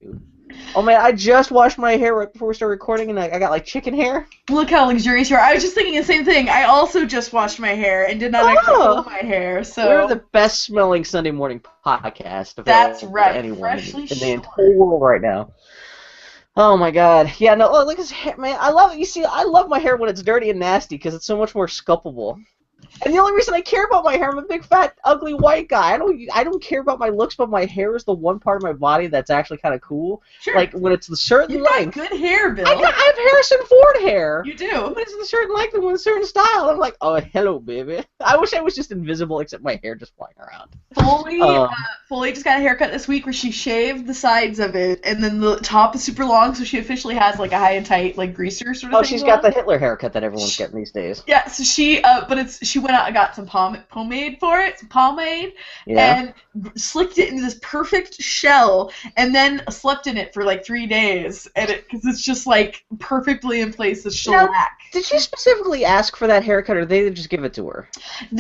dude. Oh man, I just washed my hair right before we started recording, and I got like chicken hair. Look how luxurious you are. I was just thinking the same thing. I also just washed my hair and did not actually pull my hair, We're so the best smelling Sunday morning podcast that's available to right. anyone Freshly in the short. entire world right now. Oh my god. Yeah, no, look at his hair, man. I love it. You see, I love my hair when it's dirty and nasty because it's so much more sculptable. And the only reason I care about my hair, I'm a big fat ugly white guy. I don't care about my looks, but my hair is the one part of my body that's actually kind of cool. Sure. Like when it's the certain You've got length. good hair, Bill. I have Harrison Ford hair. You do. But it's a certain length and with a certain style. I'm like, oh, hello, baby. I wish I was just invisible, except my hair just flying around. Foley just got a haircut this week where she shaved the sides of it, and then the top is super long, so she officially has like a high and tight like greaser sort of thing. Oh, she's got the Hitler haircut that everyone's getting these days. Yeah, so she went out and got some pomade for it, some pomade, and slicked it into this perfect shell, and then slept in it for like 3 days, and because it's just like perfectly in place as shellac. Now, did she specifically ask for that haircut, or did they just give it to her?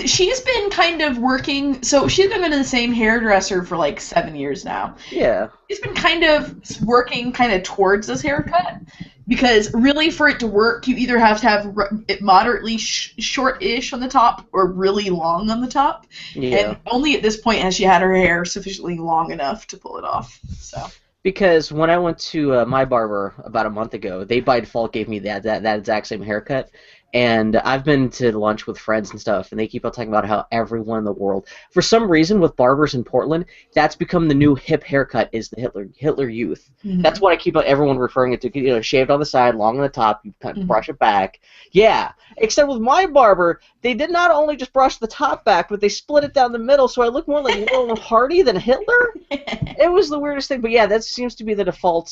She's been kind of working, so she's been going to the same hairdresser for like 7 years now. Yeah. She's been kind of working kind of towards this haircut, because really for it to work, you either have to have it moderately short-ish on the top or really long on the top. Yeah. And only at this point has she had her hair sufficiently long enough to pull it off. So. Because when I went to my barber about a month ago, they by default gave me that exact same haircut. And I've been to lunch with friends and stuff, and they keep on talking about how everyone in the world, for some reason, with barbers in Portland, that's become the new hip haircut is the Hitler Youth. Mm-hmm. That's what I keep everyone referring it to. You know, shaved on the side, long on the top, you kind of brush it back. Yeah, except with my barber, they did not only just brush the top back, but they split it down the middle, so I look more like Laurel Hardy than Hitler. It was the weirdest thing, but yeah, that seems to be the default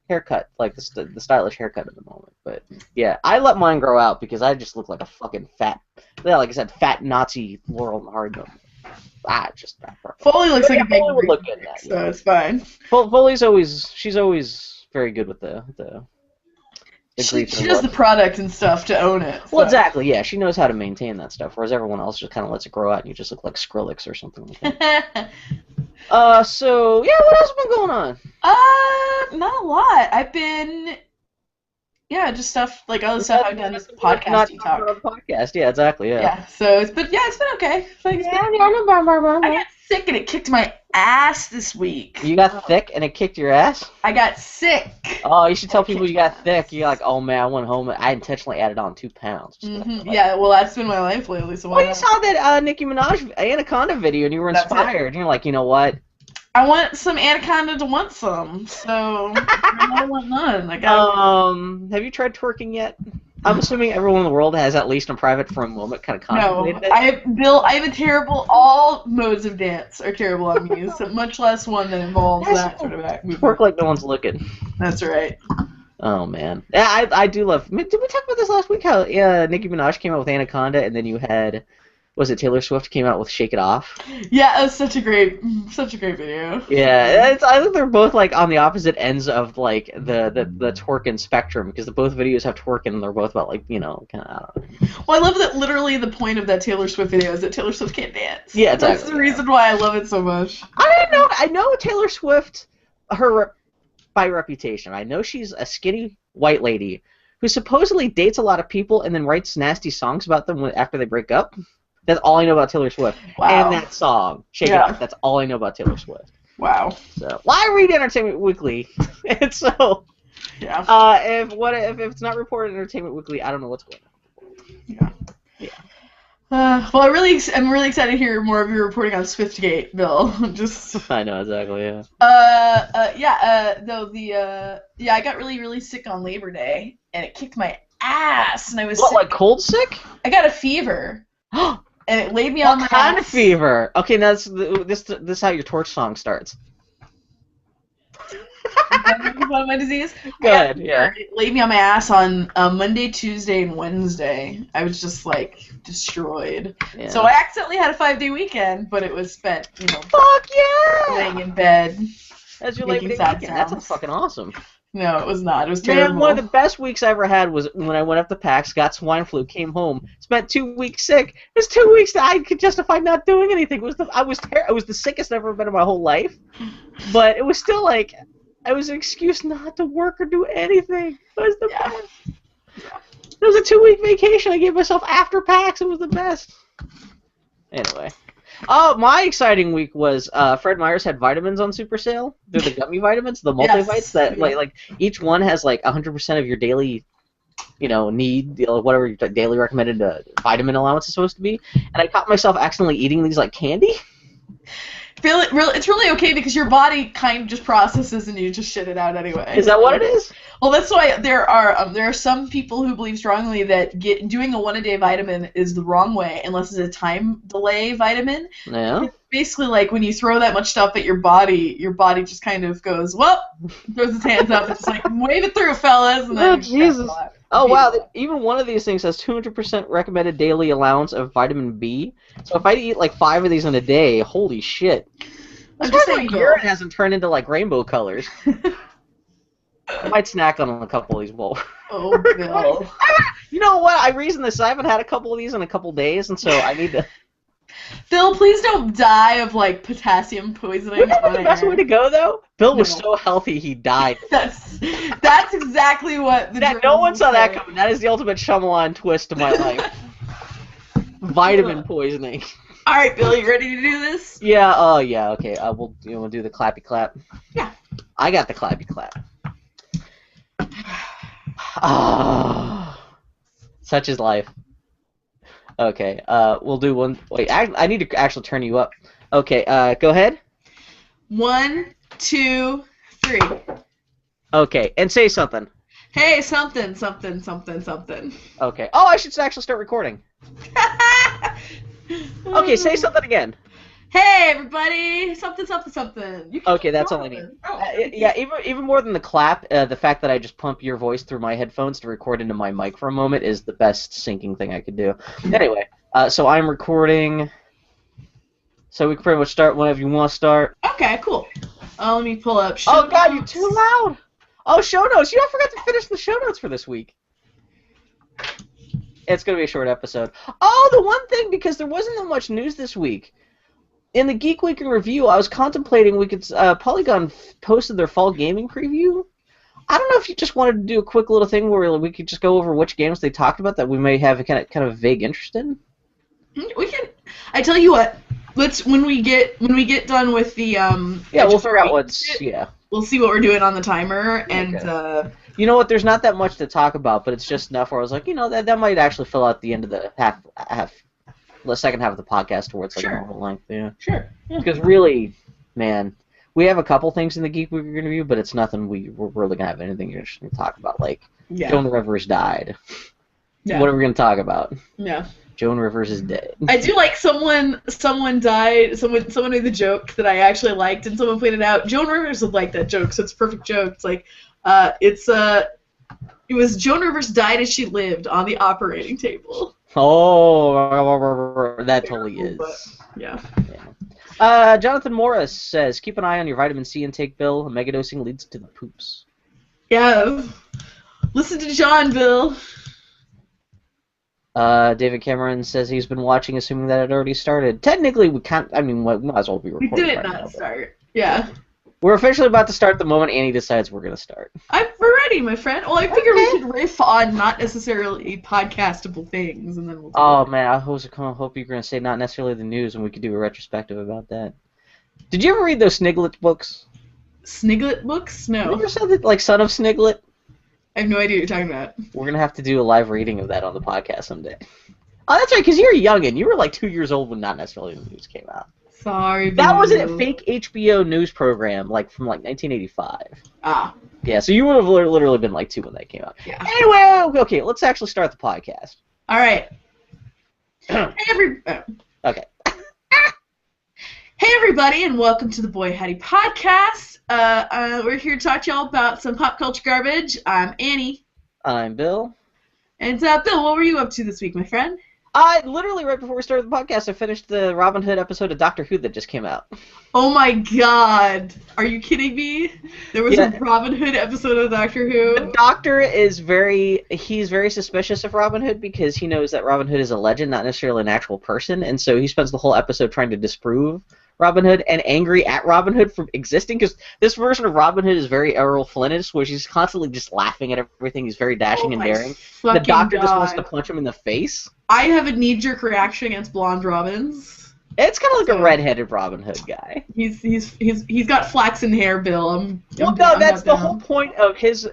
haircut, like the stylish haircut at the moment. But yeah, I let mine grow out because I just look like a fucking fat, like I said, fat Nazi Laurel Hardy. Just that. Foley looks like a big would look good, so it's fine. Foley's she's always very good with the she does the product and stuff to own it. So. Well, exactly, yeah. She knows how to maintain that stuff, whereas everyone else just kind of lets it grow out and you just look like Skrillex or something like that. So, yeah, what else has been going on? Not a lot. I've been, just stuff, like other stuff I've done as podcast talk. Podcast, yeah, exactly, yeah. Yeah, so it's been okay. I got sick and it kicked my ass this week. You got thick and it kicked your ass? I got sick. Oh, you should tell people you got thick. You're like, oh man, I went home and I intentionally added on 2 pounds. Yeah, well, that's been my life lately. So you saw that Nicki Minaj Anaconda video and you were inspired. And you're like, you know what? I want some Anaconda to want some, so I don't want none. Have you tried twerking yet? I'm assuming everyone in the world has at least a private for a moment kind of contemplated it. No, all modes of dance are terrible on me, so much less one that involves that sort of act. Twerk like no one's looking. That's right. Oh, man. Yeah, I do love... Did we talk about this last week? How Nicki Minaj came out with Anaconda, and then you had... Was it Taylor Swift came out with Shake It Off? Yeah, it was such a great video. Yeah, I think they're both like on the opposite ends of like the twerking spectrum because both videos have twerking and they're both about like kind of I don't know. Well, I love that literally the point of that Taylor Swift video is that Taylor Swift can't dance. Yeah, exactly. That's the reason why I love it so much. I know Taylor Swift, by reputation. I know she's a skinny white lady who supposedly dates a lot of people and then writes nasty songs about them after they break up. That's all I know about Taylor Swift. Wow. And that song, Shake It Off. That's all I know about Taylor Swift. Wow. So, I read Entertainment Weekly, and so, yeah. If it's not reported in Entertainment Weekly, I don't know what's going on. Yeah. Well, I'm really excited to hear more of your reporting on Swiftgate, Bill. I know exactly. Yeah. I got really, really sick on Labor Day, and it kicked my ass, and I was like cold sick? I got a fever. And it laid me on my ass. What kind of fever? Okay, now this is how your torch song starts. My disease? Good, yeah. It laid me on my ass on Monday, Tuesday, and Wednesday. I was just like destroyed. Yeah. So I accidentally had a 5-day weekend, but it was spent, Fuck yeah! laying in bed. That's your Labor Day weekend. That's fucking awesome. No, it was not. It was terrible. Man, one of the best weeks I ever had was when I went up to PAX, got swine flu, came home, spent 2 weeks sick. It was 2 weeks that I could justify not doing anything. I was the sickest I've ever been in my whole life, but it was still like It was an excuse not to work or do anything. It was the best. Yeah. It was a 2-week vacation. I gave myself after PAX. It was the best. Anyway. Oh, my exciting week was Fred Meyer's had vitamins on super sale. They're the gummy vitamins, the multivites that like each one has like 100% of your daily, need, whatever your daily recommended vitamin allowance is supposed to be. And I caught myself accidentally eating these like candy. It's really okay because your body kind of just processes and you just shit it out anyway. Is that what it is? Well, that's why there are some people who believe strongly that doing a 1-a-day vitamin is the wrong way unless it's a time delay vitamin. Yeah. It's basically like when you throw that much stuff at your body just kind of goes, well, throws its hands up. It's like, wave it through, fellas. And then Jesus. Oh, wow. Even one of these things has 200% recommended daily allowance of vitamin B. So if I eat like 5 of these in a day, holy shit. I'm just saying, my urine hasn't turned into like rainbow colors. I might snack on a couple of these bowls. Oh, Bill. You know what? I reasoned this. I haven't had a couple of these in a couple of days, and so I need to... Bill, please don't die of, like, potassium poisoning. Wouldn't that be the best way to go, though? Bill was so healthy, he died. That's exactly what the no one saw that coming. That is the ultimate Shyamalan twist to my life. Vitamin poisoning. All right, Bill, you ready to do this? Yeah. Oh, yeah. Okay. We'll do the clappy clap. Yeah. I got the clappy clap. Ah, such is life. Okay. We'll do one. Wait. I need to actually turn you up. Okay. Go ahead. 1, 2, 3. Okay. And say something. Hey, something, something, something, something. Okay. Oh, I should actually start recording. Okay, say something again. Hey, everybody! Something, something, something. Okay, that's all I need. Yeah, even more than the clap, the fact that I just pump your voice through my headphones to record into my mic for a moment is the best syncing thing I could do. Anyway, so I'm recording. So we can pretty much start whenever you want to start. Okay, cool. Let me pull up show notes. Oh, God, you're too loud! Oh, show notes! I forgot to finish the show notes for this week. It's going to be a short episode. Oh, the one thing, because there wasn't that much news this week. In the Geek Week in Review, I was contemplating we could... Polygon posted their fall gaming preview. I don't know if you just wanted to do a quick little thing where we could just go over which games they talked about that we may have a kind of vague interest in. We can... I tell you what. Let's... When we get done with the... yeah, we'll figure out what's... Yeah. We'll see what we're doing on the timer, and... Okay. You know what? There's not that much to talk about, but it's just enough where I was like, that might actually fill out the end of the the second half of the podcast towards like a normal length. Yeah. Sure. Because really, man, we have a couple things in the Geek Week review, but it's nothing we're really gonna have anything interesting to talk about. Like Joan Rivers died. Yeah. What are we gonna talk about? Yeah. Joan Rivers is dead. I do like someone died. Someone made the joke that I actually liked, and someone pointed out Joan Rivers would like that joke, so it's a perfect joke. It's like. It was Joan Rivers died as she lived on the operating table. Oh, that totally is. Yeah. Jonathan Morris says, keep an eye on your vitamin C intake, Bill. Megadosing leads to the poops. Yeah. Listen to John, Bill. David Cameron says he's been watching, assuming that it already started. Technically, we can't. I mean, we might as well be recording. We did not start. Yeah. We're officially about to start the moment Annie decides we're going to start. We're ready, my friend. Well, I figured we could riff on not necessarily podcastable things, and then we'll... Oh, man, I hope you're going to say not necessarily the news, and we could do a retrospective about that. Did you ever read those Sniglet books? Sniglet books? No. You ever said that, like, Son of Sniglet? I have no idea what you're talking about. We're going to have to do a live reading of that on the podcast someday. Oh, that's right, because you're a youngin'. You were, like, 2 years old when not necessarily the news came out. Sorry, that was a fake HBO news program, like from like 1985. Ah. Yeah, so you would have literally been like 2 when that came out. Yeah. Anyway, okay, let's actually start the podcast. All right. Okay. Hey everybody, and welcome to the Boy Howdy podcast. We're here to talk to y'all about some pop culture garbage. I'm Annie. I'm Bill. And Bill, what were you up to this week, my friend? Literally right before we started the podcast, I finished the Robin Hood episode of Doctor Who that just came out. Oh my god. Are you kidding me? There was a Robin Hood episode of Doctor Who? The Doctor is very suspicious of Robin Hood because he knows that Robin Hood is a legend, not necessarily an actual person, and so he spends the whole episode trying to disprove Robin Hood and angry at Robin Hood for existing, because this version of Robin Hood is very Errol Flynn-ish, where she's constantly just laughing at everything. He's very Oh dashing and my daring. The fucking Doctor just wants to god. punch him in the face. I have a knee-jerk reaction against blonde Robins. It's kind of like a So, redheaded Robin Hood guy. He's got flaxen hair, Bill. Well, no, that's the whole point of his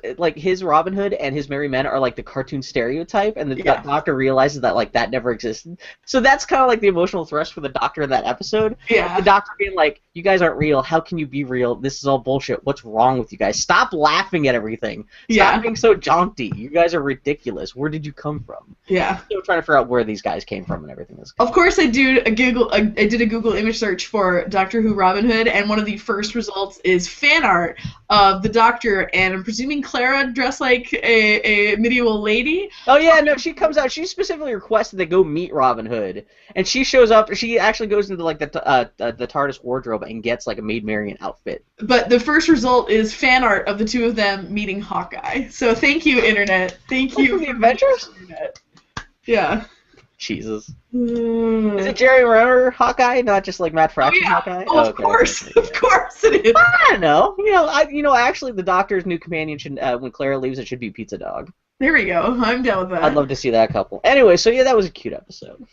Robin Hood and his Merry Men are like the cartoon stereotype, and the Doctor realizes that like that never existed. So that's kind of like the emotional thrust for the Doctor in that episode. Yeah. The Doctor being like, "You guys aren't real. How can you be real? This is all bullshit. What's wrong with you guys? Stop laughing at everything. Stop being so jaunty. You guys are ridiculous. Where did you come from?" Yeah. Still trying to figure out where these guys came from and everything. Of course, I did a Google image search for Doctor Who Robin Hood, and one of the first results is fan art of the Doctor, and I'm presuming Clara dressed like a medieval lady. Oh yeah, no, she comes out. She specifically requested they go meet Robin Hood, and she shows up. She actually goes into like the TARDIS wardrobe and gets like a Maid Marian outfit. But the first result is fan art of the two of them meeting Hawkeye. So thank you, Internet. Thank you for the Avengers. Internet. Yeah. Jesus. Is it Jerry Renner Hawkeye, not just like Matt Fraction Hawkeye? Oh, of course, of course it is. I don't know. Actually, the Doctor's new companion should, when Clara leaves, it should be Pizza Dog. There we go. I'm down with that. I'd love to see that couple. Anyway, so yeah, that was a cute episode.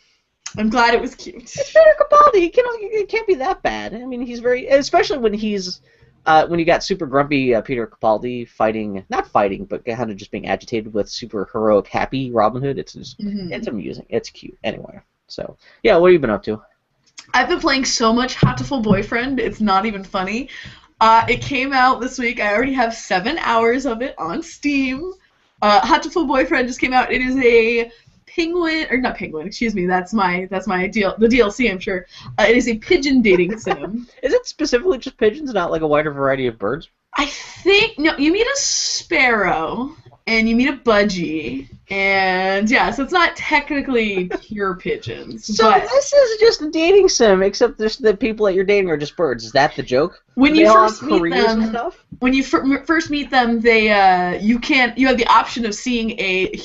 I'm glad it was cute. It's Peter Capaldi. It can't be that bad. I mean, he's very, especially when he's. When you got super grumpy Peter Capaldi not fighting, but kind of just being agitated with super heroic, happy Robin Hood, it's just, it's amusing. It's cute. Anyway, so, yeah, what have you been up to? I've been playing so much Hatoful Boyfriend, it's not even funny. It came out this week. I already have 7 hours of it on Steam. Hatoful Boyfriend just came out. It is a not penguin, excuse me, that's my the DLC, I'm sure. It is a pigeon dating sim. Is it specifically just pigeons, not like a wider variety of birds? I think, no, you meet a sparrow, and you meet a budgie, and yeah, so it's not technically pure pigeons. So this is just a dating sim, except the people that you're dating are just birds. Is that the joke? When you first meet them, they you have the option of seeing a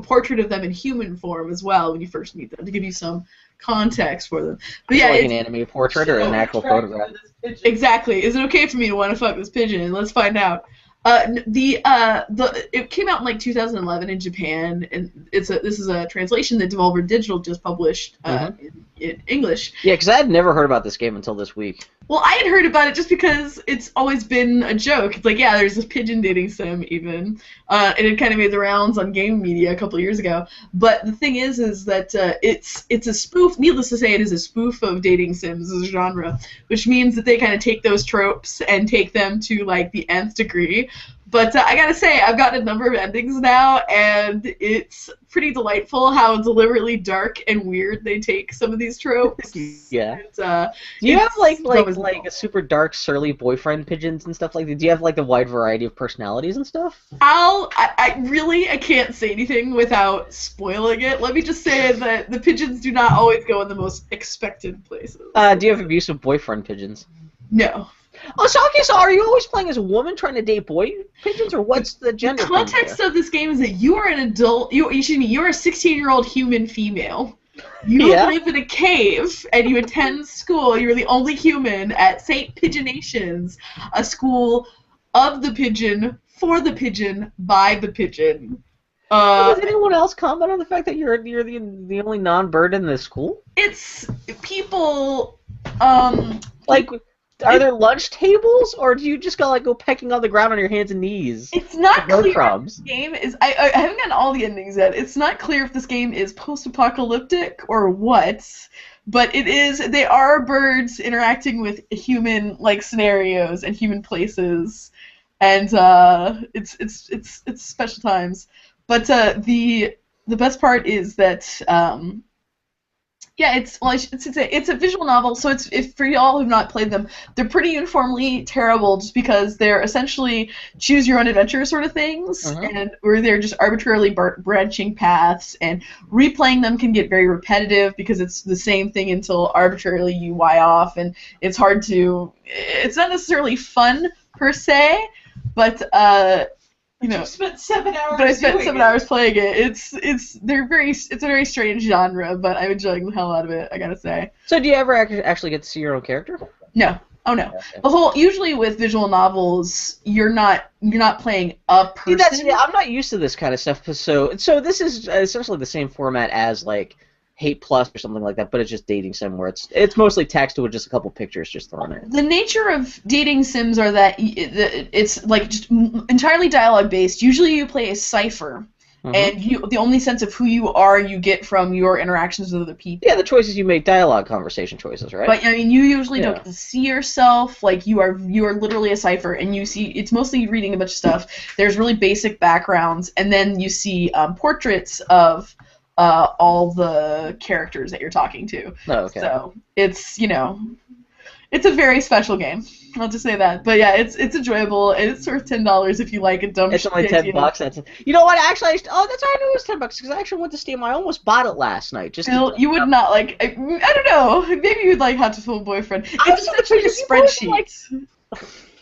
portrait of them in human form as well when you first meet them to give you some context for them. But yeah, like an anime portrait or an actual photograph. Exactly. Is it okay for me to want to fuck this pigeon? Let's find out. It came out in like 2011 in Japan, and this is a translation that Devolver Digital just published in English. Yeah, because I had never heard about this game until this week. Well, I had heard about it just because it's always been a joke. It's like, yeah, there's this pigeon dating sim even, and it kind of made the rounds on Game Media a couple of years ago. But the thing is that it's a spoof. Needless to say, it is a spoof of dating sims as a genre, which means that they kind of take those tropes and take them to like the nth degree. But I gotta say, I've gotten a number of endings now, and it's pretty delightful how deliberately dark and weird they take some of these tropes. Yeah. Do you have like a super dark, surly boyfriend pigeons and stuff like that? Do you have like the wide variety of personalities and stuff? I can't say anything without spoiling it. Let me just say that the pigeons do not always go in the most expected places. Do you have abusive boyfriend pigeons? No. Oh, so are you always playing as a woman trying to date boy pigeons, or what's the gender? The context of this game is that you are an adult. You're a 16-year-old human female. You live in a cave and you attend school. You're the only human at St. Pigeonations, a school of the pigeon, for the pigeon, by the pigeon. Does anyone else comment on the fact that you're the only non-bird in the school? It's people. Are there lunch tables, or do you just go pecking on the ground on your hands and knees? It's not clear. Crumbs. This game is. I haven't gotten all the endings yet. It's not clear if this game is post-apocalyptic or what, but it is. They are birds interacting with human scenarios and human places, and it's special times. But the best part is that. Yeah, it's a visual novel, so if for y'all who've not played them, they're pretty uniformly terrible just because they're essentially choose your own adventure sort of things, and where they're just arbitrarily branching paths, and replaying them can get very repetitive because it's the same thing until arbitrarily you Y off, and it's hard to. It's not necessarily fun per se, but you know. You spent 7 hours. But I spent doing 7 it. hours playing it. It's a very strange genre, but I'm enjoying the hell out of it. I gotta say. So do you ever actually get to see your own character? No. Oh no. Okay. Usually with visual novels, you're not playing a person. I'm not used to this kind of stuff. So this is essentially the same format as like Hate Plus or something like that, but it's just dating sim where it's mostly text with just a couple pictures just thrown in. The nature of dating sims are that it's like just entirely dialogue based. Usually you play a cipher. And the only sense of who you are you get from your interactions with other people. Yeah, the choices you make, dialogue conversation choices, right? But I mean, you usually don't get to see yourself. Like you are literally a cipher, and you see it's mostly reading a bunch of stuff. There's really basic backgrounds, and then you see portraits of all the characters that you're talking to. Oh, okay. So it's it's a very special game. I'll just say that. But yeah, it's enjoyable, and it's worth $10 if you like a dumb. It's only $10. That's you know what? Actually, that's why I knew it was $10 because I actually went to Steam. I almost bought it last night. Just you would not like. I don't know. Maybe you'd like How to Fool a Boyfriend. It's essentially a spreadsheet.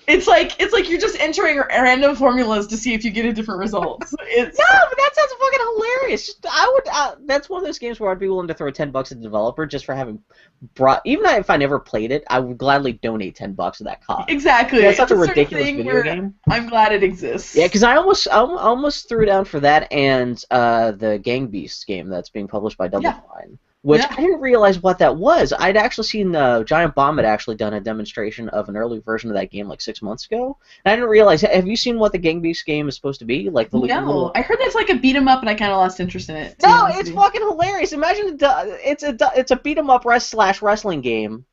It's like you're just entering random formulas to see if you get a different result. No, but that sounds fucking hilarious. That's one of those games where I'd be willing to throw $10 at the developer just for having brought. Even if I never played it, I would gladly donate $10 to that cause. Exactly. That's such a sort of ridiculous thing video game. I'm glad it exists. Yeah, because I almost threw down for that and the Gang Beasts game that's being published by Double Fine. Which I didn't realize what that was. I'd actually seen Giant Bomb had actually done a demonstration of an early version of that game like 6 months ago. And I didn't realize. Have you seen what the Gang Beasts game is supposed to be? Like the no, I heard that's like a beat 'em up, and I kind of lost interest in it. No, it's fucking hilarious. Imagine it's a beat 'em up slash wrestling game.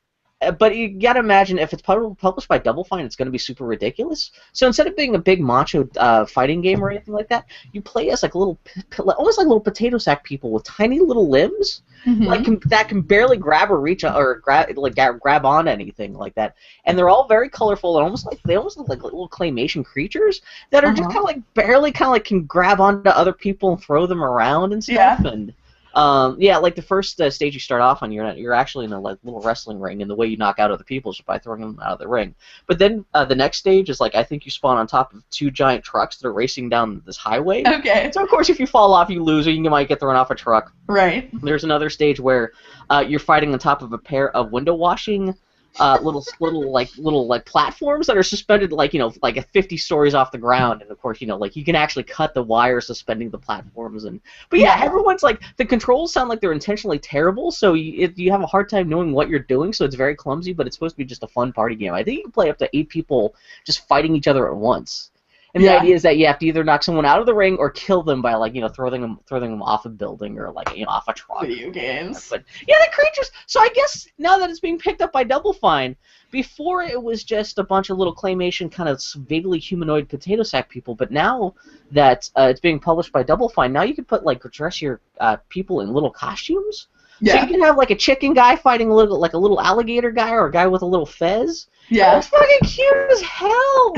But you gotta imagine if it's published by Double Fine, it's gonna be super ridiculous. So instead of being a big macho fighting game or anything like that, you play as like almost like little potato sack people with tiny little limbs, that can barely grab or reach or grab on anything like that. And they're all very colorful and they almost look like little claymation creatures that are just kind of like barely can grab onto other people and throw them around and stuff. Yeah. And like the first stage you start off on, you're actually in a little wrestling ring, and the way you knock out other people is by throwing them out of the ring. But then the next stage is I think you spawn on top of 2 giant trucks that are racing down this highway. Okay. So of course if you fall off, you lose, or you might get thrown off a truck. Right. There's another stage where you're fighting on top of a pair of window washing little platforms that are suspended like 50 stories off the ground, and of course you can actually cut the wire suspending the platforms. But everyone's the controls sound like they're intentionally terrible, so you have a hard time knowing what you're doing, so it's very clumsy, but it's supposed to be just a fun party game. I think you can play up to 8 people just fighting each other at once. And the idea is that you have to either knock someone out of the ring or kill them by throwing them off a building or off a truck. Video games. But the creatures. So I guess now that it's being picked up by Double Fine, before it was just a bunch of little claymation kind of vaguely humanoid potato sack people. But now that it's being published by Double Fine, now you can dress your people in little costumes. Yeah. So you can have a chicken guy fighting a little alligator guy or a guy with a little fez. Yeah. It's fucking cute as hell.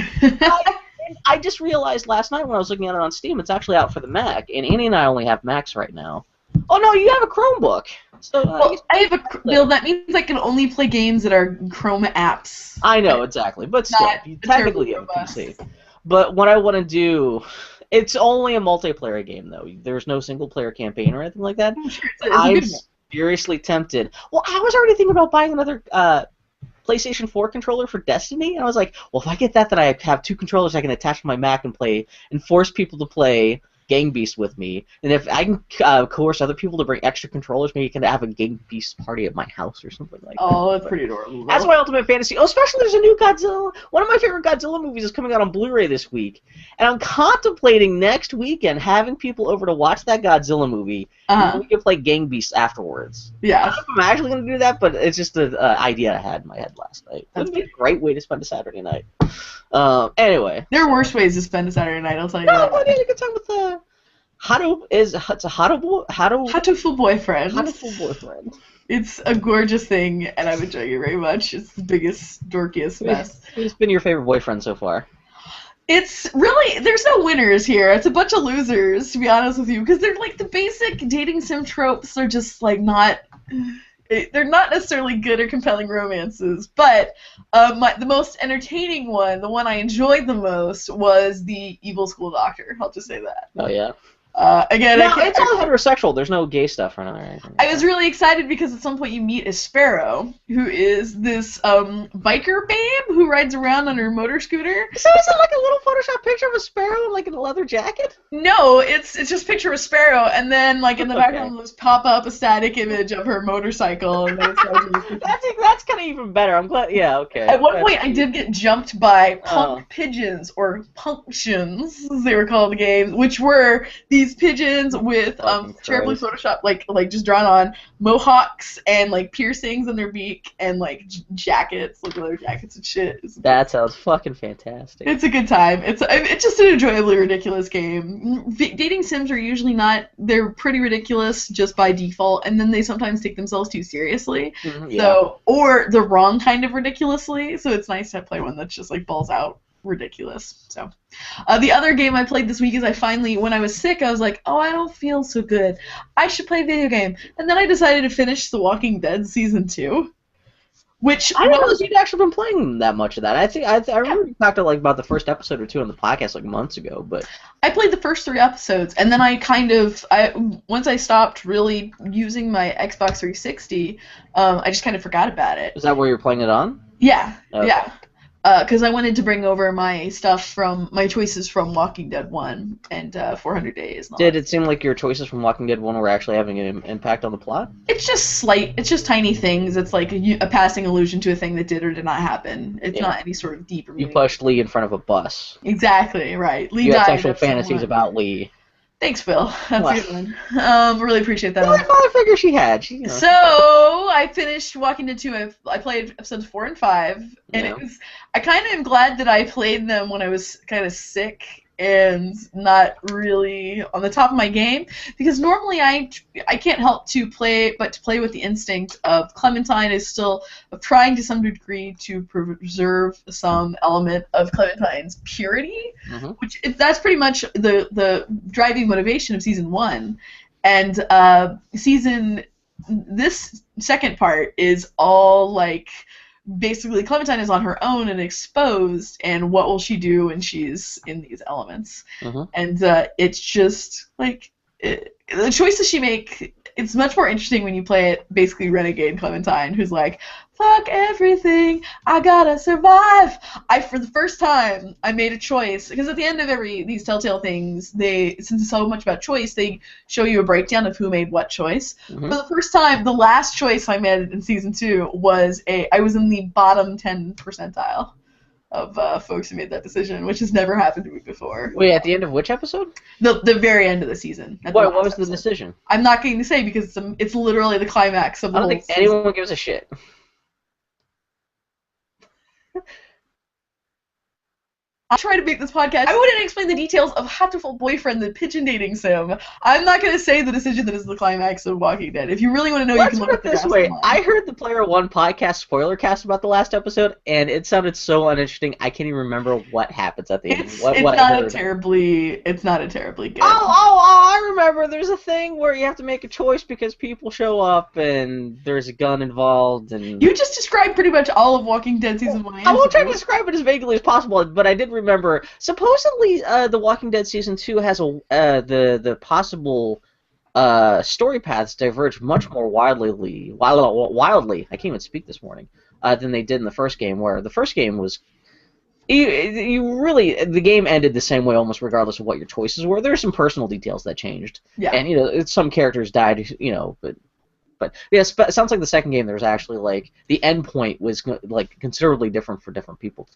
I just realized last night when I was looking at it on Steam, it's actually out for the Mac, and Annie and I only have Macs right now. Oh no, you have a Chromebook. So I have a Bill. That means I can only play games that are Chrome apps. I know exactly, but still, technically you have a PC. But what I want to do, it's only a multiplayer game though. There's no single player campaign or anything like that. I'm seriously tempted. Well, I was already thinking about buying another PlayStation 4 controller for Destiny, and I was like, well, if I get that I have 2 controllers I can attach to my Mac and play, and force people to play Gang Beast with me, and if I can coerce other people to bring extra controllers, maybe you can have a Gang Beast party at my house or something like that. Oh, that's pretty adorable. That's my ultimate fantasy. Oh, especially there's a new Godzilla. One of my favorite Godzilla movies is coming out on Blu-ray this week, and I'm contemplating next weekend having people over to watch that Godzilla movie, and we can play Gang Beast afterwards. Yeah. I don't know if I'm actually going to do that, but it's just an idea I had in my head last night. That would be a great way to spend a Saturday night. Anyway. There are worse ways to spend a Saturday night, I'll tell you that. that. No, I had a good time with it's a Hatoful Boyfriend. Hatoful Boyfriend. It's a gorgeous thing, and I'm enjoying it very much. It's the biggest, dorkiest mess. Who's been your favorite boyfriend so far? It's really, there's no winners here. It's a bunch of losers, to be honest with you, because they're the basic dating sim tropes are just not. they're not necessarily good or compelling romances, but the most entertaining one, the one I enjoyed the most, was the Evil School Doctor. I'll just say that. Oh yeah. Again, no, it's all heterosexual. There's no gay stuff or anything. I was really excited because at some point you meet a Sparrow, who is this biker babe who rides around on her motor scooter. So is it like a little Photoshop picture of a sparrow like in a leather jacket? No, it's just a picture of a sparrow, and then like in the background just pop up a static image of her motorcycle. And then that's kind of even better. I'm glad. Yeah, okay. At one point, I did get jumped by punk pigeons, or punctions, as they were called in the game, which were these pigeons with terribly photoshopped, like just drawn on mohawks and like piercings in their beak and like jackets, like leather jackets and shit. That sounds fucking fantastic. It's a good time. It's just an enjoyably ridiculous game. Dating sims are usually not. They're pretty ridiculous just by default, and then they sometimes take themselves too seriously. Mm-hmm, yeah. So, or the wrong kind of ridiculously. So it's nice to play one that's just like balls out ridiculous. So the other game I played this week is when I was sick, I was like, oh, I don't feel so good, I should play a video game, and then I decided to finish The Walking Dead season 2, which I didn't know you'd actually been playing that much of that. I remember you talked about the first episode or two on the podcast like months ago, but I played the first 3 episodes, and then once I stopped really using my Xbox 360, I just kind of forgot about it. Is that where you're playing it on? Yeah, okay. Yeah. Because I wanted to bring over my stuff from my choices from Walking Dead 1 and 400 Days. Did it seem like your choices from Walking Dead 1 were actually having an impact on the plot? It's just slight. It's just tiny things. It's like a passing allusion to a thing that did or did not happen. It's not any sort of deeper meaning. You pushed Lee in front of a bus. Exactly, right. Lee you died. You had sexual fantasies about Lee. Thanks, Phil. That's a good one. Really appreciate that. Well, I figured she had. So I finished Walking Dead 2. I played episodes 4 and 5, and I kind of am glad that I played them when I was kind of sick and not really on the top of my game, because normally I can't help to play with the instinct of Clementine is still trying to some degree to preserve some element of Clementine's purity, which that's pretty much the driving motivation of season 1, and this second part is all like basically Clementine is on her own and exposed, and what will she do when she's in these elements? And it's just like the choices she make. It's much more interesting when you play it basically renegade Clementine, who's like, fuck everything, I gotta survive. For the first time, I made a choice, because at the end of these Telltale things, since it's so much about choice, they show you a breakdown of who made what choice. For the first time, the last choice I made in season 2 was I was in the bottom 10 percentile of folks who made that decision, which has never happened to me before. Wait, at the end of which episode? The very end of the season. What was the decision? I'm not going to say, because it's literally the climax of the whole season. I don't think anyone gives a shit. I try to make this podcast. I wouldn't explain the details of Hatoful Boyfriend, the pigeon dating sim. I'm not going to say the decision that is the climax of Walking Dead. If you really want to know, you can look at this way. I heard the Player One podcast spoiler cast about the last episode, and it sounded so uninteresting. I can't even remember what happens at the end. It's not a terribly good. Oh! I remember. There's a thing where you have to make a choice because people show up, and there's a gun involved, and you just described pretty much all of Walking Dead season 1. I won't try to describe it as vaguely as possible, but I did remember. Supposedly, The Walking Dead season 2 has the possible story paths diverge much more wildly. I can't even speak this morning. Than they did in the first game, where the first game was. The game ended the same way almost regardless of what your choices were. There are some personal details that changed, and some characters died, but yeah, it sounds like the second game there was actually like the end point was like considerably different for different people.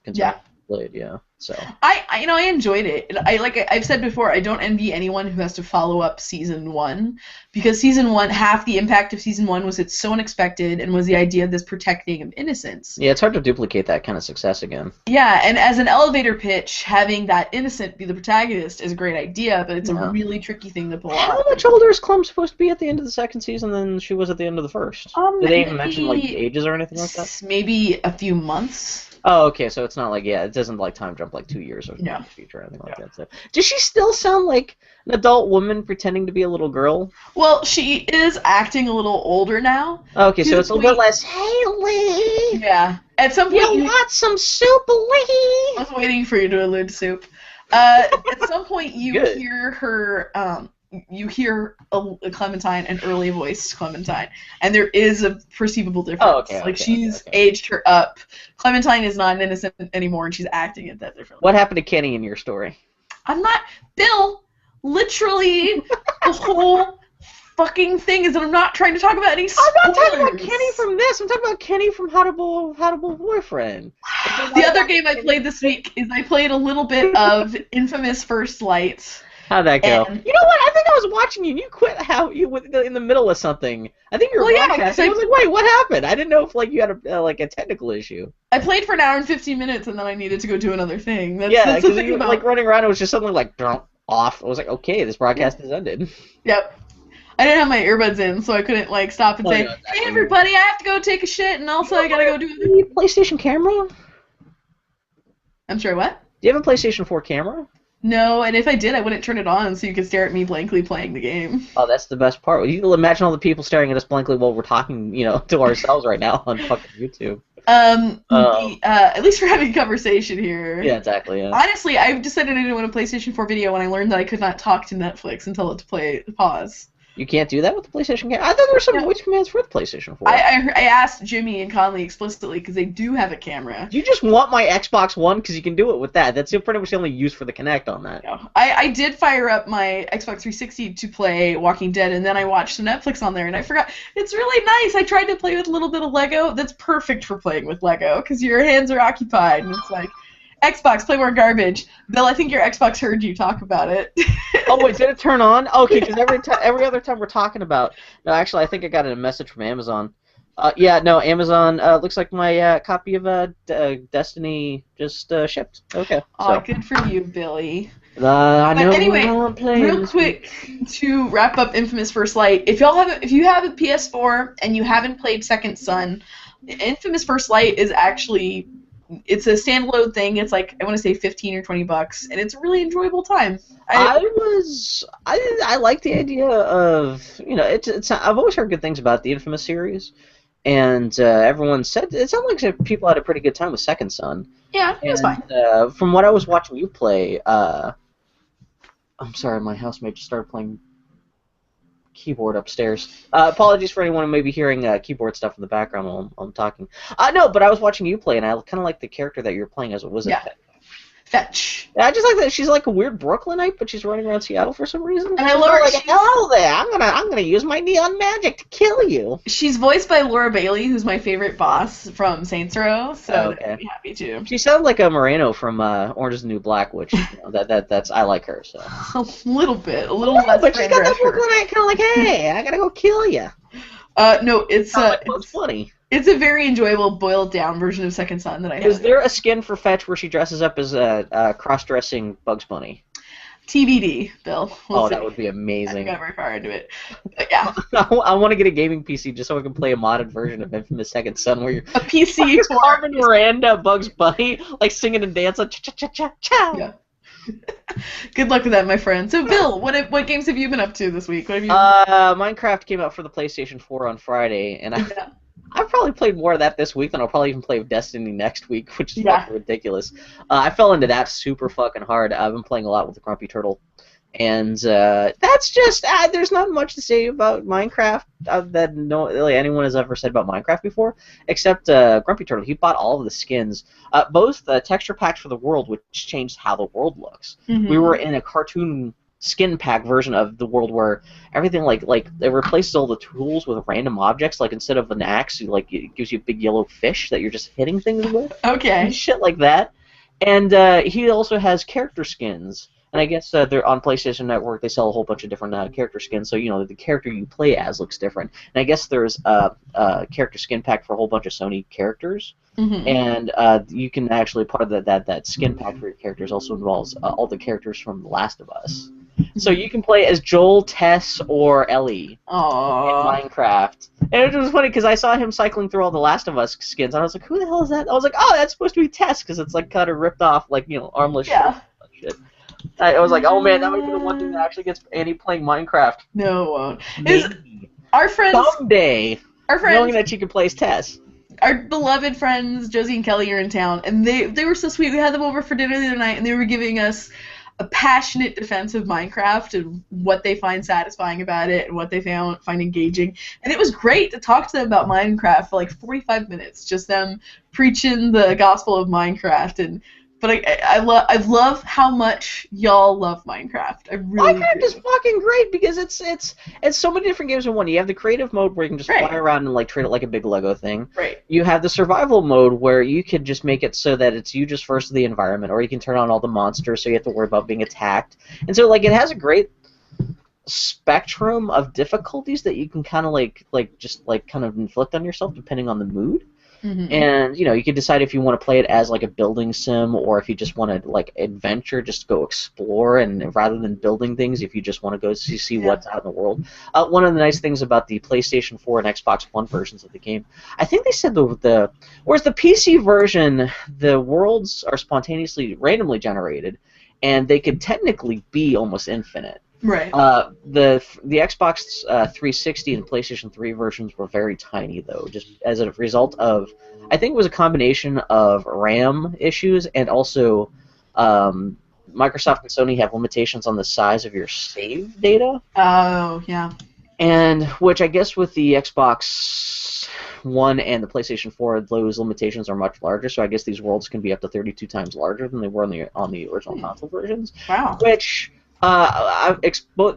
Played, so I enjoyed it. I've said before, I don't envy anyone who has to follow up season 1, because season 1, half the impact of season 1 was it's so unexpected and was the idea of this protecting of innocence. Yeah, it's hard to duplicate that kind of success again. Yeah, and as an elevator pitch, having that innocent be the protagonist is a great idea, but it's a really tricky thing to pull off. How much older is Clem supposed to be at the end of the second season than she was at the end of the first? Did they even mention like ages or anything like that? Maybe a few months. Oh, okay, so it's not like, yeah, it doesn't like time jump like 2 years or No. in the future or anything like that. So, does she still sound like an adult woman pretending to be a little girl? Well, she is acting a little older now. Okay, To so the it's a little bit point, less, hey, Lee, yeah. At some you point, want some soup, I Lee? was waiting for you to allude to soup. At some point, you Good. hear her. You hear a Clementine, an early voiced Clementine, and there is a perceivable Oh, difference. okay, Like okay, okay, she's okay. aged her up. Clementine is not innocent anymore, and she's acting it that differently. What happened to Kenny in your story? I'm not Bill. Literally, the whole fucking thing is that I'm not trying to talk about any I'm not talking about spoilers. Kenny from this. I'm talking about Kenny from How to Boyfriend. The other game I played this week is I played a little bit of Infamous First Light. How'd that go? And You know what? I think I was watching you, and you quit how you were in the middle of something. I think you were Well, yeah, broadcasting. I was like, wait, what happened? I didn't know if like you had like a technical issue. I played for an hour and 15 minutes, and then I needed to go do another thing. Yeah, That's the because thing you about. like running around. It was just suddenly like off. I was like, okay, this broadcast is ended. Yep. I didn't have my earbuds in, so I couldn't like stop and Oh, say, no, exactly. "Hey, everybody, I have to go take a shit, and also I gotta go do." The PlayStation camera? Do I'm sorry, what? you have a PlayStation 4 camera? No, and if I did, I wouldn't turn it on so you could stare at me blankly playing the game. Oh, that's the best part. You can imagine all the people staring at us blankly while we're talking, to ourselves right now on fucking YouTube. At least we're having a conversation here. Yeah, exactly. Yeah. Honestly, I decided I didn't want a PlayStation 4 video when I learned that I could not talk to Netflix and tell it to pause. You can't do that with the PlayStation camera? I thought there were some voice commands for the PlayStation 4. I asked Jimmy and Conley explicitly because they do have a camera. You just want my Xbox One because you can do it with that. That's pretty much the only use for the Kinect on that. No. I did fire up my Xbox 360 to play Walking Dead, and then I watched Netflix on there, and I forgot. It's really nice. I tried to play with a little bit of Lego. That's perfect for playing with Lego because your hands are occupied, and it's like, Xbox, play more garbage. Bill, I think your Xbox heard you talk about it. Oh, wait, did it turn on? Okay, because every other time we're talking about... No, actually, I think I got a message from Amazon. Yeah, no, Amazon, looks like my copy of Destiny just shipped. Okay. Aw, good for you, Billy. I know But anyway, what I'm playing real this quick week. to wrap up Infamous First Light, if you have a PS4 and you haven't played Second Son, Infamous First Light is actually... It's a standalone thing. It's like, I want to say $15 or $20, and it's a really enjoyable time. I like the idea of, I've always heard good things about the Infamous series, and everyone said it sounded like people had a pretty good time with Second Son. Yeah, it was fine. From what I was watching you play, I'm sorry, my housemate just started playing keyboard upstairs. Apologies for anyone who may be hearing keyboard stuff in the background while I'm talking. No, but I was watching you play, and I kind of like the character that you're playing as. What was it? Yeah. Fetch. I just like that she's like a weird Brooklynite, but she's running around Seattle for some reason. And I love her. Like, hello there, I'm gonna use my neon magic to kill you. She's voiced by Laura Bailey, who's my favorite boss from Saints Row, so Okay. I'd be happy to. She sounds like a Moreno from Orange is the New Black, which that's I like her so. A little bit, a little less. But she's got that Fran Drescher. Brooklynite kind of like, hey, I gotta go kill you. No, it's funny. It's a very enjoyable boiled down version of Second Son that I have. Is there a skin for Fetch where she dresses up as a cross-dressing Bugs Bunny? TBD, Bill. We'll see. That would be I amazing. got very far into it. But yeah. I want to get a gaming PC just so I can play a modded version of Infamous Second Son where you're A PC for Carmen Miranda, Bugs Bunny, like singing and dancing. Cha-cha-cha-cha. Yeah. Good luck with that, my friend. So, Bill, what games have you been up to this week? What have you? Minecraft came out for the PlayStation 4 on Friday, and Yeah. I've probably played more of that this week than I'll probably even play with Destiny next week, which is Yeah. fucking ridiculous. I fell into that super fucking hard. I've been playing a lot with the Grumpy Turtle, and that's just there's not much to say about Minecraft that really anyone has ever said about Minecraft before, except Grumpy Turtle. He bought all of the skins, both the texture packs for the world, which changed how the world looks. Mhm. We were in a cartoon skin pack version of the world where everything like it replaces all the tools with random objects. Like instead of an axe, it gives you a big yellow fish that you're just hitting things with. Okay. And shit like that. And he also has character skins. And I guess they're on PlayStation Network. They sell a whole bunch of different character skins. So the character you play as looks different. And I guess there's a character skin pack for a whole bunch of Sony characters. Mhm. And you can actually part of that skin pack for your characters also involves all the characters from The Last of Us. So you can play as Joel, Tess, or Ellie in Aww. Minecraft. And it was funny because I saw him cycling through all the Last of Us skins, and I was like, who the hell is that? I was like, oh, that's supposed to be Tess, because it's like kind of ripped off, like, armless Yeah. shit. I was like, oh man, that might be the one thing that actually gets Annie playing Minecraft. No, it won't. Maybe. Our friends, Someday, knowing that she can play as Tess. our beloved friends Josie and Kelly are in town, and they were so sweet. We had them over for dinner the other night, and they were giving us a passionate defense of Minecraft and what they find satisfying about it and what they find engaging. And it was great to talk to them about Minecraft for like 45 minutes, just them preaching the gospel of Minecraft. But I love how much y'all love Minecraft. I really Minecraft do. is fucking great because it's so many different games in one. You have the creative mode where you can just fly around and like treat it like a big Lego thing. Right. You have the survival mode where you could just make it so that it's you just versus the environment, or you can turn on all the monsters so you have to worry about being attacked. And so like it has a great spectrum of difficulties that you can kind of like kind of inflict on yourself depending on the mood. Mm-hmm. And you can decide if you want to play it as like a building sim, or if you just want to like adventure, just go explore, and rather than building things, if you just want to go see what's out in the world. One of the nice things about the PlayStation 4 and Xbox One versions of the game, I think they said whereas the PC version, the worlds are spontaneously randomly generated, and they could technically be almost infinite. Right. The Xbox 360 and PlayStation 3 versions were very tiny, though, just as a result of, I think it was a combination of RAM issues and also Microsoft and Sony have limitations on the size of your save data. Oh, yeah. And which I guess with the Xbox One and the PlayStation 4, those limitations are much larger, so I guess these worlds can be up to 32 times larger than they were on the original console versions. Wow. Which...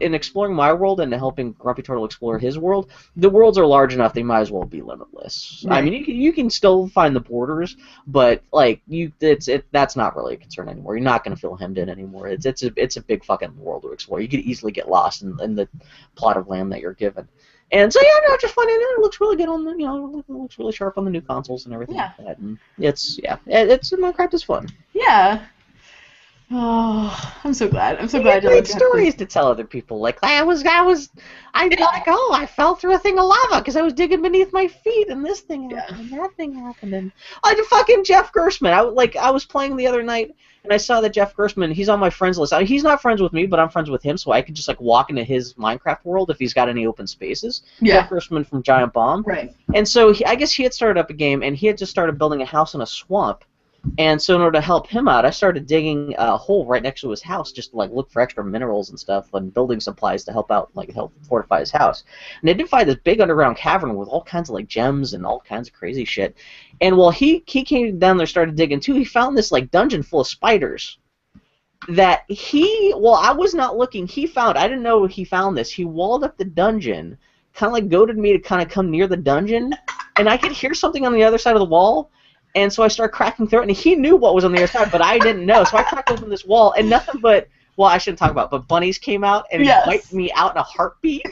in exploring my world and helping Grumpy Turtle explore his world, the worlds are large enough; they might as well be limitless. Right. I mean, you can still find the borders, but like that's not really a concern anymore. You're not going to feel hemmed in anymore. It's a big fucking world to explore. You could easily get lost in the plot of land that you're given. And so just finding it looks really good on the it looks really sharp on the new consoles and everything like that. And Minecraft is fun. Yeah. Oh, I'm so glad. I'm so glad you great stories to tell other people. Like I fell through a thing of lava because I was digging beneath my feet, and this thing happened, and that thing happened, and fucking Jeff Gerstmann. I was playing the other night, and I saw that Jeff Gerstmann. He's on my friends list. He's not friends with me, but I'm friends with him, so I could just like walk into his Minecraft world if he's got any open spaces. Yeah. Jeff Gerstmann from Giant Bomb. Right. And so I guess he had started up a game, and he had just started building a house in a swamp. And so in order to help him out, I started digging a hole right next to his house just to like look for extra minerals and stuff and building supplies to help fortify his house. And I did find this big underground cavern with all kinds of like gems and all kinds of crazy shit. And while he came down there, started digging too, he found this like dungeon full of spiders that I was not looking, I didn't know he found this. He walled up the dungeon, kind of like goaded me to kind of come near the dungeon, and I could hear something on the other side of the wall. And so I started cracking through it, and he knew what was on the other side, but I didn't know. So I cracked open this wall, and nothing but, I shouldn't talk about it, but bunnies came out and wiped me out in a heartbeat.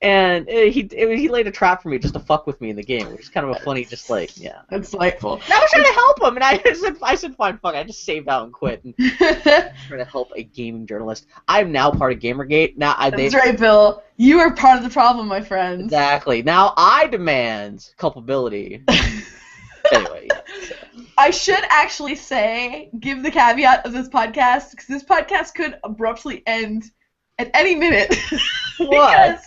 And he laid a trap for me just to fuck with me in the game, which is kind of a funny, just like, yeah. That's delightful. And I was trying to help him, and I said, fine, fuck, I just saved out and quit. And trying to help a gaming journalist. I'm now part of Gamergate. That's right, Bill. You are part of the problem, my friend. Exactly. Now I demand culpability. Anyway, so. I should actually give the caveat of this podcast, because this podcast could abruptly end at any minute. What?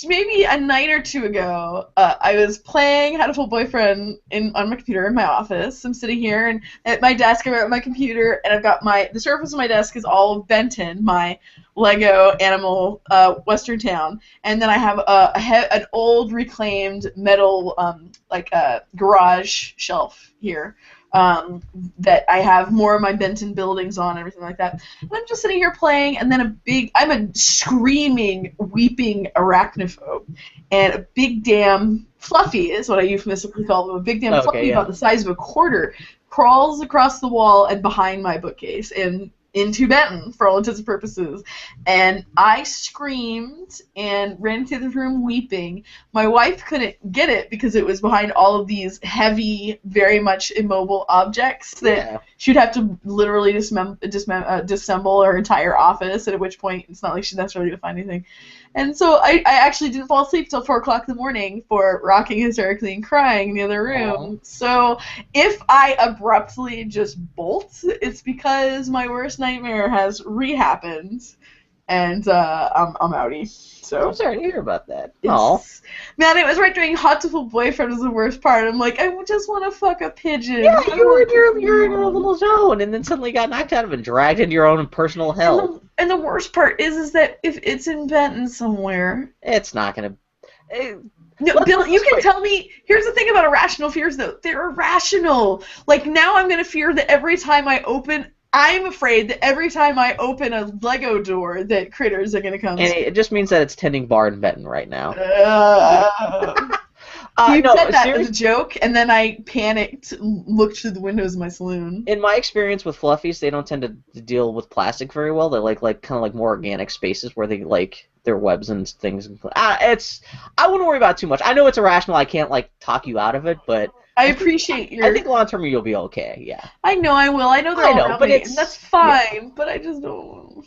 Maybe a night or two ago, I was playing How to Fool Boyfriend on my computer in my office. I'm sitting here, and at my desk, I'm at my computer, and I've got the surface of my desk is all of Benton, my Lego animal Western town, and then I have an old reclaimed metal garage shelf here that I have more of my Benton buildings on and everything like that. And I'm just sitting here playing, and then I'm a screaming, weeping arachnophobe, and a big damn fluffy is what I euphemistically call them, a big damn fluffy about the size of a quarter crawls across the wall and behind my bookcase, and into Benton for all intents and purposes. And I screamed and ran into the room weeping. My wife couldn't get it because it was behind all of these heavy, very much immobile objects that she'd have to literally disassemble her entire office, at which point it's not like she's necessarily going to find anything. And so I actually didn't fall asleep till 4 o'clock in the morning for rocking hysterically and crying in the other room. So if I abruptly just bolt, it's because my worst nightmare has re-happened, and I'm outie. So I'm sorry to hear about that. Man, it was right during Hot to Full Boyfriend was the worst part. I'm like, I just want to fuck a pigeon. Yeah, you're in your little zone, and then suddenly got knocked out of it and dragged into your own personal hell. And the worst part is that if it's in Benton somewhere, it's not gonna. No, Bill, you can tell me. Here's the thing about irrational fears, though. They're irrational. Like, now I'm gonna fear that I'm afraid that every time I open a Lego door that critters are going to come. And it just means that it's tending bar in Benton right now. You said that as a joke, and then I panicked, looked through the windows of my saloon. In my experience with fluffies, they don't tend to deal with plastic very well. They like kind of like more organic spaces where they like their webs and things. I wouldn't worry about it too much. I know it's irrational. I can't like talk you out of it, but I appreciate your. I think long term you'll be okay. Yeah. I know I will. I know they're all around me, and that's fine. But I just don't.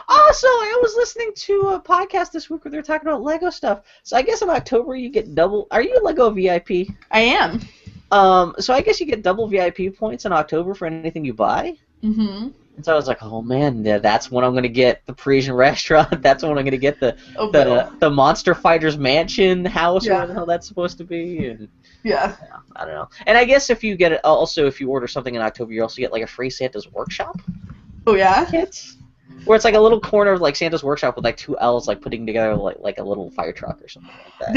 Also, I was listening to a podcast this week where they're talking about Lego stuff. So I guess in October you get double. Are you a Lego VIP? I am. So I guess you get double VIP points in October for anything you buy. Mm-hmm. And so I was like, oh man, that's when I'm gonna get the Parisian restaurant. That's when I'm gonna get the Monster Fighters Mansion house, or whatever the hell that's supposed to be. And yeah, I don't know. And I guess if you get it, also if you order something in October, you also get like a free Santa's Workshop. Oh yeah. Kit. Where it's like a little corner of like Santa's Workshop with like two L's like putting together like a little fire truck or something like that.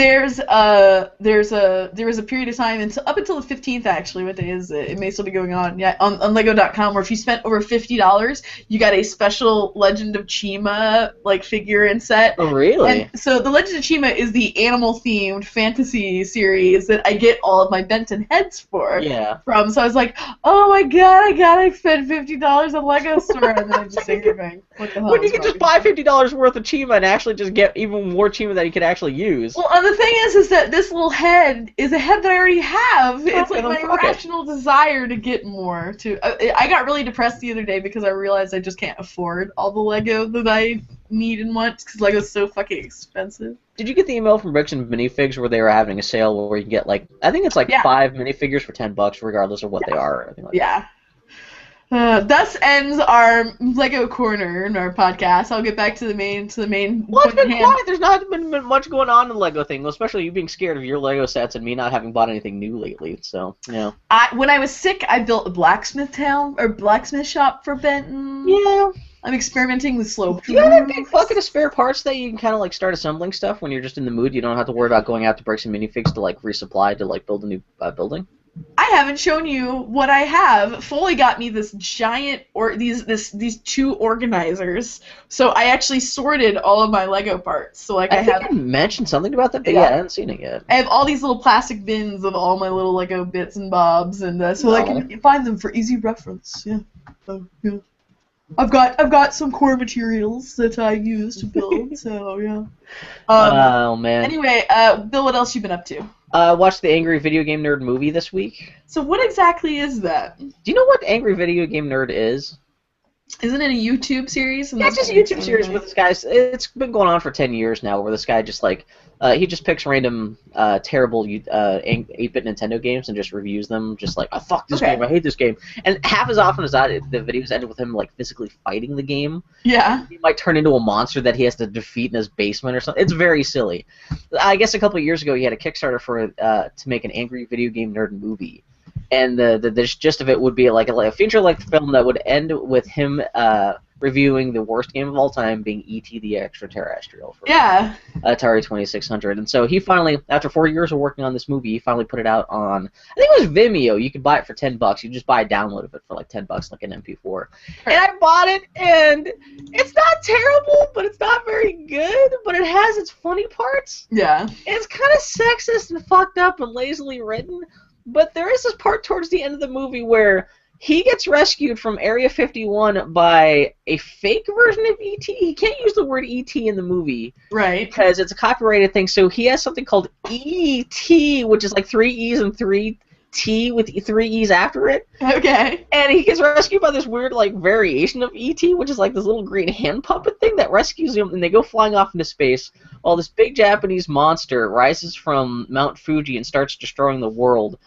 There was a period of time up until the 15th actually. What day is it? It may still be going on. Yeah, on Lego.com, where if you spent over $50, you got a special Legend of Chima like figure and set. Oh really? And so the Legend of Chima is the animal themed fantasy series that I get all of my Benton heads for. Yeah. From. So I was like, oh my god, I gotta spend $50 on Lego store, and then I just think everything. When you could just buy $50 worth of Chima and actually just get even more Chima that you could actually use. Well, and the thing is that this little head is a head that I already have. It's like my irrational desire to get more. I got really depressed the other day because I realized I just can't afford all the Lego that I need and want because Lego's so fucking expensive. Did you get the email from Rich and Minifigs where they were having a sale where you can get like, I think it's like 5 minifigures for $10 regardless of what they are or anything like that? Thus ends our Lego corner in our podcast. I'll get back to the main. Well, it's been quiet. There's not been much going on in the Lego thing, especially you being scared of your Lego sets and me not having bought anything new lately. So yeah. When I was sick, I built a blacksmith shop for Benton. Yeah. I'm experimenting with slow. Do you have a big bucket of spare parts that you can kind of like start assembling stuff when you're just in the mood? You don't have to worry about going out to break some minifigs to like resupply to like build a new building. I haven't shown you what I have. Foley got me this giant these two organizers. So I actually sorted all of my Lego parts. So like I think I mentioned something about that, but I haven't seen it yet. I have all these little plastic bins of all my little Lego bits and bobs, and so I can find them for easy reference. Yeah. Yeah. I've got some core materials that I use to build. So yeah. Oh man. Anyway, Bill, what else you been up to? Watched the Angry Video Game Nerd movie this week. So what exactly is that? Do you know what Angry Video Game Nerd is? Isn't it a YouTube series? Yeah, it's just a YouTube series with this guy. It's been going on for 10 years now, where this guy just like he just picks random terrible 8-bit Nintendo games and just reviews them. Just like, oh fuck this game, I hate this game. And half as often as that, the videos ended with him like physically fighting the game. Yeah. He might turn into a monster that he has to defeat in his basement or something. It's very silly. I guess a couple of years ago he had a Kickstarter for to make an Angry Video Game Nerd movie. And the gist of it would be like a feature-length film that would end with him reviewing the worst game of all time, being E.T. the Extraterrestrial for Atari 2600. And so he finally, after 4 years of working on this movie, he finally put it out on, I think it was Vimeo. You could buy it for $10. You just buy a download of it for like $10, like an MP4. And I bought it, and it's not terrible, but it's not very good. But it has its funny parts. Yeah. And it's kind of sexist and fucked up and lazily written. But there is this part towards the end of the movie where he gets rescued from Area 51 by a fake version of E.T. He can't use the word E.T. in the movie. Right. Because it's a copyrighted thing, so he has something called E.T., which is like 3 E's and 3 T with 3 E's after it. Okay. And he gets rescued by this weird, like, variation of E.T., which is like this little green hand puppet thing that rescues him, and they go flying off into space while this big Japanese monster rises from Mount Fuji and starts destroying the world.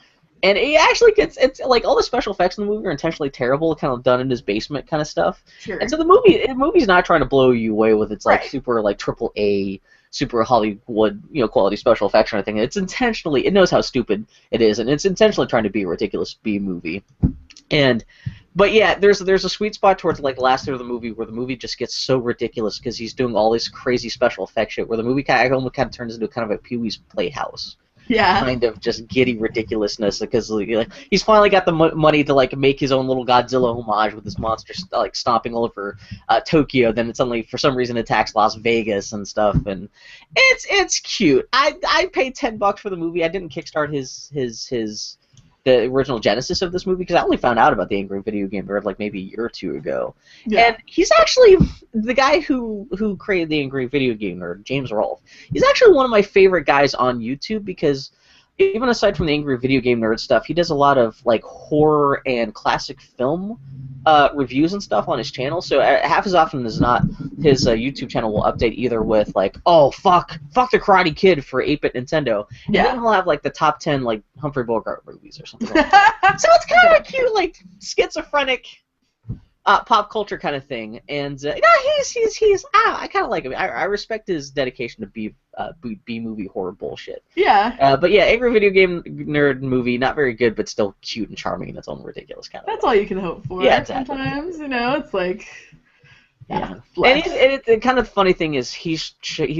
And he actually it's like all the special effects in the movie are intentionally terrible, kind of done in his basement kind of stuff. Sure. And so the movie's not trying to blow you away with its like super like AAA, super Hollywood, quality special effects or anything. It's intentionally, it knows how stupid it is, and it's intentionally trying to be a ridiculous B movie. But yeah, there's a sweet spot towards like the last third of the movie where the movie just gets so ridiculous because he's doing all this crazy special effect shit where the movie kind of turns into kind of a Pee-wee's Playhouse. Yeah. Kind of just giddy ridiculousness because like, he's finally got the money to like make his own little Godzilla homage with this monster like stomping all over Tokyo. Then it suddenly for some reason attacks Las Vegas and stuff, and it's cute. I paid $10 for the movie. I didn't kickstart the original genesis of this movie because I only found out about the Angry Video Game Nerd like maybe a year or two ago. Yeah. And he's actually the guy who created the Angry Video Game Nerd, James Rolfe. He's actually one of my favorite guys on YouTube because even aside from the Angry Video Game Nerd stuff, he does a lot of like horror and classic film reviews and stuff on his channel. So half as often as not, his YouTube channel will update either with like, oh fuck the Karate Kid for 8-bit Nintendo, and then he'll have like the top 10 like Humphrey Bogart movies or something like that. So it's kind of a cute like schizophrenic pop culture kind of thing, and he's I kind of like him. I respect his dedication to B movie horror bullshit. Yeah. But yeah, Angry Video Game Nerd movie, not very good, but still cute and charming in its own ridiculous kind of That's way. all you can hope for. Yeah, exactly. Sometimes, it's like. Yeah. And the kind of funny thing is he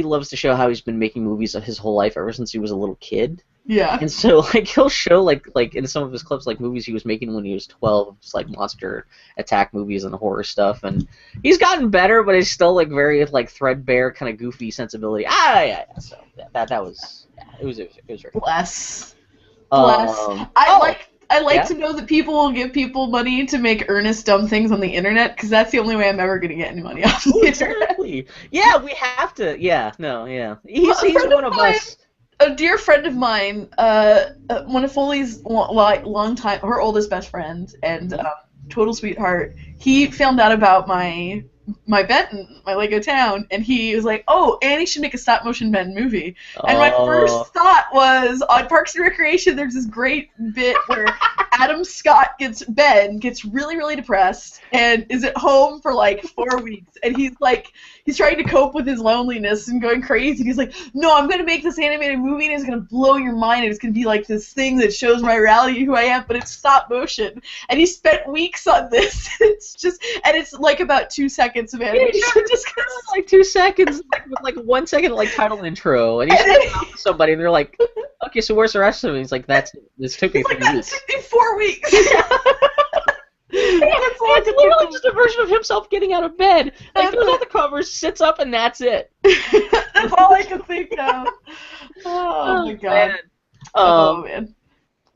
loves to show how he's been making movies his whole life ever since he was a little kid. Yeah. And so like he'll show like in some of his clips like movies he was making when he was 12, just like monster attack movies and horror stuff, and he's gotten better, but he's still like very like threadbare kind of goofy sensibility. So that was it was very Bless. I like to know that people will give people money to make earnest dumb things on the internet because that's the only way I'm ever going to get any money off the internet. Exactly. Yeah, we have to. Yeah, no, yeah. He's one of us. A dear friend of mine, one of Foley's long time, her oldest best friend and total sweetheart, he found out about my Benton, my Lego town, and he was like, "Oh, Annie should make a stop motion Ben movie." And my first thought was on Parks and Recreation. There's this great bit where Adam Scott gets really really depressed and is at home for like 4 weeks, and he's trying to cope with his loneliness and going crazy. And he's like, "No, I'm gonna make this animated movie and it's gonna blow your mind and it's gonna be like this thing that shows my reality who I am, but it's stop motion." And he spent weeks on this. It's like about 2 seconds of animation. Just like 2 seconds, with like 1 second like title intro, and he's talking to somebody, and they're like, "Okay, so where's the rest of it?" He's like, "This took me 3 weeks." That took me 4 weeks. It's literally just a version of himself getting out of bed. Like, throws out the covers, sits up, and that's it. That's all I can think of. Oh my god. Man. Man.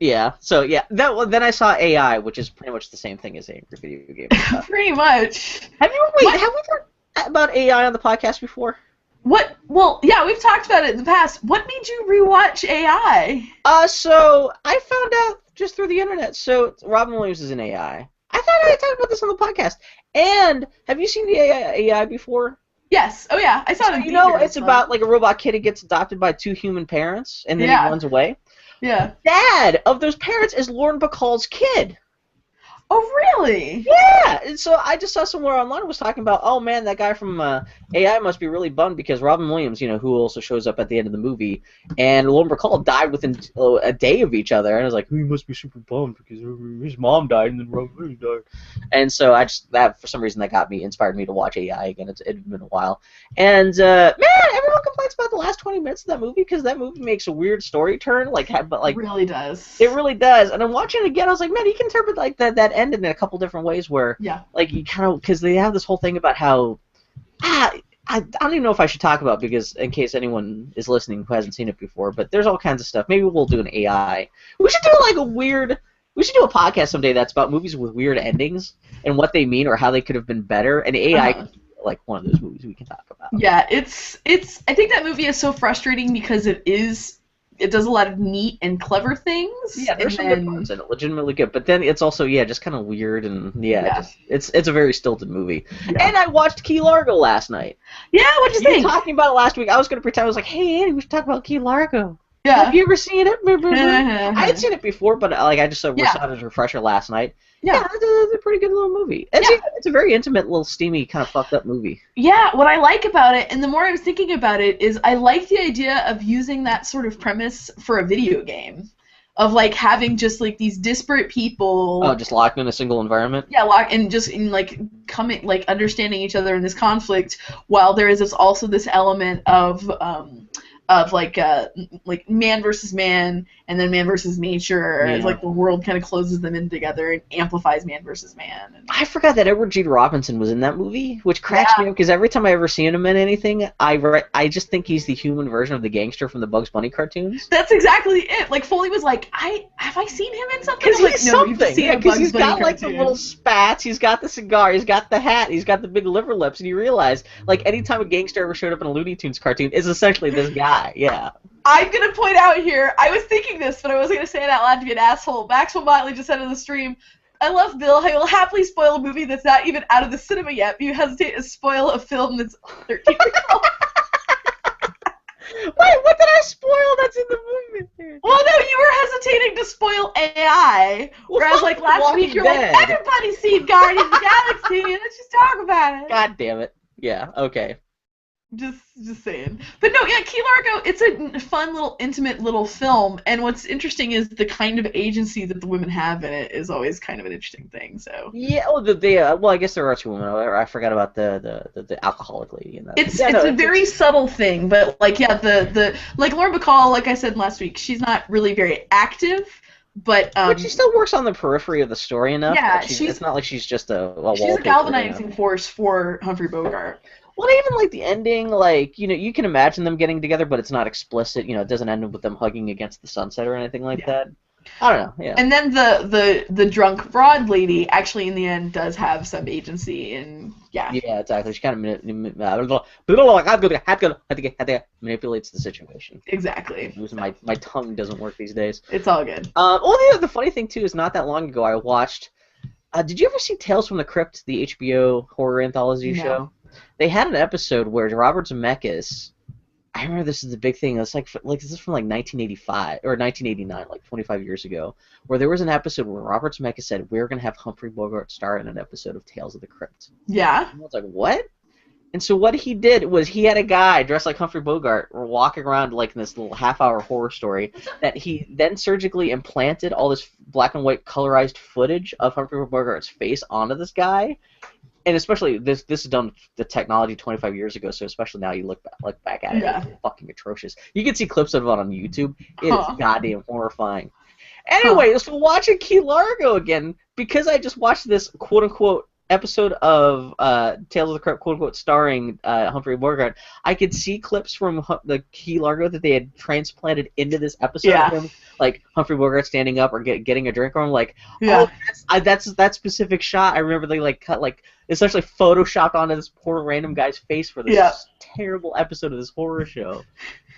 Yeah. So yeah, then I saw AI, which is pretty much the same thing as Angry Video Game. Pretty much. Have we talked about AI on the podcast before? What? Well, yeah, we've talked about it in the past. What made you rewatch AI? So I found out just through the internet. So Robin Williams is an AI. I thought I talked about this on the podcast. And have you seen the AI before? Yes. Oh yeah, I saw it. It's about like a robot kid who gets adopted by 2 human parents, and then he runs away. Yeah. Dad of those parents is Lauren Bacall's kid. Oh, really? Yeah. And so I just saw somewhere online was talking about, oh man, that guy from AI must be really bummed because Robin Williams, who also shows up at the end of the movie, and Lauren Bacall died within a day of each other, and I was like, he must be super bummed because his mom died and then Robin Williams died. And so that for some reason that inspired me to watch AI again. It had been a while, and man, everyone complains about the last 20 minutes of that movie because that movie makes a weird story turn, it really does. It really does. And I'm watching it again, I was like, man, you can interpret like that end in a couple different ways where like you kind of, because they have this whole thing about how I don't even know if I should talk about, because in case anyone is listening who hasn't seen it before, but there's all kinds of stuff. Maybe we'll do an AI. We should do like a weird We should do a podcast someday that's about movies with weird endings and what they mean or how they could have been better. And AI could be like one of those movies we can talk about. Yeah, it's. I think that movie is so frustrating because it does a lot of neat and clever things. Yeah, there's some good parts in it, legitimately good. But then it's also just kind of weird and it's a very stilted movie. Yeah. And I watched Key Largo last night. Yeah, what'd you think? You were talking about it last week. I was gonna pretend I was like, hey Andy, we should talk about Key Largo. Yeah. Have you ever seen it? I had seen it before, but I just saw it as a refresher last night. Yeah, it's a pretty good little movie. It's a very intimate, little steamy, kind of fucked up movie. Yeah, what I like about it, and the more I was thinking about it, is I like the idea of using that sort of premise for a video game. Of like having just like these disparate people. Oh, just locked in a single environment. Yeah, and just in like coming, like understanding each other in this conflict, while there is also this element of like man versus man and then man versus nature as like the world kind of closes them in together and amplifies man versus man. I forgot that Edward G. Robinson was in that movie, which cracks me up because every time I ever see him in anything, I just think he's the human version of the gangster from the Bugs Bunny cartoons. That's exactly it. Like Foley was like, have I seen him in something? Because he's something. Yeah, because he's got like the little spats, he's got the cigar, he's got the hat, he's got the big liver lips, and you realize like anytime a gangster ever showed up in a Looney Tunes cartoon is essentially this guy. Yeah. I'm going to point out here, I was thinking this, but I wasn't going to say it out loud to be an asshole. Maxwell Motley just said in the stream, I love Bill. I will happily spoil a movie that's not even out of the cinema yet, but you hesitate to spoil a film that's 13 years old. Wait, what did I spoil that's in the movie? Well, no, you were hesitating to spoil AI, whereas like last week you're like, everybody's seen Guardians of the Galaxy, let's just talk about it. God damn it. Yeah, okay. Just saying. But no, yeah, Key Largo, it's a fun little intimate little film, and what's interesting is the kind of agency that the women have in it is always kind of an interesting thing. So yeah, well, I guess there are two women. I forgot about the alcoholic lady in that. It's a very subtle thing, but like the like Lauren Bacall, like I said last week, she's not really very active. But she still works on the periphery of the story enough. Yeah, it's not like she's just a she's a galvanizing force for Humphrey Bogart. Well, even like the ending, like you can imagine them getting together, but it's not explicit. It doesn't end with them hugging against the sunset or anything like that. I don't know. Yeah. And then the drunk broad lady actually in the end does have some agency, and yeah. Yeah, exactly. She kind of manipulates the situation. Exactly. My tongue doesn't work these days. It's all good. The funny thing too is not that long ago I watched. Did you ever see Tales from the Crypt, the HBO horror anthology show? They had an episode where Robert Zemeckis, I remember this is the big thing. It's like this is from like 1985 or 1989, like 25 years ago, where there was an episode where Robert Zemeckis said we're gonna have Humphrey Bogart star in an episode of Tales of the Crypt. Yeah. And I was like, what? And so what he did was he had a guy dressed like Humphrey Bogart walking around like in this little half-hour horror story that he then surgically implanted all this black and white colorized footage of Humphrey Bogart's face onto this guy. And especially this is done with the technology 25 years ago, so especially now you look back at it, it's fucking atrocious. You can see clips of it on YouTube. It is goddamn horrifying. Anyway, so watching Key Largo again, because I just watched this quote-unquote episode of Tales of the Crypt, quote-unquote, starring Humphrey Bogart, I could see clips from the Key Largo that they had transplanted into this episode of him, like Humphrey Bogart standing up or getting a drink, or I'm like, that's that specific shot. I remember they like cut like essentially photoshopped onto this poor random guy's face for this terrible episode of this horror show.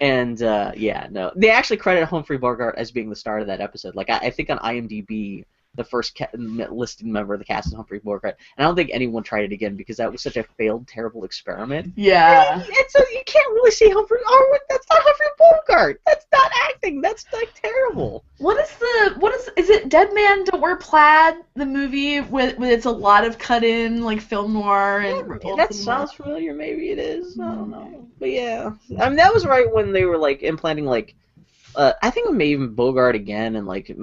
And no, they actually credit Humphrey Bogart as being the star of that episode. Like I think on IMDb, the first listed member of the cast is Humphrey Bogart, and I don't think anyone tried it again because that was such a failed, terrible experiment. Yeah. And so you can't really see Humphrey. Oh, that's not Humphrey Bogart. That's not acting. That's like terrible. Is it Dead Man Don't Wear Plaid? The movie with it's a lot of cut in like film noir and that sounds familiar. Maybe it is. I don't know. But yeah, I mean that was right when they were like implanting like. I think maybe even Bogart again, and like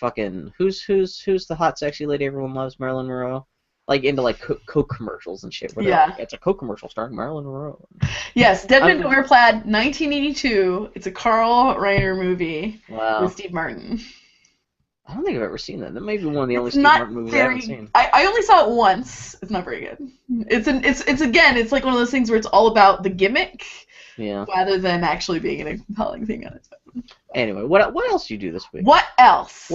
fucking who's the hot sexy lady everyone loves, Marilyn Monroe, like into like Coke commercials and shit. Where like, it's a Coke commercial starring Marilyn Monroe. Yes, Dead Man Don't Wear Plaid, 1982. It's a Carl Reiner movie with Steve Martin. I don't think I've ever seen that. That may be one of the only Steve Martin movies I haven't seen. I only saw it once. It's not very good. It's like one of those things where it's all about the gimmick. Yeah. Rather than actually being a compelling thing on its own. Anyway, what else do you do this week? What else?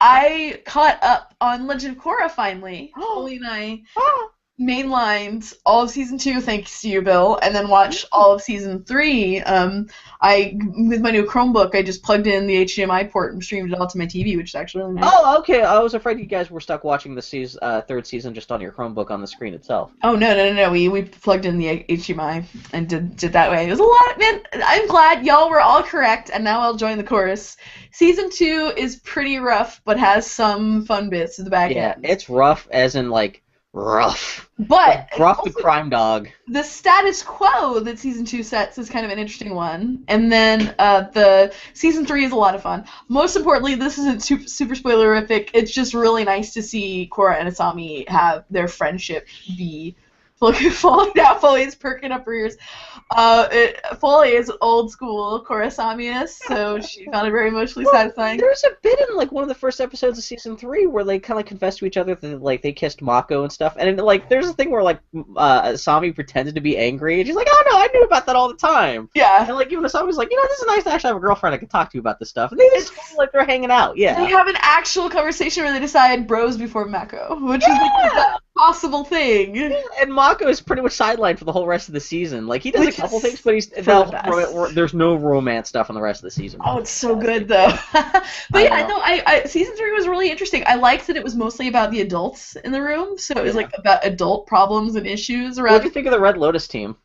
I caught up on Legend of Korra finally. Holly and I mainlined all of season 2, thanks to you, Bill, and then watched all of season 3. I with my new Chromebook, I just plugged in the HDMI port and streamed it all to my TV, which is actually really nice. Oh, okay. I was afraid you guys were stuck watching the third season just on your Chromebook on the screen itself. Oh no! We plugged in the HDMI and did that way. It was a lot, man. I'm glad y'all were all correct, and now I'll join the chorus. Season 2 is pretty rough, but has some fun bits at the back end. Yeah, it's rough as in like rough. But rough the crime dog. The status quo that season 2 sets is kind of an interesting one, and then the season 3 is a lot of fun. Most importantly, this isn't super spoilerific. It's just really nice to see Korra and Asami have their friendship be falling down. Foley is perking up her ears. Foley is old school Korra-Asami, so she found it very emotionally satisfying. There's a bit in like one of the first episodes of season 3 where they kind of confess to each other that like they kissed Mako and stuff, and like there's a thing where like Asami pretended to be angry, and she's like, "Oh no, I knew about that all the time." Yeah. And like even Asami's like, this is nice to actually have a girlfriend I can talk to about this stuff. And they just feel like they're hanging out. Yeah. They have an actual conversation where they decide bros before Mako, which is like the best possible thing. Yeah, and Mako is pretty much sidelined for the whole rest of the season. Like he does a couple things, but there's no romance stuff in the rest of the season. Oh, it's so good though. But yeah, no, season 3 was really interesting. I liked that it was mostly about the adults in the room, so it was like about adult problems and issues around. What do you think of the Red Lotus team?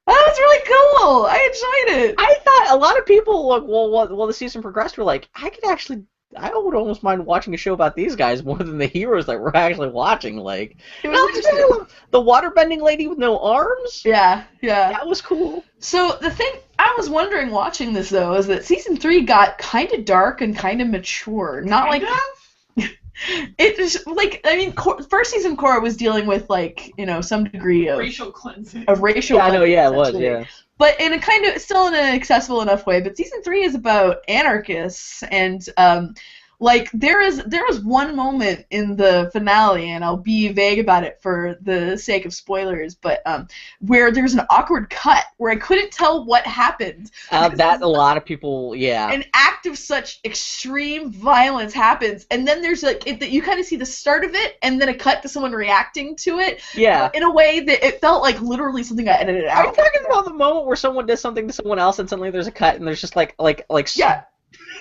That was really cool. I enjoyed it. I thought a lot of people, like, while the season progressed, were like, I would almost mind watching a show about these guys more than the heroes that we're actually watching. Like, it was the waterbending lady with no arms. Yeah. That was cool. So the thing I was wondering watching this though is that season 3 got kind of dark and kind of mature. Not like. It just first season Korra was dealing with some degree of racial cleansing. I know, it was, yeah. But in a kind of still in an accessible enough way. But season 3 is about anarchists, and there was one moment in the finale, and I'll be vague about it for the sake of spoilers, but where there's an awkward cut where I couldn't tell what happened. That a lot of people, yeah. An act of such extreme violence happens, and then there's you kind of see the start of it, and then a cut to someone reacting to it. Yeah. In a way that it felt like literally something got edited out. Are you talking about the moment where someone does something to someone else, and suddenly there's a cut, and there's just yeah.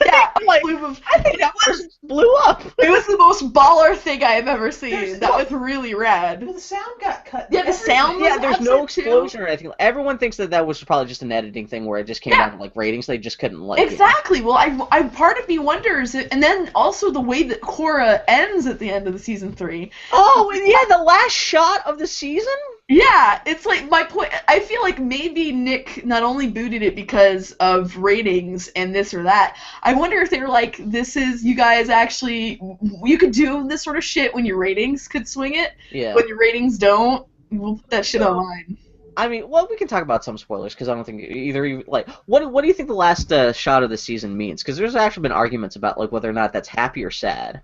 Yeah, I think that person blew up. It was the most baller thing I have ever seen. That was really rad. Well, the sound got cut. Yeah, the sound was there's no explosion too. or anything. Everyone thinks that was probably just an editing thing where it just came down to ratings. They just couldn't Exactly. Well, I part of me wonders, and then also the way that Korra ends at the end of the season 3. Oh, yeah, the last shot of the season? Yeah, it's like my point. I feel like maybe Nick not only booted it because of ratings and this or that. I wonder if they were like, "This is you guys actually. You could do this sort of shit when your ratings could swing it. Yeah. When your ratings don't, we'll put that shit online." I mean, well, we can talk about some spoilers because I don't think either. What do you think the last shot of the season means? Because there's actually been arguments about whether or not that's happy or sad.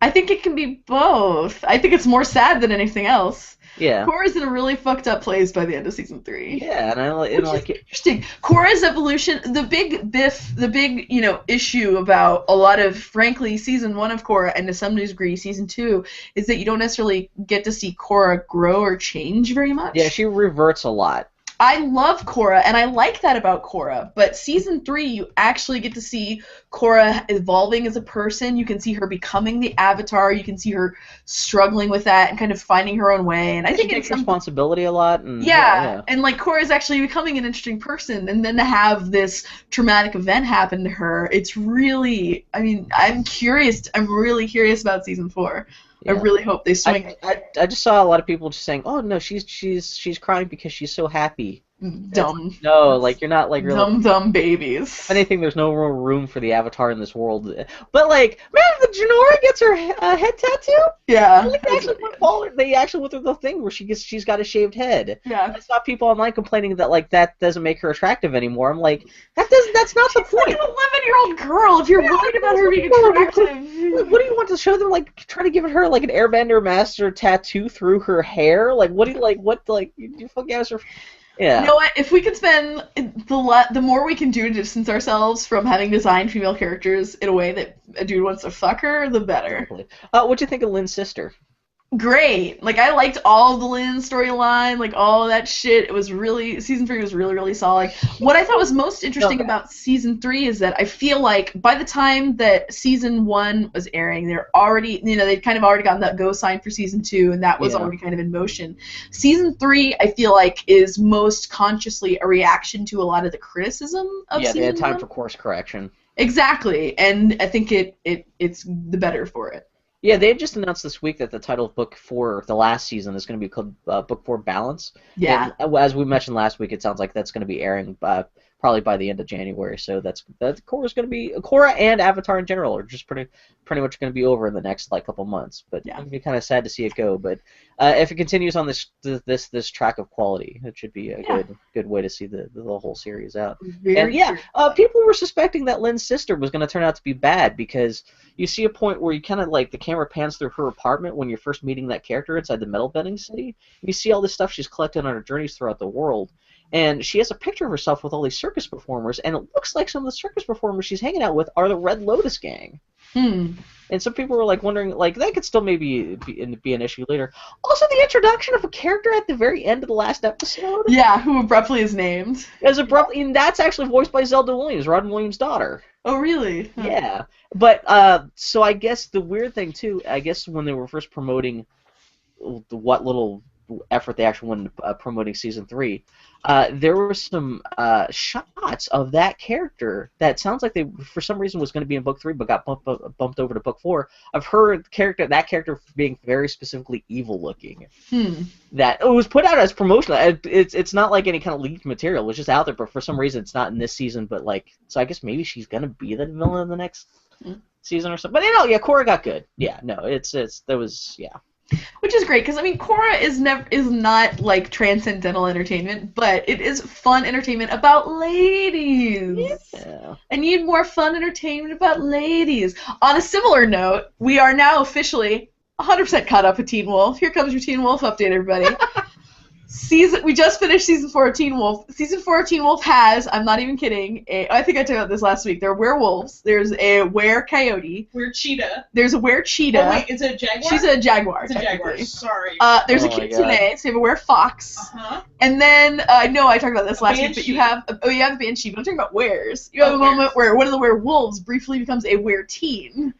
I think it can be both. I think it's more sad than anything else. Yeah. Korra's in a really fucked up place by the end of season 3. Yeah, and I like it. Interesting. Korra's evolution, the big issue about a lot of, frankly, season 1 of Korra, and to some degree season 2, is that you don't necessarily get to see Korra grow or change very much. Yeah, she reverts a lot. I love Korra, and I like that about Korra, but season 3, you actually get to see Korra evolving as a person. You can see her becoming the Avatar. You can see her struggling with that and kind of finding her own way. And I think it's responsibility a lot. And, yeah, and Korra's actually becoming an interesting person, and then to have this traumatic event happen to her, it's really, I'm curious. I'm really curious about season 4. Yeah. I really hope they swing it. I just saw a lot of people just saying, "Oh no, she's crying because she's so happy." Dumb. No, you're not really dumb babies. If anything, there's no real room for the Avatar in this world. But man, the Jinora gets her head tattoo. Yeah. They actually went through the thing where she's got a shaved head. Yeah. I saw people online complaining that that doesn't make her attractive anymore. I'm like, that's not the point. She's like an 11-year-old girl. If you're worried about her being attractive, what do you want to show them? Try to give her an Airbender master tattoo through her hair? You fucking ask her. You Yeah. know what? If we could spend the more we can do to distance ourselves from having designed female characters in a way that a dude wants to fuck her, the better. Totally. What'd you think of Lynn's sister? Great. Like I liked all the Lynn storyline, like all of that shit. It was really season 3 was really really solid. What I thought was most interesting Okay. about season 3 is that I feel like by the time that season 1 was airing, they're already they'd kind of already gotten that go sign for season 2, and that was Yeah. already kind of in motion. Season 3, I feel like, is most consciously a reaction to a lot of the criticism of Yeah, they had season time 1. for course correction. Exactly, and I think it's the better for it. Yeah, they had just announced this week that the title of book 4, the last season, is going to be called Book 4 Balance. Yeah. And as we mentioned last week, it sounds like that's going to be airing probably by the end of January. So that Korra's going to be Korra and Avatar in general are just pretty much going to be over in the next couple months. But Yeah. it'd be kind of sad to see it go. But if it continues on this track of quality, it should be a good way to see the whole series out. Very and true. people were suspecting that Lynn's sister was going to turn out to be bad because you see a point where you kind of the camera pans through her apartment when you're first meeting that character inside the metal bending city. You see all this stuff she's collected on her journeys throughout the world, and she has a picture of herself with all these circus performers, and it looks like some of the circus performers she's hanging out with are the Red Lotus gang. And some people were wondering that could still maybe be an issue later. Also, the introduction of a character at the very end of the last episode. Yeah, who abruptly is named. As abruptly, and that's actually voiced by Zelda Williams, Robin Williams' daughter. Oh, really? Huh. Yeah, but so I guess the weird thing too, I guess when they were first promoting what little effort they actually went into promoting season 3, there were some shots of that character that sounds like they for some reason was going to be in book 3 but got bumped over to book 4 of that character being very specifically evil looking. That it was put out as promotional. It's not like any kind of leaked material. It was just out there, but for some reason it's not in this season. But so I guess maybe she's gonna be the villain in the next season or something. But yeah, Korra got good. Yeah, no, that was. Which is great because Korra is not transcendental entertainment, but it is fun entertainment about ladies. Yeah. I need more fun entertainment about ladies. On a similar note, we are now officially 100% caught up with Teen Wolf. Here comes your Teen Wolf update, everybody. We just finished season 4 of Teen Wolf. Season 4 of Teen Wolf has, I'm not even kidding, I think I talked about this last week. There are werewolves. There's a were-coyote. Were-cheetah. There's a were-cheetah. Oh, wait, is it a jaguar? She's a jaguar. It's a jaguar, sorry. There's a kitsune, so you have a were-fox. And then, I know I talked about this last week, but you have the banshee, but I'm talking about weres. You have a moment where one of the werewolves briefly becomes a were-teen,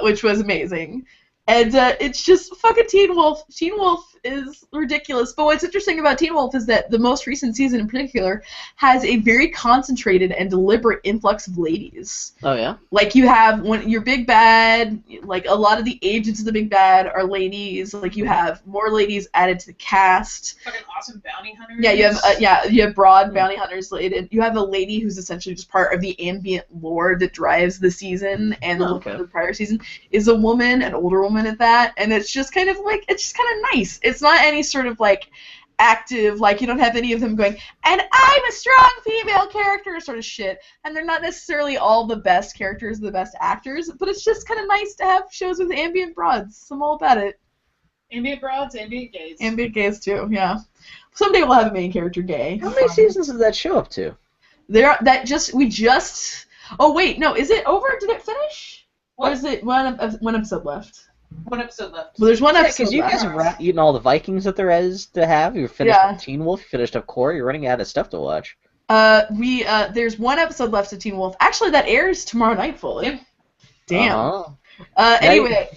which was amazing. And it's just fucking Teen Wolf. Teen Wolf is ridiculous. But what's interesting about Teen Wolf is that the most recent season in particular has a very concentrated and deliberate influx of ladies. Oh, yeah? You have your big bad, a lot of the agents of the big bad are ladies. You have more ladies added to the cast. Fucking awesome bounty hunters. Yeah, you have broad bounty hunters. You have a lady who's essentially just part of the ambient lore that drives the season and the look of the prior season is a woman, an older woman at that, and it's just kind of nice. It's not any sort of active, you don't have any of them going, and I'm a strong female character sort of shit, and they're not necessarily all the best characters, the best actors, but it's just kind of nice to have shows with ambient broads. I'm all about it. Ambient broads, ambient gays. Ambient gays too, yeah. Someday we'll have a main character gay. How many seasons did that show up to? Oh wait, no, is it over? Did it finish? What? Or is it one episode left? One episode left. Well, there's one episode because you left. guys have eaten all the Vikings that there is to have. You finished up Teen Wolf, you finished up Korra, you're running out of stuff to watch. There's one episode left of Teen Wolf. Actually, that airs tomorrow night fully. Yep. Damn. Anyway,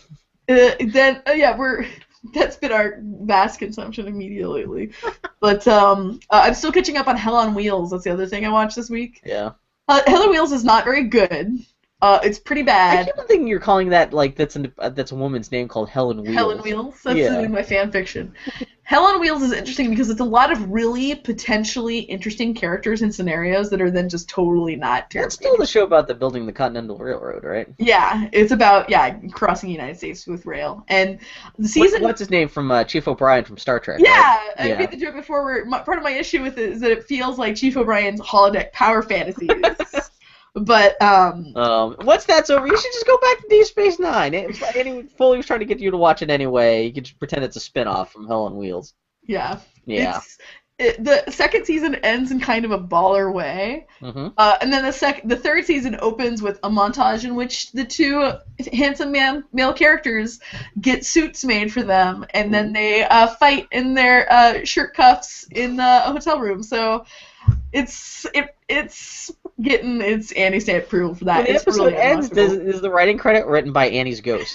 that's been our vast consumption of media lately. But I'm still catching up on Hell on Wheels. That's the other thing I watched this week. Yeah. Hell on Wheels is not very good. It's pretty bad. I keep thinking you're calling that that's a woman's name called Helen Wheels. Helen Wheels. That's in my fan fiction. Hell on Wheels is interesting because it's a lot of really potentially interesting characters and scenarios that are then just totally not terrible. That's still the show about building the Continental Railroad, right? Yeah, it's about crossing the United States with rail. And the season. What's his name from Chief O'Brien from Star Trek? Yeah, right? I made the joke before. Part of my issue with it is that it feels like Chief O'Brien's holodeck power fantasies. But once that's over, you should just go back to Deep Space Nine. Foley was trying to get you to watch it anyway. You can just pretend it's a spin-off from Hell on Wheels. Yeah. Yeah. the second season ends in kind of a baller way. And then the third season opens with a montage in which the two handsome male characters get suits made for them, and then they fight in their shirt cuffs in a hotel room. So it's getting its Annie stamp approval for that. When the It's episode really ends, unwatchable. is the writing credit written by Annie's ghost?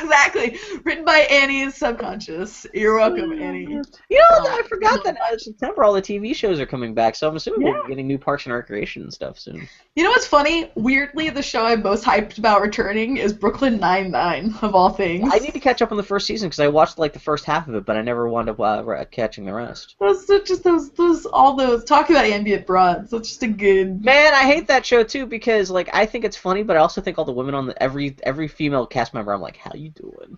Exactly. Written by Annie's subconscious. You're welcome, Annie. You know, I forgot that in September all the TV shows are coming back, so I'm assuming we'll be getting new Parks and Recreation and stuff soon. You know what's funny? Weirdly, the show I'm most hyped about returning is Brooklyn Nine-Nine, of all things. I need to catch up on the first season because I watched like the first half of it, but I never wound up catching the rest. Those talk about ambient broads. That's just a good. Man, I hate that show too because like I think it's funny, but I also think all the women on every female cast member, I'm like, how you doing?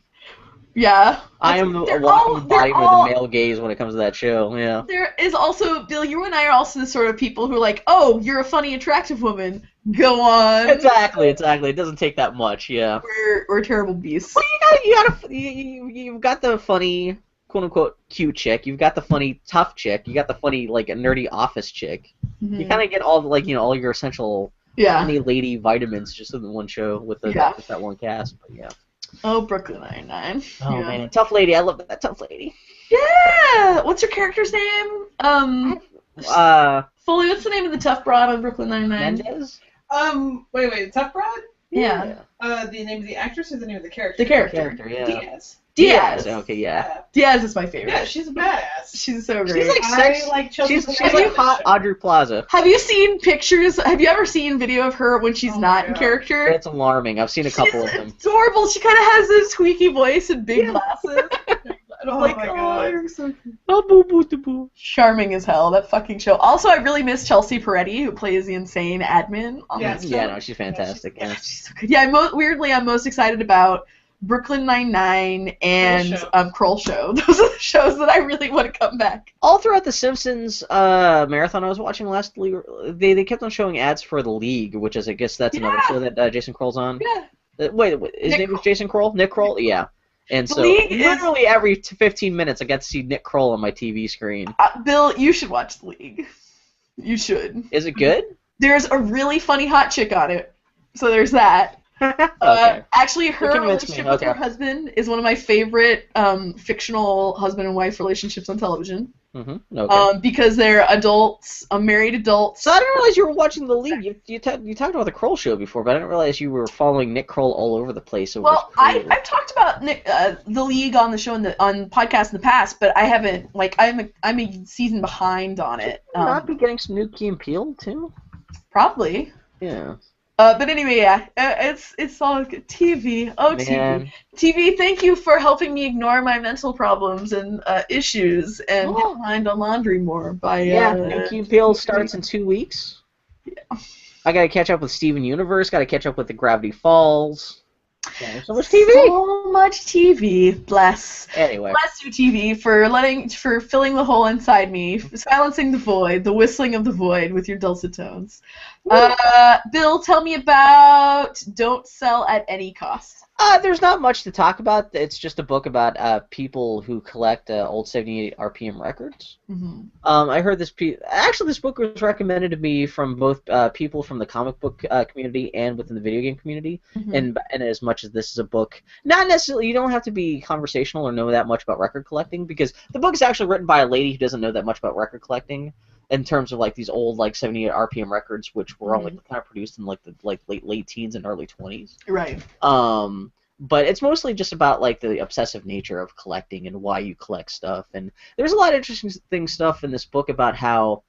Yeah. I am a walking embodiment of the male gaze when it comes to that show. Yeah. There is also, Bill, you and I are also the sort of people who are like, oh, you're a funny, attractive woman. Go on. Exactly. It doesn't take that much. Yeah. We're terrible beasts. Well, you've got the funny, quote unquote, cute chick. You've got the funny, tough chick. You got the funny, like a nerdy office chick. Mm-hmm. You kind of get all all your essential funny lady vitamins just in the one show with that one cast. But yeah. Oh, Brooklyn Nine-Nine. Oh man, tough lady. I love that tough lady. Yeah. What's your character's name? Fully, what's the name of the tough broad on Brooklyn Nine-Nine? Mendez. Wait, Tough Broad? Yeah. The name of the actress or the name of the character? The character. Yeah. Diaz. Okay, yeah. Diaz is my favorite. Yeah, she's a badass. She's so great. She's like sex. I like Chelsea. She's like hot Audrey Plaza. Have you seen pictures? Have you ever seen video of her when she's not in character? It's alarming. I've seen a couple of them. It's adorable. She kind of has this squeaky voice and big glasses. Oh my god. You're so cute. Charming as hell, that fucking show. Also, I really miss Chelsea Peretti, who plays the insane admin. No, she's fantastic. Yeah, she's so good. Yeah, weirdly, I'm most excited about Brooklyn Nine-Nine and Kroll Show. Those are the shows that I really want to come back. All throughout the Simpsons marathon I was watching last, they kept on showing ads for The League, which is, I guess that's another show that Jason Kroll's on. Yeah. Wait, his name is Jason Kroll? Nick Kroll? Yeah. And so literally every 15 minutes I got to see Nick Kroll on my TV screen. Bill, you should watch The League. You should. Is it good? There's a really funny hot chick on it. So there's that. Okay. Actually, her relationship with her husband is one of my favorite fictional husband and wife relationships on television. Mm-hmm. Okay. Because they're adults, married adults. So I didn't realize you were watching The League. You talked about the Kroll Show before, but I didn't realize you were following Nick Kroll all over the place. Well, I've talked about The League on the show on podcasts in the past, but I haven't. Like, I'm a season behind on it. Should not be getting some new Key and Peele too? Probably. Yeah. But anyway, yeah, it's all good. TV. Oh, Man. TV, thank you for helping me ignore my mental problems and issues and get behind on laundry more. New Key and Peele starts in 2 weeks. Yeah. I gotta catch up with Steven Universe. Gotta catch up with the Gravity Falls. Yeah, there's so much TV. So much TV. Bless. Anyway. Bless you, TV, for filling the hole inside me, silencing the void, the whistling of the void with your dulcet tones. Bill, tell me about Don't Sell at Any Cost. There's not much to talk about. It's just a book about people who collect old 78 RPM records. Mm-hmm. I heard this this book was recommended to me from both people from the comic book community and within the video game community. Mm-hmm. And as much as this is a book, not necessarily, you don't have to be conversational or know that much about record collecting, because the book is actually written by a lady who doesn't know that much about record collecting. In terms of like these old 78 RPM records, which were all kind of produced in the late teens and early 20s. Right. But it's mostly just about like the obsessive nature of collecting and why you collect stuff. And there's a lot of interesting stuff in this book about how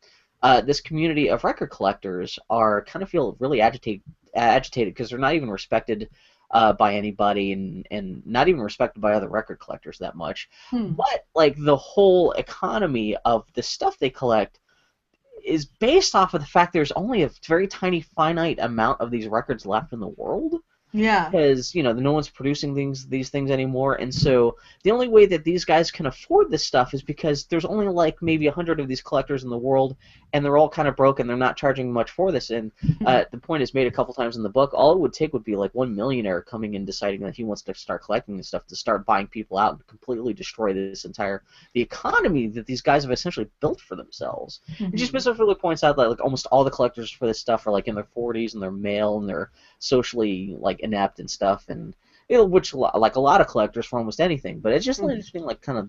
this community of record collectors feel really agitated because they're not even respected by anybody and not even respected by other record collectors that much. But like the whole economy of the stuff they collect is based off of the fact there's only a very tiny finite amount of these records left in the world. Yeah. because no one's producing these things anymore, and so the only way that these guys can afford this stuff is because there's only like maybe 100 of these collectors in the world, and they're all kind of broke, and they're not charging much for this. And the point is made a couple times in the book. All it would take would be like one millionaire coming in deciding that he wants to start collecting this stuff to start buying people out and completely destroy the economy that these guys have essentially built for themselves. And she specifically points out that like almost all the collectors for this stuff are like in their 40s and they're male and they're socially like inept and stuff, and which like a lot of collectors for almost anything. But it's just an interesting like kind of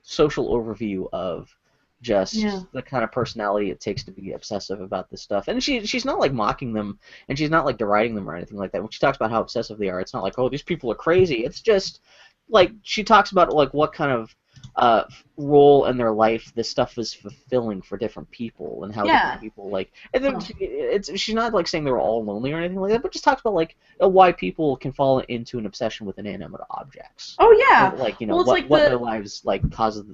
social overview of just the kind of personality it takes to be obsessive about this stuff. And she's not like mocking them, and she's not like deriding them or anything like that. When she talks about how obsessive they are, it's not like, oh, these people are crazy. It's just like she talks about like what kind of role in their life this stuff is fulfilling for different people, and how different people like. And then she's not like saying they're all lonely or anything like that, but just talks about like why people can fall into an obsession with inanimate objects. Oh yeah, or, like well, what their lives like causes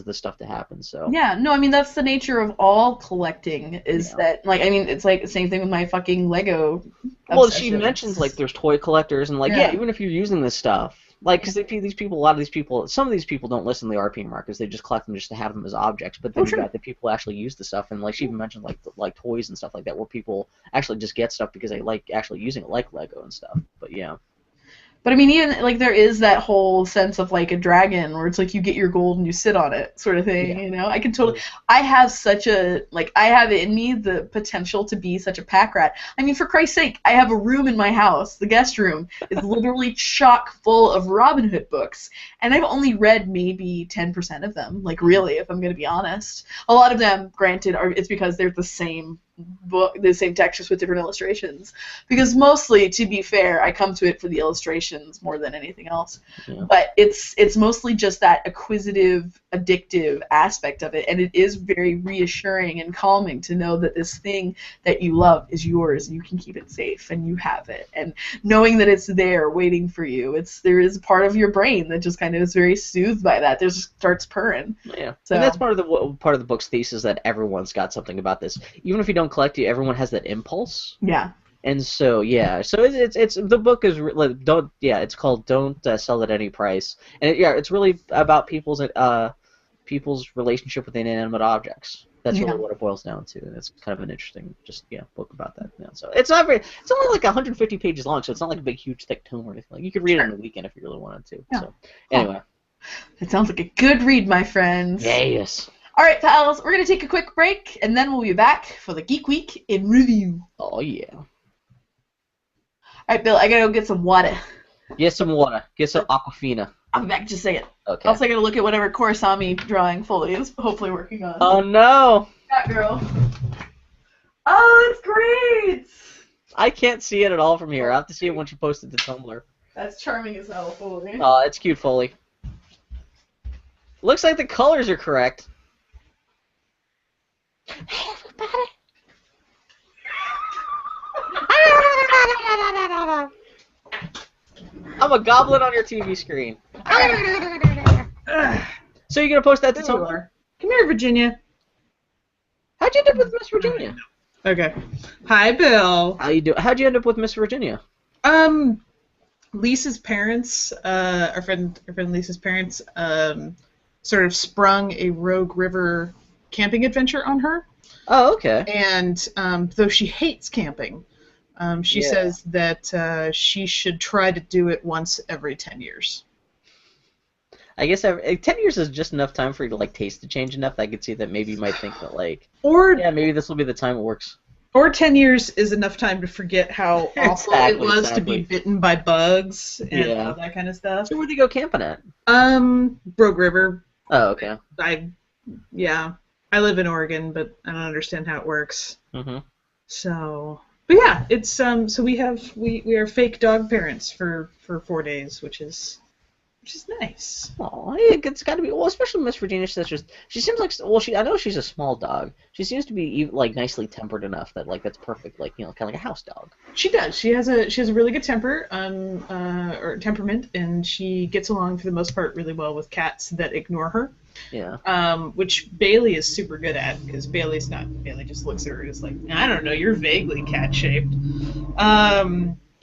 this stuff to happen. So yeah, no, I mean that's the nature of all collecting is that like I mean it's like the same thing with my fucking Lego. Well, she mentions like there's toy collectors and like even if you're using this stuff. Like, because these people, a lot of these people, some of these people don't listen to the RP markers. They just collect them just to have them as objects. But then you got the people who actually use the stuff, and like she even mentioned like toys and stuff like that, where people actually just get stuff because they like actually using it, like Lego and stuff. But yeah. But I mean, even like there is that whole sense of like a dragon, where it's like you get your gold and you sit on it, sort of thing. You know, I can totally. I have such a I have in me the potential to be such a pack rat. I mean, for Christ's sake, I have a room in my house. The guest room is literally chock full of Robin Hood books, and I've only read maybe 10% of them. Like really, if I'm going to be honest, a lot of them, granted, it's because they're the same book, the same textures with different illustrations, because mostly, to be fair, I come to it for the illustrations more than anything else. But it's mostly just that acquisitive, addictive aspect of it, and it is very reassuring and calming to know that this thing that you love is yours and you can keep it safe and you have it, and knowing that it's there waiting for you. There is a part of your brain that just kind of is very soothed by that. There just starts purring. Yeah, so. And that's part of the book's thesis, that everyone's got something about this, even if you don't collect it. Everyone has that impulse. Yeah. And so so it's the book is like it's called Don't Sell at Any Price, and it's really about people's relationship with inanimate objects. That's really what it boils down to, and it's kind of an interesting book about that. Yeah, so it's only like 150 pages long, so it's not like a big huge thick tome or anything. Like you could read it in a weekend if you really wanted to. Yeah. So anyway, it sounds like a good read, my friends. Yes. All right, pals, we're going to take a quick break, and then we'll be back for the Geek Week in Review. Oh, yeah. All right, Bill, I got to go get some water. Get some water. Get some Aquafina. I'll be back in just a second. Okay. Also, I got to look at whatever Korosami drawing Foley is hopefully working on. Oh, no. That girl. Oh, it's great. I can't see it at all from here. I'll have to see it once you post it to Tumblr. That's charming as hell, Foley. Oh, it's cute, Foley. Looks like the colors are correct. Hey, everybody! I'm a goblin on your TV screen. So you're gonna post that to Tumblr? Come here, Virginia. How'd you end up with Miss Virginia? Okay. Hi, Bill. How you do? How'd you end up with Miss Virginia? Lisa's parents, our friend Lisa's parents, sort of sprung a Rogue River camping adventure on her. Oh, okay. And though she hates camping, she says that she should try to do it once every 10 years. I guess 10 years is just enough time for you to like taste to change enough that I could see that maybe you might think that like maybe this will be the time it works. Or 10 years is enough time to forget how awful it was to be bitten by bugs and all that kind of stuff. So where'd you go camping at? Rogue River. Oh, okay. I live in Oregon, but I don't understand how it works. Mm-hmm. So, but yeah, it's so we are fake dog parents for 4 days, which is nice. Oh, it's got to be. Well, especially Miss Virginia. She seems like. Well, I know she's a small dog. She seems to be like nicely tempered enough that like that's perfect. Like kind of like a house dog. She does. She has a really good temper, or temperament, and she gets along for the most part really well with cats that ignore her. Yeah. Which Bailey is super good at, because Bailey just looks at her and is like, I don't know, you're vaguely cat shaped.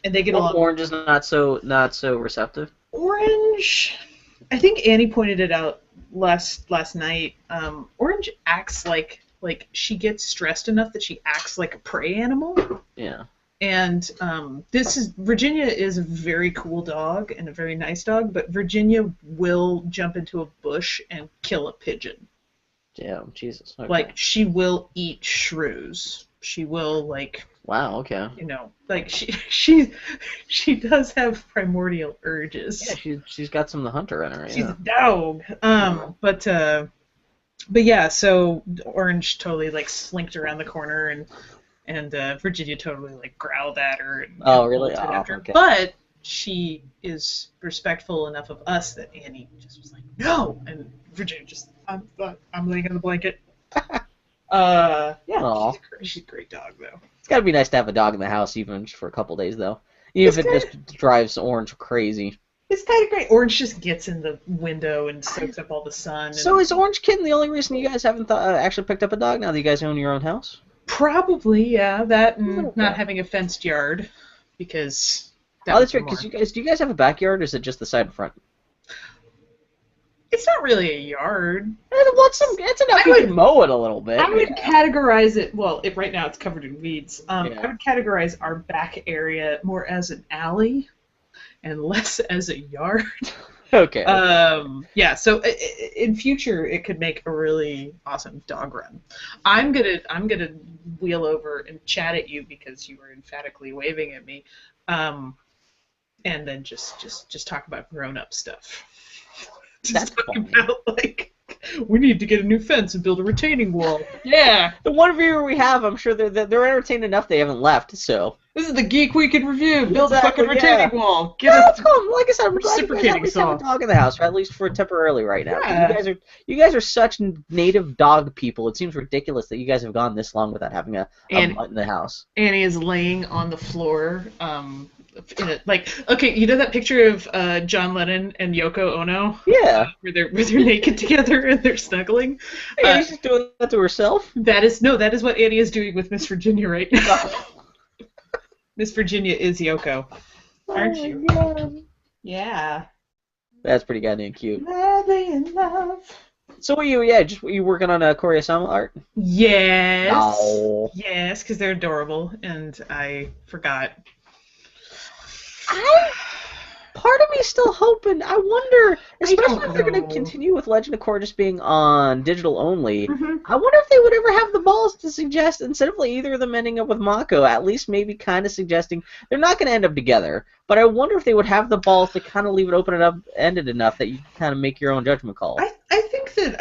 and they get along. Orange is not so receptive. Orange, I think Annie pointed it out last night. Orange acts like she gets stressed enough that she acts like a prey animal. Yeah. And Virginia is a very cool dog and a very nice dog, but Virginia will jump into a bush and kill a pigeon. Damn, Jesus. Okay. Like, she will eat shrews. She will, like... Wow, okay. You know, like, she does have primordial urges. Yeah, she's got some of the hunter in her, yeah. She's a dog. But yeah, so Orange totally, like, slinked around the corner, and Virginia totally, like, growled at her. And really? bolted after her. Okay. But she is respectful enough of us that Annie just was like, no! And Virginia just, I'm laying on the blanket. Yeah, she's a great dog, though. It's gotta be nice to have a dog in the house, even just for a couple days, though. Even if it just drives Orange crazy. It's kind of great. Orange just gets in the window and soaks up all the sun. So is Orange Kitten the only reason you guys haven't actually picked up a dog now that you guys own your own house? Probably, yeah. That and not having a fenced yard, because... that's right, because do you guys have a backyard, or is it just the side and front? It's not really a yard. It's enough you can mow it a little bit. I would categorize it, well, right now it's covered in weeds. I would categorize our back area more as an alley and less as a yard. Okay. Yeah, so in future it could make a really awesome dog run. I'm gonna wheel over and chat at you because you were emphatically waving at me, and then just talk about grown-up stuff. That's funny. About, like, we need to get a new fence and build a retaining wall. Yeah. The one viewer we have, I'm sure they're entertained enough they haven't left, so. This is the Geek Week in Review. Build a fucking retaining wall. That's cool. Like I said, I'm glad you guys reciprocating at have a dog in the house, or at least for temporarily right now. Yeah. You guys are such native dog people. It seems ridiculous that you guys have gone this long without having a mutt in the house. Annie is laying on the floor, okay, you know that picture of John Lennon and Yoko Ono? Yeah. Where they're naked together and they're snuggling? Annie's just doing that to herself? That is what Annie is doing with Miss Virginia right now. Miss Virginia is Yoko. Aren't you? God. Yeah. That's pretty goddamn cute. Madly in love. So were you working on a Koreasama art? Yes. No. Yes, because they're adorable, and I forgot. Part of me still hoping. I wonder, especially if they're going to continue with Legend of Korra just being on digital only. Mm-hmm. I wonder if they would ever have the balls to suggest, instead of like either of them ending up with Mako, at least maybe kind of suggesting they're not going to end up together. But I wonder if they would have the balls to kind of leave it open-ended enough that you can kind of make your own judgment call.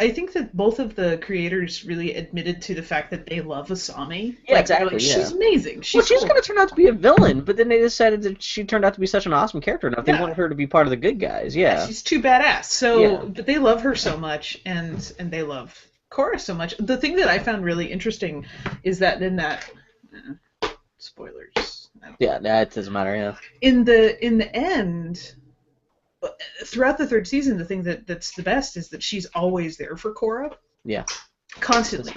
I think that both of the creators really admitted to the fact that they love Asami. Yeah, exactly. Like, she's amazing. She's going to turn out to be a villain, but then they decided that she turned out to be such an awesome character enough. They wanted her to be part of the good guys. Yeah. She's too badass. So, but they love her so much, and they love Korra so much. The thing that I found really interesting is that in that spoilers. Yeah, that doesn't matter. Yeah. In the end. Throughout the third season, the thing that's the best is that she's always there for Korra. Yeah. Constantly.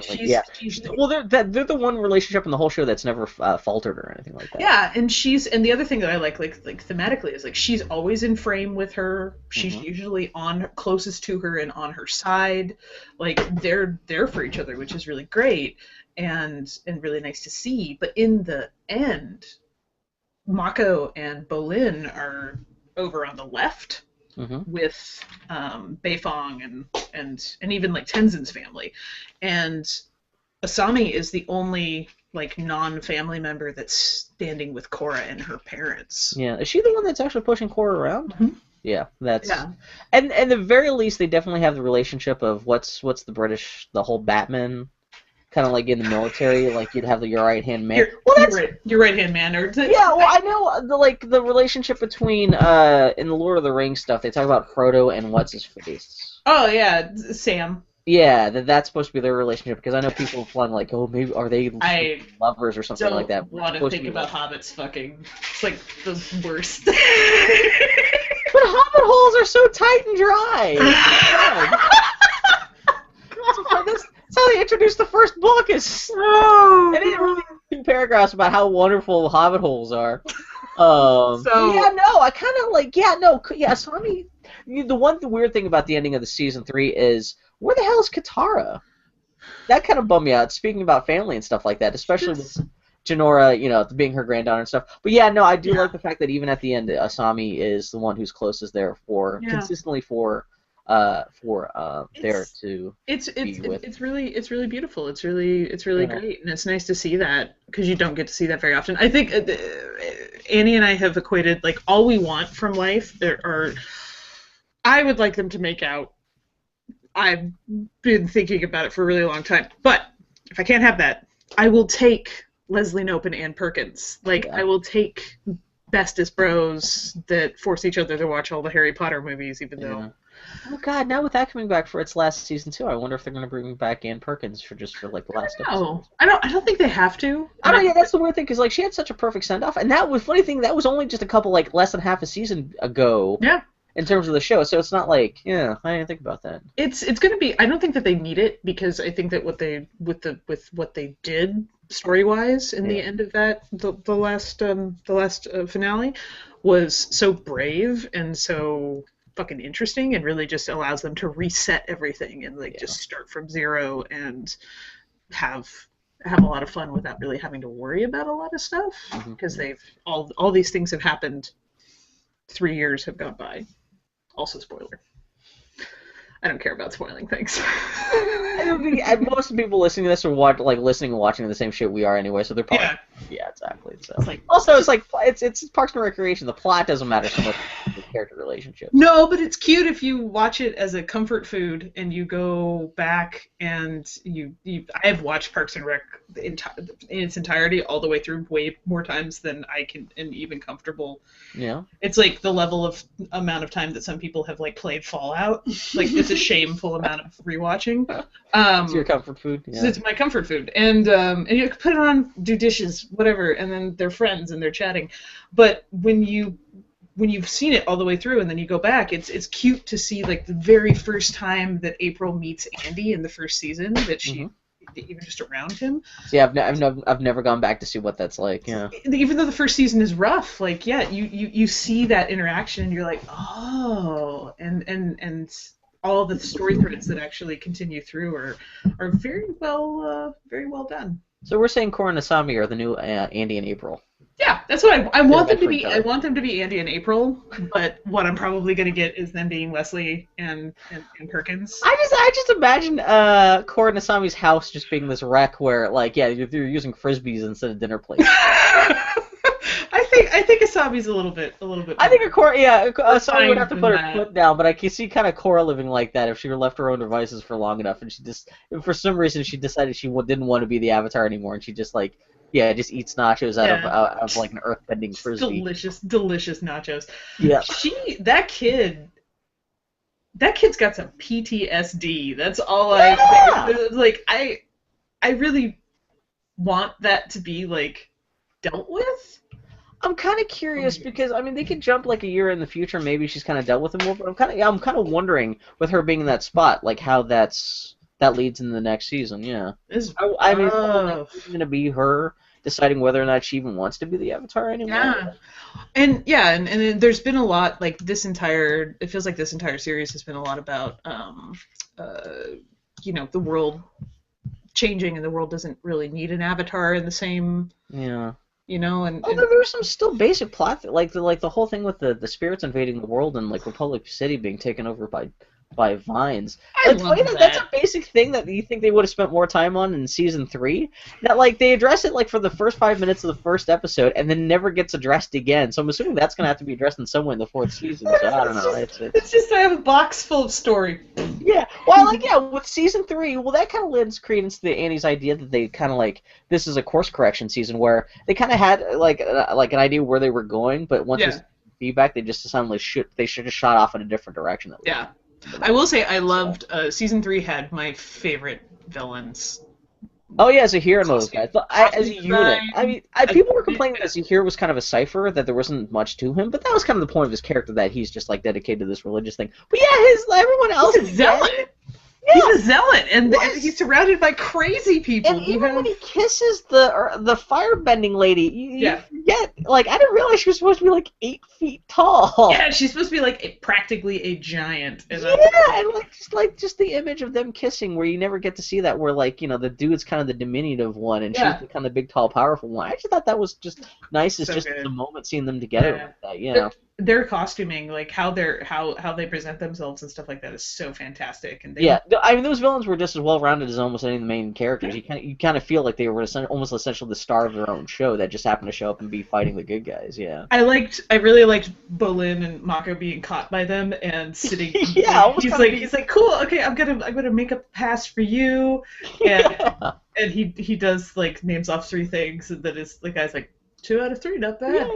Well, they're the one relationship in the whole show that's never faltered or anything like that. Yeah, and the other thing that I like thematically is like she's always in frame with her. She's usually closest to her and on her side. Like they're there for each other, which is really great and really nice to see. But in the end, Mako and Bolin are over on the left with Beifong and even like Tenzin's family, and Asami is the only like non-family member that's standing with Korra and her parents. Yeah, is she the one that's actually pushing Korra around? Mm-hmm. Yeah, and at the very least they definitely have the relationship of what's the whole Batman. Kind of like in the military, like you'd have your right hand man. Your right hand man, or I know the relationship between in the Lord of the Rings stuff. They talk about Frodo and what's his face. Oh yeah, Sam. Yeah, that's supposed to be their relationship because I know people flying like, oh, maybe are they lovers or something like that. I don't want to think about hobbits fucking. It's like the worst. But hobbit holes are so tight and dry. That's how they introduced the first book. They didn't really 2 paragraphs about how wonderful hobbit holes are. So yeah, no, I kind of like, yeah, no, yeah, Asami. The weird thing about the ending of the season 3 is where the hell is Katara? That kind of bummed me out. Speaking about family and stuff like that, especially with Janora, being her granddaughter and stuff. But yeah, no, I do like the fact that even at the end, Asami is the one who's closest there consistently there to be with. It's really beautiful. It's really great, and it's nice to see that because you don't get to see that very often. I think Annie and I have equated like all we want from life. I would like them to make out. I've been thinking about it for a really long time, but if I can't have that, I will take Leslie Knope and Ann Perkins. I will take bestest bros that force each other to watch all the Harry Potter movies, even though. Oh God! Now with that coming back for its last season too, I wonder if they're going to bring back Ann Perkins for like the last episode. I don't think they have to. I don't. Yeah, that's the weird thing because like she had such a perfect send off, and that was funny thing. That was only just a couple less than half a season ago. Yeah. In terms of the show, so it's not like I didn't think about that. It's going to be. I don't think that they need it because I think that what they did story wise in the end of that the last finale was so brave and so fucking interesting and really just allows them to reset everything and just start from zero and have a lot of fun without really having to worry about a lot of stuff because they've all these things have happened. 3 years have gone by. Also, spoiler. I don't care about spoiling things. Most people listening to this are listening and watching the same shit we are anyway, so they're probably exactly. So it's Parks and Recreation. The plot doesn't matter so much as the character relationship. No, but it's cute if you watch it as a comfort food and you go back and I have watched Parks and Rec in its entirety all the way through way more times than I am even comfortable. Yeah. It's like the level of amount of time that some people have played Fallout. It's a shameful amount of rewatching. It's your comfort food. Yeah. It's my comfort food, and you put it on, do dishes, whatever, and then they're friends and they're chatting. But when you've seen it all the way through, and then you go back, it's cute to see the very first time that April meets Andy in the first season that she. Even just around him. Yeah, I've never gone back to see what that's like. Yeah. Even though the first season is rough, you see that interaction, and you're like, oh, and all the story threads that actually continue through are very well done. So we're saying Cora and Asami are the new Andy and April. Yeah, that's what I want them to be. I want them to be Andy and April, but what I'm probably going to get is them being Leslie and Perkins. I just imagine Cora and Asami's house just being this wreck where you're using frisbees instead of dinner plates. I think Asami's a little bit. I think Asami would have to put her foot down, but I can see kind of Cora living like that if she were left to her own devices for long enough, and for some reason she decided she didn't want to be the Avatar anymore, and she just just eats nachos out of an earth-bending frisbee. Delicious nachos. Yeah. That kid's got some PTSD. That's all I really want that to be dealt with. I'm kind of curious because they could jump a year in the future. Maybe she's kind of dealt with it more, but I'm kind of wondering with her being in that spot, how that leads in the next season. Yeah. It's going to be her deciding whether or not she even wants to be the Avatar anymore. And there's been a lot it feels like this entire series has been a lot about the world changing and the world doesn't really need an Avatar in the same although there's some still basic plot the whole thing with the spirits invading the world and Republic City being taken over by vines. I love that. That's a basic thing that you think they would have spent more time on in season 3. That they address it for the first 5 minutes of the first episode and then never gets addressed again. So I'm assuming that's gonna have to be addressed in some way in the 4th season. So I don't know. It's just I have a box full of story. Yeah. Well, with season 3, that kind of lends credence to Annie's idea that they kind of this is a course correction season where they kind of had an idea where they were going, but once they feedback, they just decided they should have shot off in a different direction. Yeah. I will say I loved season 3 had my favorite villains. Oh yeah, Zahir and those guys. As a unit, people were complaining that Zahir was kind of a cipher, that there wasn't much to him, but that was kind of the point of his character, that he's just dedicated to this religious thing. But yeah, everyone else is a zealot. He's a zealot, and he's surrounded by crazy people. And even when he kisses the firebending lady, you forget. Like, I didn't realize she was supposed to be like 8 feet tall. Yeah, she's supposed to be like practically a giant. And and just the image of them kissing, where you never get to see that, where like the dude's kind of the diminutive one, and she's the kind of big, tall, powerful one. I just thought that was just nice. It's just the moment seeing them together like that, Their costuming, like how they present themselves and stuff like that, is so fantastic. And I mean, those villains were just as well rounded as almost any of the main characters. You kind of feel like they were almost essentially the star of their own show that just happened to show up and be fighting the good guys. Yeah. I really liked Bolin and Mako being caught by them and sitting. He's like, cool, okay, I'm gonna make a pass for you, and he does like names off 3 things, and then the guy's like, 2 out of 3, not bad. Yeah.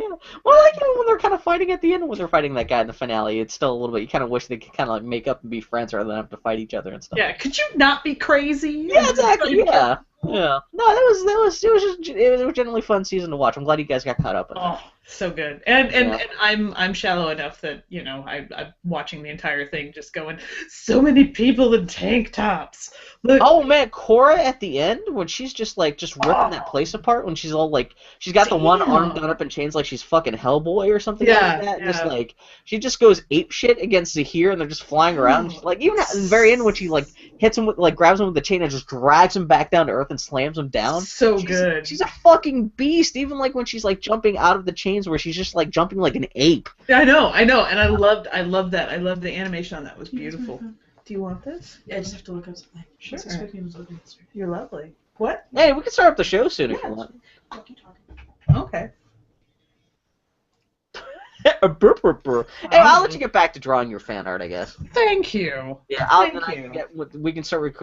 Well, like when they're kind of fighting at the end, when they're fighting that guy in the finale, it's still a little bit. You kind of wish they could kind of like make up and be friends rather than have to fight each other and stuff. Yeah, could you not be crazy? Yeah, exactly. Yeah. No, it was generally fun season to watch. I'm glad you guys got caught up in it. So good. And I'm shallow enough that I'm watching the entire thing, just going, so many people in tank tops. Look. Oh man, Korra at the end when she's just ripping that place apart, when she's all like, she's got the one arm done up in chains like she's fucking Hellboy or something like that. Just like she just goes ape shit against Zahir, and they're just flying around. She's like, even at the very end when she like hits him with grabs him with the chain and just drags him back down to earth and slams him down. So good. She's a fucking beast. Even like when she's like jumping out of the chains, where she's just like jumping like an ape. I know, and I loved that. I loved the animation on that. It was beautiful. Do you want this? Yeah, I just have to look up something. Sure. You're lovely. What? Hey, we can start up the show soon if you want. Keep talking. Okay. Hey, I'll let you get back to drawing your fan art, I guess. Thank you. Yeah, we can start.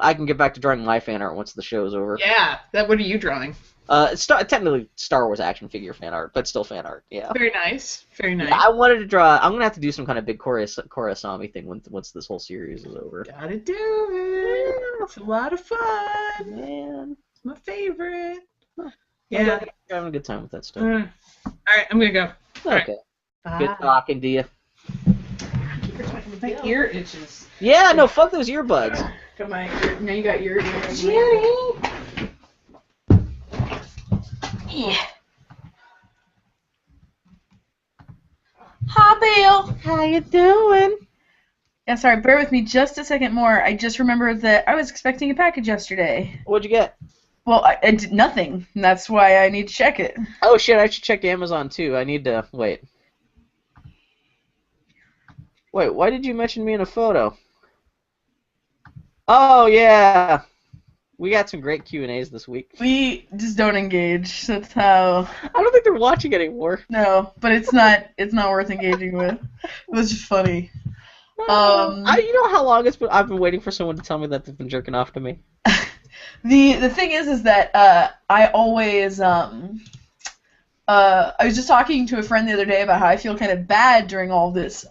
I can get back to drawing my fan art once the show's over. Yeah. What are you drawing? It's technically Star Wars action figure fan art, but still fan art. Yeah. Very nice. Very nice. Yeah, I wanted to draw. I'm gonna have to do some kind of big Korra-Asami thing once this whole series is over. Gotta do it. It's a lot of fun. Man, it's my favorite. Huh. Yeah. You're having a good time with that stuff. All right, I'm gonna go. Okay. Right. Good talking to you. My ear itches. Yeah, no, fuck those earbuds. Got my ear. Now you got your ear. Jerry. Yeah. Hi, Bill. How you doing? Yeah, sorry, bear with me just a second more. I just remembered that I was expecting a package yesterday. What'd you get? Well, I did nothing. And that's why I need to check it. Oh shit, I should check Amazon too. I need to wait. Wait, why did you mention me in a photo? Oh yeah. We got some great Q&As this week. We just don't engage. That's how. I don't think they're watching anymore. No, but it's not worth engaging with. It was just funny. You know how long I've been waiting for someone to tell me that they've been jerking off to me? The thing is that I always I was just talking to a friend the other day about how I feel kind of bad during all this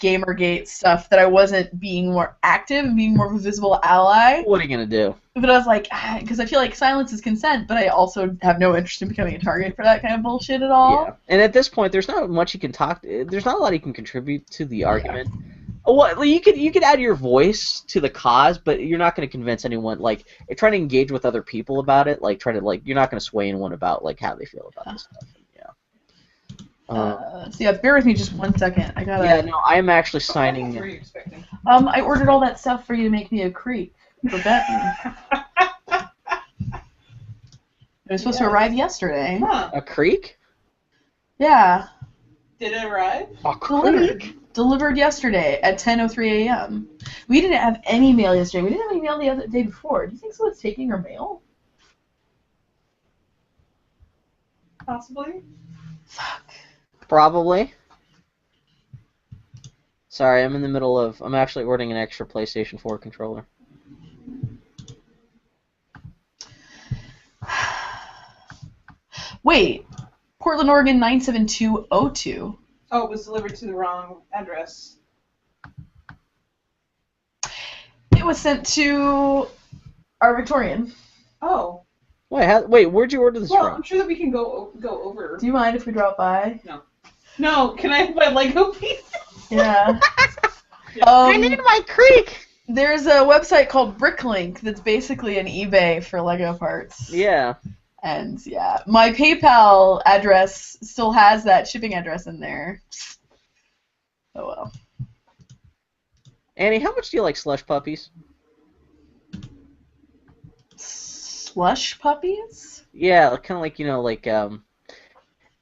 Gamergate stuff, that I wasn't being more active and being more of a visible ally. What are you gonna do? But I was like, because I feel like silence is consent, but I also have no interest in becoming a target for that kind of bullshit at all. Yeah. And at this point, there's not much you can talk. There's not a lot you can contribute to the argument. Well, you could add your voice to the cause, but you're not going to convince anyone. Like, trying to engage with other people about it. Like, you're not going to sway anyone about like how they feel about this stuff. So yeah, bear with me just 1 second. I gotta. Yeah, no, I'm actually signing. What were you expecting? I ordered all that stuff for you to make me a creep for Benton. It was supposed to arrive yesterday. Huh. A creek? Yeah. Did it arrive? A creek? Delivered yesterday at 10:03 a.m. We didn't have any mail yesterday. We didn't have any mail the other day before. Do you think someone's taking our mail? Possibly. Fuck. Probably. Sorry, I'm actually ordering an extra PlayStation 4 controller. Wait. Portland, Oregon 97202. Oh, it was delivered to the wrong address. It was sent to our Victorian. Oh. Wait, where'd you order this Well, from? I'm sure that we can go over. Do you mind if we drop by? No. No, can I have my Lego piece? Yeah. I need my creek! There's a website called Bricklink that's basically an eBay for Lego parts. Yeah. And yeah, my PayPal address still has that shipping address in there. Oh well. Annie, how much do you like slush puppies? Slush puppies? Yeah, kind of like,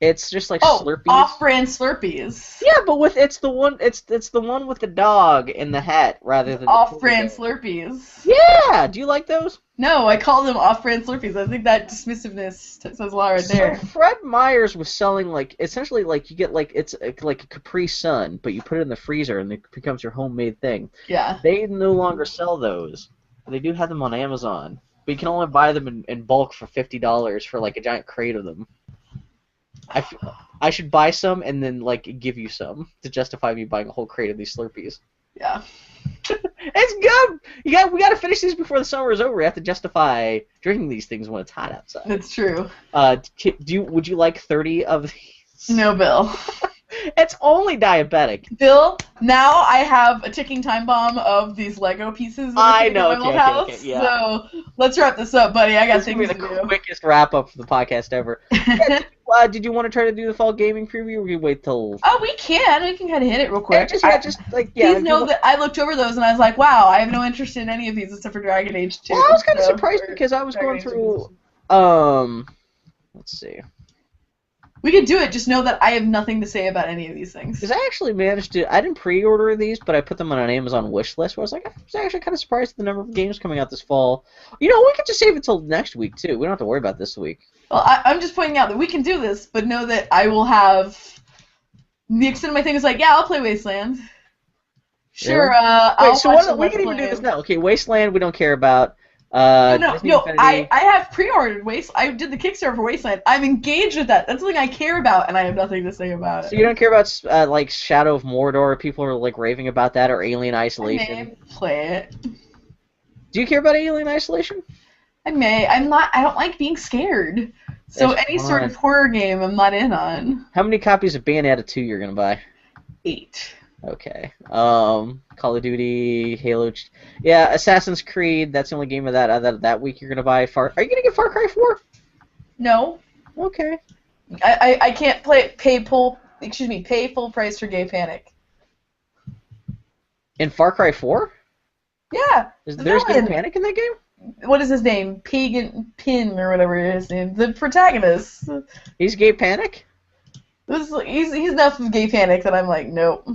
it's just like Slurpees. Off-brand Slurpees. Yeah, but it's the one with the dog in the hat rather than off-brand Slurpees. Yeah, do you like those? No, I call them off-brand Slurpees. I think that dismissiveness says a lot right there. So Fred Meyer's was selling essentially you get it's like a Capri Sun, but you put it in the freezer and it becomes your homemade thing. Yeah. They no longer sell those. They do have them on Amazon, but you can only buy them in bulk for $50 for a giant crate of them. I should buy some and then give you some to justify me buying a whole crate of these Slurpees. Yeah. It's good. We got to finish these before the summer is over. We have to justify drinking these things when it's hot outside. That's true. Would you like 30 of these? No, Bill. It's only diabetic. Bill, now I have a ticking time bomb of these Lego pieces that in my old house. Okay, yeah. So let's wrap this up, buddy. I got things to do. This is the quickest wrap up for the podcast ever. Did you want to try to do the fall gaming preview, or we wait till? Oh, we can. We can kind of hit it real quick. Please know that I looked over those and I was like, wow, I have no interest in any of these except for Dragon Age 2. Well, I was kind of surprised because I was going through. Let's see. We could do it, just know that I have nothing to say about any of these things. Because I actually managed to, I didn't pre-order these, but I put them on an Amazon wish list where I was actually kind of surprised at the number of games coming out this fall. We could just save it till next week, too. We don't have to worry about this week. Well, I'm just pointing out that we can do this, but know that I will have, the extent of my thing is I'll play Wasteland. Sure, really? I'll so we can even do this now. Okay, Wasteland we don't care about. No, I have pre-ordered I did the Kickstarter for Wasteland. I'm engaged with that. That's something I care about, and I have nothing to say about it. So you don't care about Shadow of Mordor? People are raving about that, or Alien Isolation. I may play it. Do you care about Alien Isolation? I may. I don't like being scared. So any sort of horror game, I'm not in on. How many copies of Bayonetta 2 you're gonna buy? 8. Okay. Call of Duty, Halo. Yeah, Assassin's Creed. That's the only game of that week you're gonna buy. Are you gonna get Far Cry 4? No. Okay. I can't pay full price for Gay Panic. In Far Cry 4? Yeah. There's Gay Panic in that game? What is his name? Pagan Pin or whatever his name. The protagonist. He's Gay Panic? He's enough of Gay Panic that I'm like, nope.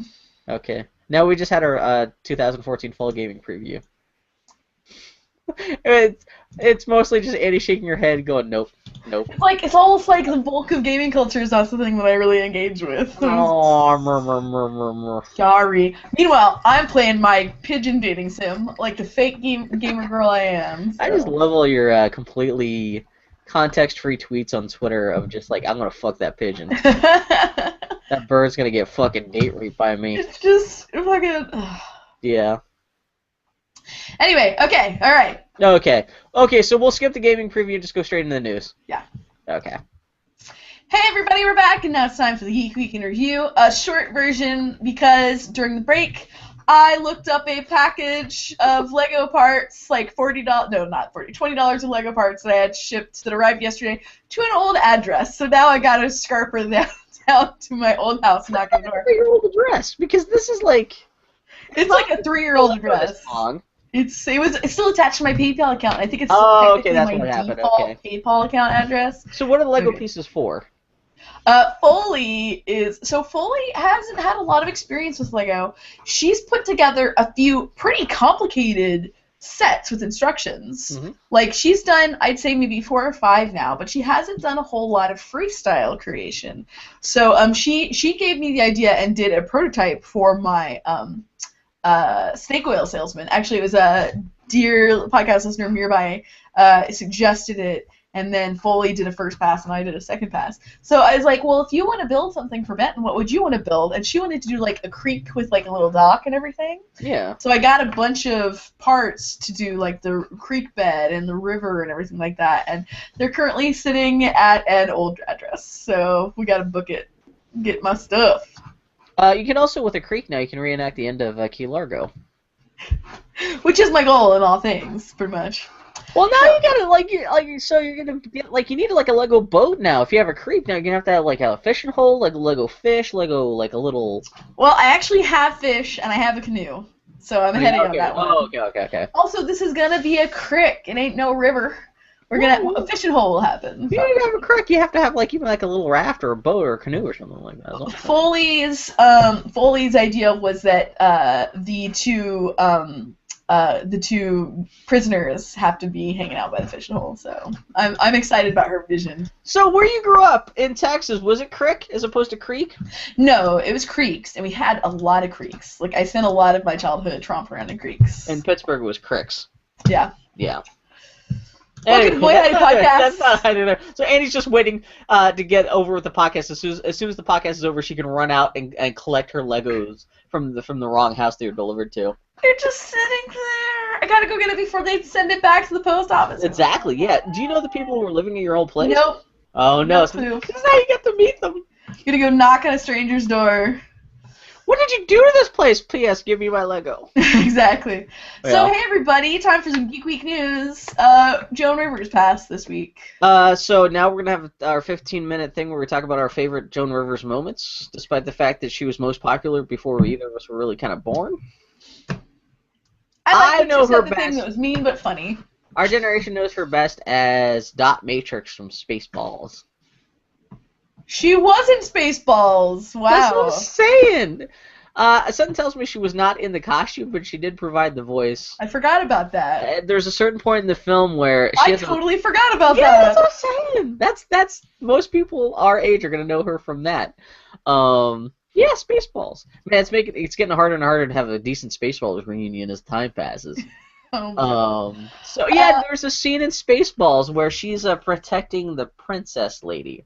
Okay. Now we just had our 2014 fall gaming preview. It's mostly just Annie shaking her head, going, nope. It's almost like the bulk of gaming culture is not something that I really engage with. Sorry. Meanwhile, I'm playing my pigeon dating sim like the fake gamer girl I am. So. I just love all your completely context-free tweets on Twitter of just I'm gonna fuck that pigeon. That bird's gonna get fucking date raped by me. It's just fucking. Yeah. Anyway, okay, all right. Okay, so we'll skip the gaming preview and just go straight into the news. Yeah. Okay. Hey everybody, we're back, and now it's time for the Geek Week in Review. A short version because during the break, I looked up a package of Lego parts, $40, no, not $40, $20 of Lego parts that I had shipped that arrived yesterday to an old address. So now I got to scarper down to my old house, knock on the door. Your old address, because this is it's like a 3-year-old address. It's still attached to my PayPal account. I think it's okay, that's my what happened. default Okay. PayPal account address. So what are the Lego pieces for? Foley hasn't had a lot of experience with Lego. She's put together a few pretty complicated sets with instructions. Mm-hmm. She's done, I'd say maybe 4 or 5 now, but she hasn't done a whole lot of freestyle creation. So she gave me the idea and did a prototype for my snake oil salesman. Actually, it was a dear podcast listener nearby suggested it. And then Foley did a first pass, and I did a second pass. So I was like, well, if you want to build something for Benton, what would you want to build? And she wanted to do, a creek with, a little dock and everything. Yeah. So I got a bunch of parts to do, the creek bed and the river and everything like that. And they're currently sitting at an old address. So we got to book it, get my stuff. You can also, with a creek now, you can reenact the end of Key Largo. Which is my goal in all things, pretty much. Well, now you gotta so you're gonna get you need like a Lego boat now. If you have a creek now, you're gonna have to have like a fishing hole, like a Lego fish, Lego like a little. Well, I actually have fish and I have a canoe, so I'm ahead of you on that one. Oh, okay. Also, this is gonna be a creek. It ain't no river. A fishing hole will happen. You don't have a creek. You have to have like even like a little raft or a boat or a canoe or something like that. Foley's idea was that the two prisoners have to be hanging out by the fishing hole. So I'm excited about her vision. So where you grew up in Texas, was it creek as opposed to creek? No, it was creeks, and we had a lot of creeks. Like I spent a lot of my childhood tromping around in creeks. In Pittsburgh, it was creeks. Yeah. Yeah. Welcome to Boy Howdy Podcast. That's not hiding there. So Annie's just waiting to get over with the podcast. As soon as the podcast is over, she can run out and collect her Legos from the wrong house they were delivered to. They're just sitting there. I gotta go get it before they send it back to the post office. Exactly. Yeah. Do you know the people who are living in your old place? Nope. Oh no. No So clue. this is how you get to meet them. You're gonna go knock on a stranger's door. What did you do to this place? P.S. Give me my Lego. Exactly. Yeah. So, hey, everybody. Time for some Geek Week news. Joan Rivers passed this week. So now we're going to have our 15-minute thing where we talk about our favorite Joan Rivers moments, despite the fact that she was most popular before either of us were really kind of born. I know her the thing best. that was mean but funny. Our generation knows her best as Dot Matrix from Spaceballs. She was in Spaceballs. Wow. That's what I'm saying. Something tells me she was not in the costume, but she did provide the voice. I forgot about that. There's a certain point in the film where she I has totally forgot about yeah, that. that's what I'm saying. That's most people our age are gonna know her from that. Yeah, Spaceballs. Man, it's getting harder and harder to have a decent Spaceballs reunion as time passes. So yeah, there's a scene in Spaceballs where she's protecting the princess lady,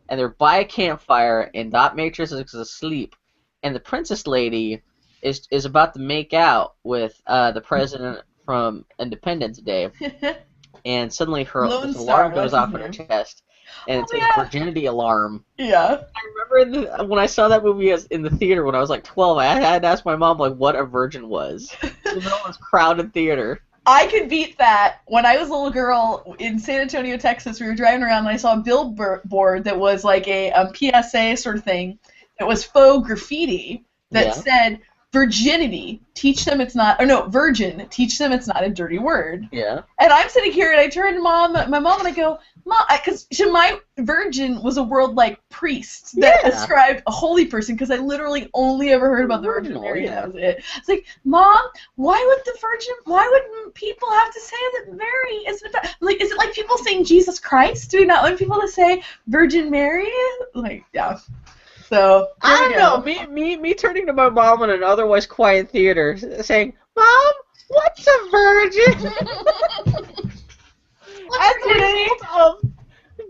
and they're by a campfire, and Dot Matrix is asleep, and the princess lady is about to make out with the president from Independence Day, and suddenly her alarm goes off in her chest, and it's a virginity alarm. Yeah. I remember when I saw that movie in the theater when I was like 12, I had to ask my mom like what a virgin was. The middle of this crowded theater. I could beat that. When I was a little girl in San Antonio, Texas, we were driving around and I saw a billboard that was like a PSA sort of thing that was faux graffiti that said, virginity, teach them it's not, or no, virgin, teach them it's not a dirty word. Yeah. And I'm sitting here and I turn to my mom and I go, Mom, because my virgin was a word like priest that described a holy person, because I literally only ever heard about the Virgin Mary. And that was it. It's like, Mom, why would people have to say that Mary isn't like, is it like people saying Jesus Christ? Do we not want people to say Virgin Mary? Like, yeah. So I don't know. Me turning to my mom in an otherwise quiet theater, saying, "Mom, what's a virgin?" As a result of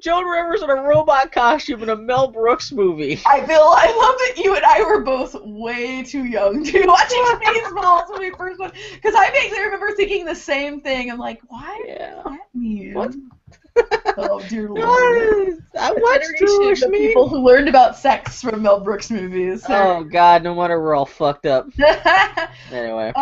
Joan Rivers in a robot costume in a Mel Brooks movie. I love that you and I were both way too young to be watching Spaceballs when we first went, because I vaguely remember thinking the same thing. I'm like, why does that mean? What? Oh dear Lord! What's Jewish mean? People who learned about sex from Mel Brooks movies. Oh God! No wonder we're all fucked up. Anyway.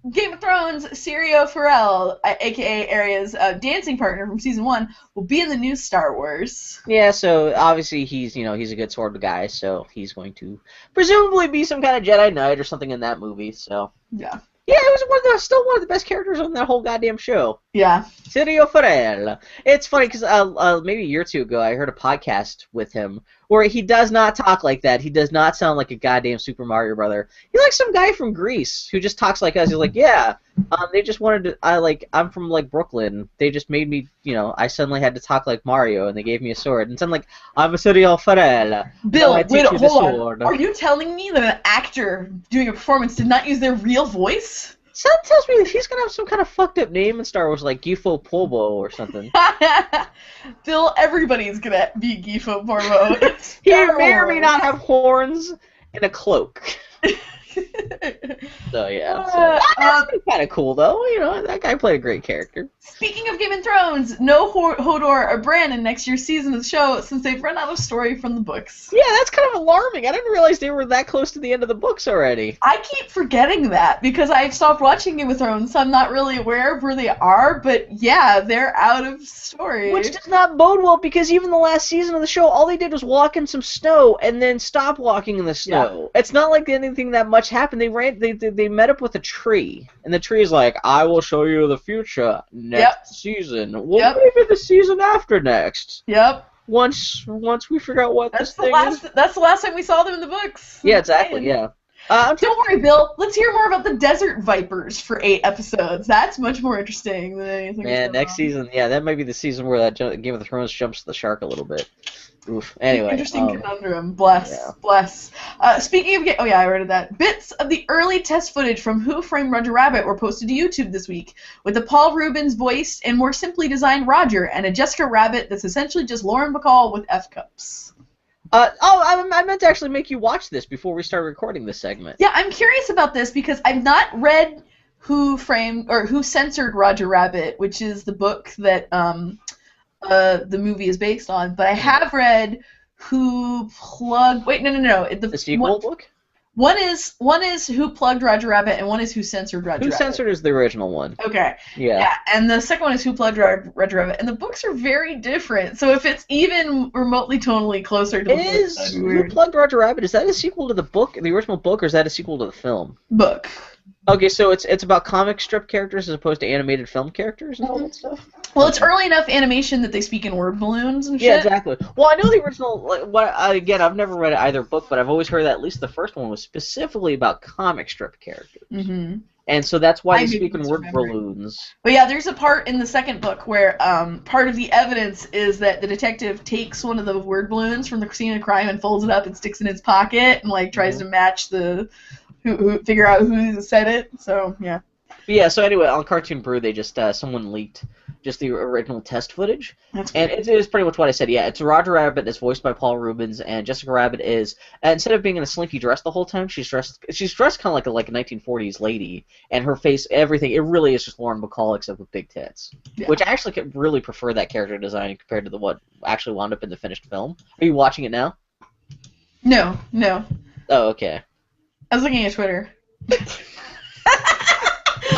Game of Thrones, Syrio Forel, aka Arya's dancing partner from season 1, will be in the new Star Wars. Yeah, so obviously he's a good sword guy, so he's going to presumably be some kind of Jedi Knight or something in that movie. So yeah. Yeah, it was still one of the best characters on that whole goddamn show. Yeah. Syrio Forel. It's funny because maybe a year or two ago I heard a podcast with him where he does not talk like that. He does not sound like a goddamn Super Mario brother. He's like some guy from Greece who just talks like us. He's like, yeah, they just wanted to. I'm from like Brooklyn. They just made me, I suddenly had to talk like Mario, and they gave me a sword. And so I'm like, I'm a Syrio Forel. Bill, wait, hold on. Are you telling me that an actor doing a performance did not use their real voice? Something tells me that he's gonna have some kind of fucked up name in Star Wars, like Gifo Polbo or something. Bill, everybody's gonna be Gifo Polbo. He may or may not have horns and a cloak. So yeah, so that's kind of cool though. You know, that guy played a great character. Speaking of Game of Thrones, no Hodor or Bran in next year's season of the show since they've run out of story from the books. Yeah, that's kind of alarming. I didn't realize they were that close to the end of the books already. I keep forgetting that because I've stopped watching Game of Thrones, so I'm not really aware of where they are. But yeah, they're out of story. Which does not bode well because even the last season of the show, all they did was walk in some snow and then stop walking in the snow. Yeah. It's not like anything that much happened. They met up with a tree, and the tree is like, "I will show you the future next season. Well, maybe the season after next. Yep. Once we figure out what that's this thing is. That's the last time we saw them in the books. Yeah, exactly. Yeah. Don't worry, Bill. Let's hear more about the Desert Vipers for 8 episodes. That's much more interesting than anything. Man, next season, yeah, that might be the season where that Game of Thrones jumps the shark a little bit. Oof. Anyway. Interesting conundrum. Bless. Speaking of I read that. Bits of the early test footage from Who Framed Roger Rabbit were posted to YouTube this week, with the Paul Reubens voiced and more simply designed Roger, and a Jessica Rabbit that's essentially just Lauren Bacall with F-cups. I meant to actually make you watch this before we start recording this segment. Yeah, I'm curious about this because I've not read Who Censored Roger Rabbit, which is the book that the movie is based on, but I have read Who Plugged... Wait, no. The sequel book? One is Who Plugged Roger Rabbit, and one is Who Censored Roger Rabbit. Who Censored is the original one. Okay. Yeah. And the second one is Who Plugged Roger Rabbit, and the books are very different. So if it's even remotely tonally closer to the book, Who Plugged Roger Rabbit, is that a sequel to the book, the original book, or is that a sequel to the film? Book. Okay, so it's about comic strip characters as opposed to animated film characters and all that stuff? Well, it's early enough animation that they speak in word balloons and shit. Yeah, exactly. Well, I know the original, again, I've never read either book, but I've always heard that at least the first one was specifically about comic strip characters. Mm-hmm. And so that's why they speak in word balloons. But yeah, there's a part in the second book where part of the evidence is that the detective takes one of the word balloons from the scene of crime and folds it up and sticks it in his pocket and tries to match the... Who figure out who said it, so yeah. Yeah, so anyway, on Cartoon Brew, they just, someone leaked just the original test footage. That's and it is pretty much what I said, yeah. It's Roger Rabbit is voiced by Paul Reubens, and Jessica Rabbit is, instead of being in a slinky dress the whole time, she's dressed kind of like a 1940s lady, and her face, everything, it really is just Lauren Bacall except with big tits. Yeah. Which I actually could really prefer that character design compared to what actually wound up in the finished film. Are you watching it now? No. Oh, okay. I was looking at Twitter. I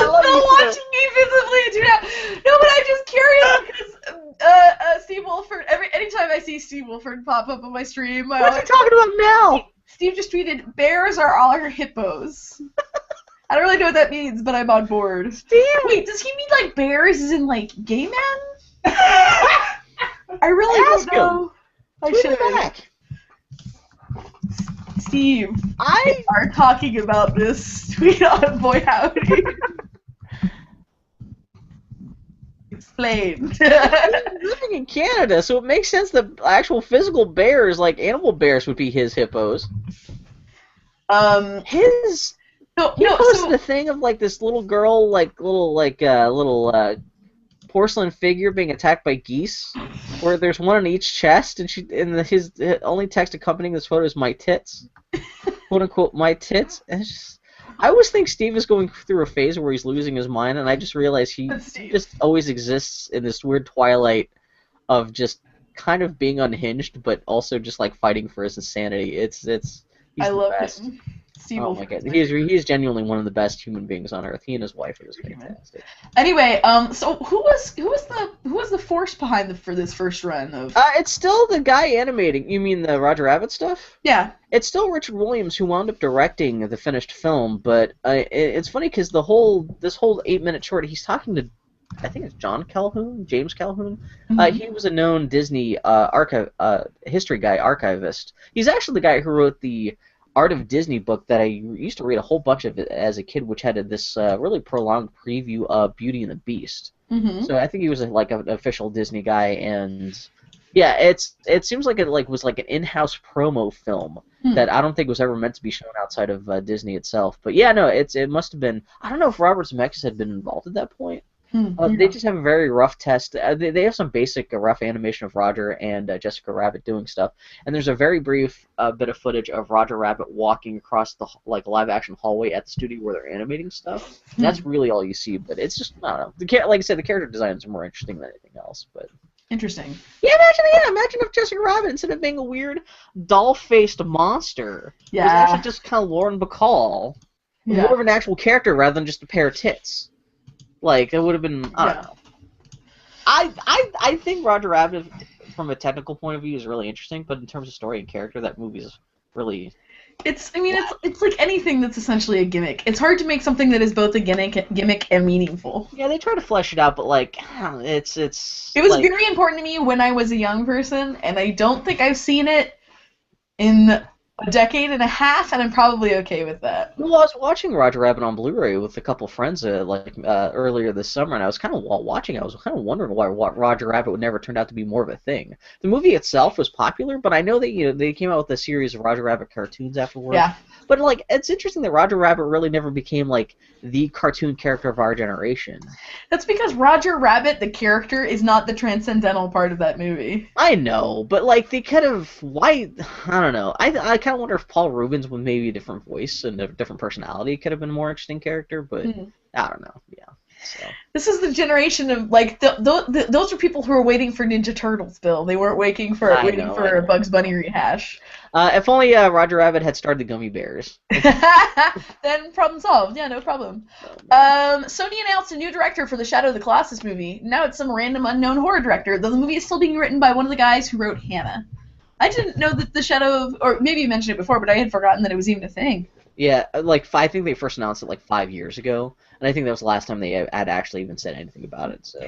love Still watching me visibly do not. No, but I'm just curious because Steve Wolford. Anytime I see Steve Wolford pop up on my stream, what's he talking about now? Steve just tweeted, "Bears are all our hippos." I don't really know what that means, but I'm on board. Steve, wait, does he mean like bears as in like gay men? I really don't know. I should back. Steve, I are talking about this tweet on Boy Howdy. Explain. He's living in Canada, so it makes sense that actual physical bears, like animal bears, would be his hippos. He posted a thing of this little girl, little porcelain figure being attacked by geese, where there's one on each chest, and his only text accompanying this photo is "my tits," quote unquote, "my tits." And it's just, I always think Steve is going through a phase where he's losing his mind, and I just realize he just always exists in this weird twilight of just kind of being unhinged, but also just fighting for his insanity. He's I the love best. him. Steve oh my god, he's genuinely one of the best human beings on earth. He and his wife are just fantastic. Anyway, so who was the force behind for this first run of? It's still the guy animating. You mean the Roger Rabbit stuff? Yeah. It's still Richard Williams who wound up directing the finished film, but it's funny because this whole 8-minute short, he's talking to, I think it's James Calhoun. Mm-hmm. He was a known Disney history guy, archivist. He's actually the guy who wrote the Art of Disney book that I used to read a whole bunch of it as a kid, which had this really prolonged preview of Beauty and the Beast. Mm-hmm. So I think he was an official Disney guy, and yeah, it seems like it was an in-house promo film that I don't think was ever meant to be shown outside of Disney itself. But yeah, no, it must have been. I don't know if Robert Zemeckis had been involved at that point. They just have a very rough test. They have some basic rough animation of Roger and Jessica Rabbit doing stuff, and there's a very brief bit of footage of Roger Rabbit walking across the live action hallway at the studio where they're animating stuff. And that's really all you see, but it's just I don't know. Like I said, the character designs are more interesting than anything else. But Interesting. yeah, imagine if Jessica Rabbit, instead of being a weird doll-faced monster, was actually just kind of Lauren Bacall, more of an actual character rather than just a pair of tits. Like, it would have been, I don't know. I think Roger Rabbit, from a technical point of view, is really interesting, but in terms of story and character, that movie is really... It's like anything that's essentially a gimmick. It's hard to make something that is both a gimmick and meaningful. Yeah, they try to flesh it out, but, like, it's... It was very important to me when I was a young person, and I don't think I've seen it in a decade and a half, and I'm probably okay with that. Well, I was watching Roger Rabbit on Blu-ray with a couple friends earlier this summer, and I was kind of watching. I was kind of wondering why Roger Rabbit would never turn out to be more of a thing. The movie itself was popular, but I know that they came out with a series of Roger Rabbit cartoons afterwards. Yeah. But like, it's interesting that Roger Rabbit really never became like the cartoon character of our generation. That's because Roger Rabbit, the character, is not the transcendental part of that movie. I know, but like they could have. Why? I don't know. I kind of wonder if Paul Rubens with maybe a different voice and a different personality could have been a more interesting character. But I don't know. Yeah. So. This is the generation of like those are people who are waiting for Ninja Turtles, Bill. They weren't waiting for a Bugs Bunny rehash. If only Roger Rabbit had starred the Gummy Bears. Then problem solved. Yeah, no problem. Sony announced a new director for the Shadow of the Colossus movie. Now it's some random unknown horror director, though the movie is still being written by one of the guys who wrote Hannah. I didn't know that the Shadow of, or maybe you mentioned it before, but I had forgotten that it was even a thing. Yeah, I think they first announced it like 5 years ago, and I think that was the last time they had actually even said anything about it. So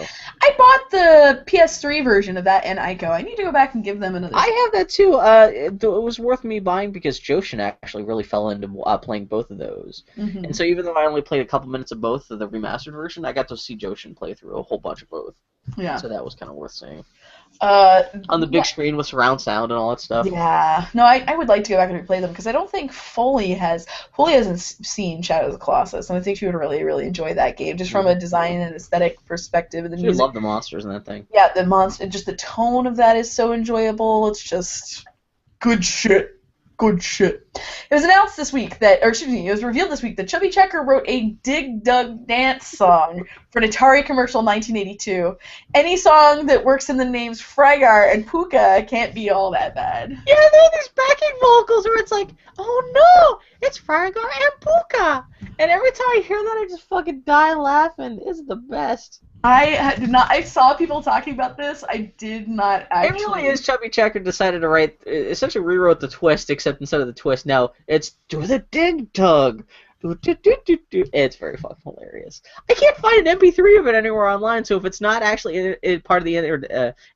I bought the PS3 version of that and Ico. I need to go back and give them another. I have that too. It was worth me buying because Joshin actually really fell into playing both of those, and so even though I only played a couple minutes of both of the remastered version, I got to see Joshin play through a whole bunch of both. Yeah. So that was kind of worth seeing. On the big screen with surround sound and all that stuff. Yeah. No, I would like to go back and replay them because I don't think Foley hasn't seen Shadow of the Colossus, and I think she would really, really enjoy that game just from a design and aesthetic perspective. And the music. Love the monsters in that thing. Yeah, the monster, just the tone of that is so enjoyable. It's just good shit. Good shit. It was announced this week it was revealed this week that Chubby Checker wrote a Dig Dug Dance song for an Atari commercial in 1982. Any song that works in the names Frygar and Puka can't be all that bad. Yeah, there are these backing vocals where it's like, oh no, it's Frygar and Puka. And every time I hear that, I just fucking die laughing. It's the best. I saw people talking about this. I did not actually. It really is. Chubby Checker decided to essentially rewrote the twist, except instead of the twist, now it's do the dig dug. It's very fucking hilarious. I can't find an MP3 of it anywhere online, so if it's not actually part of the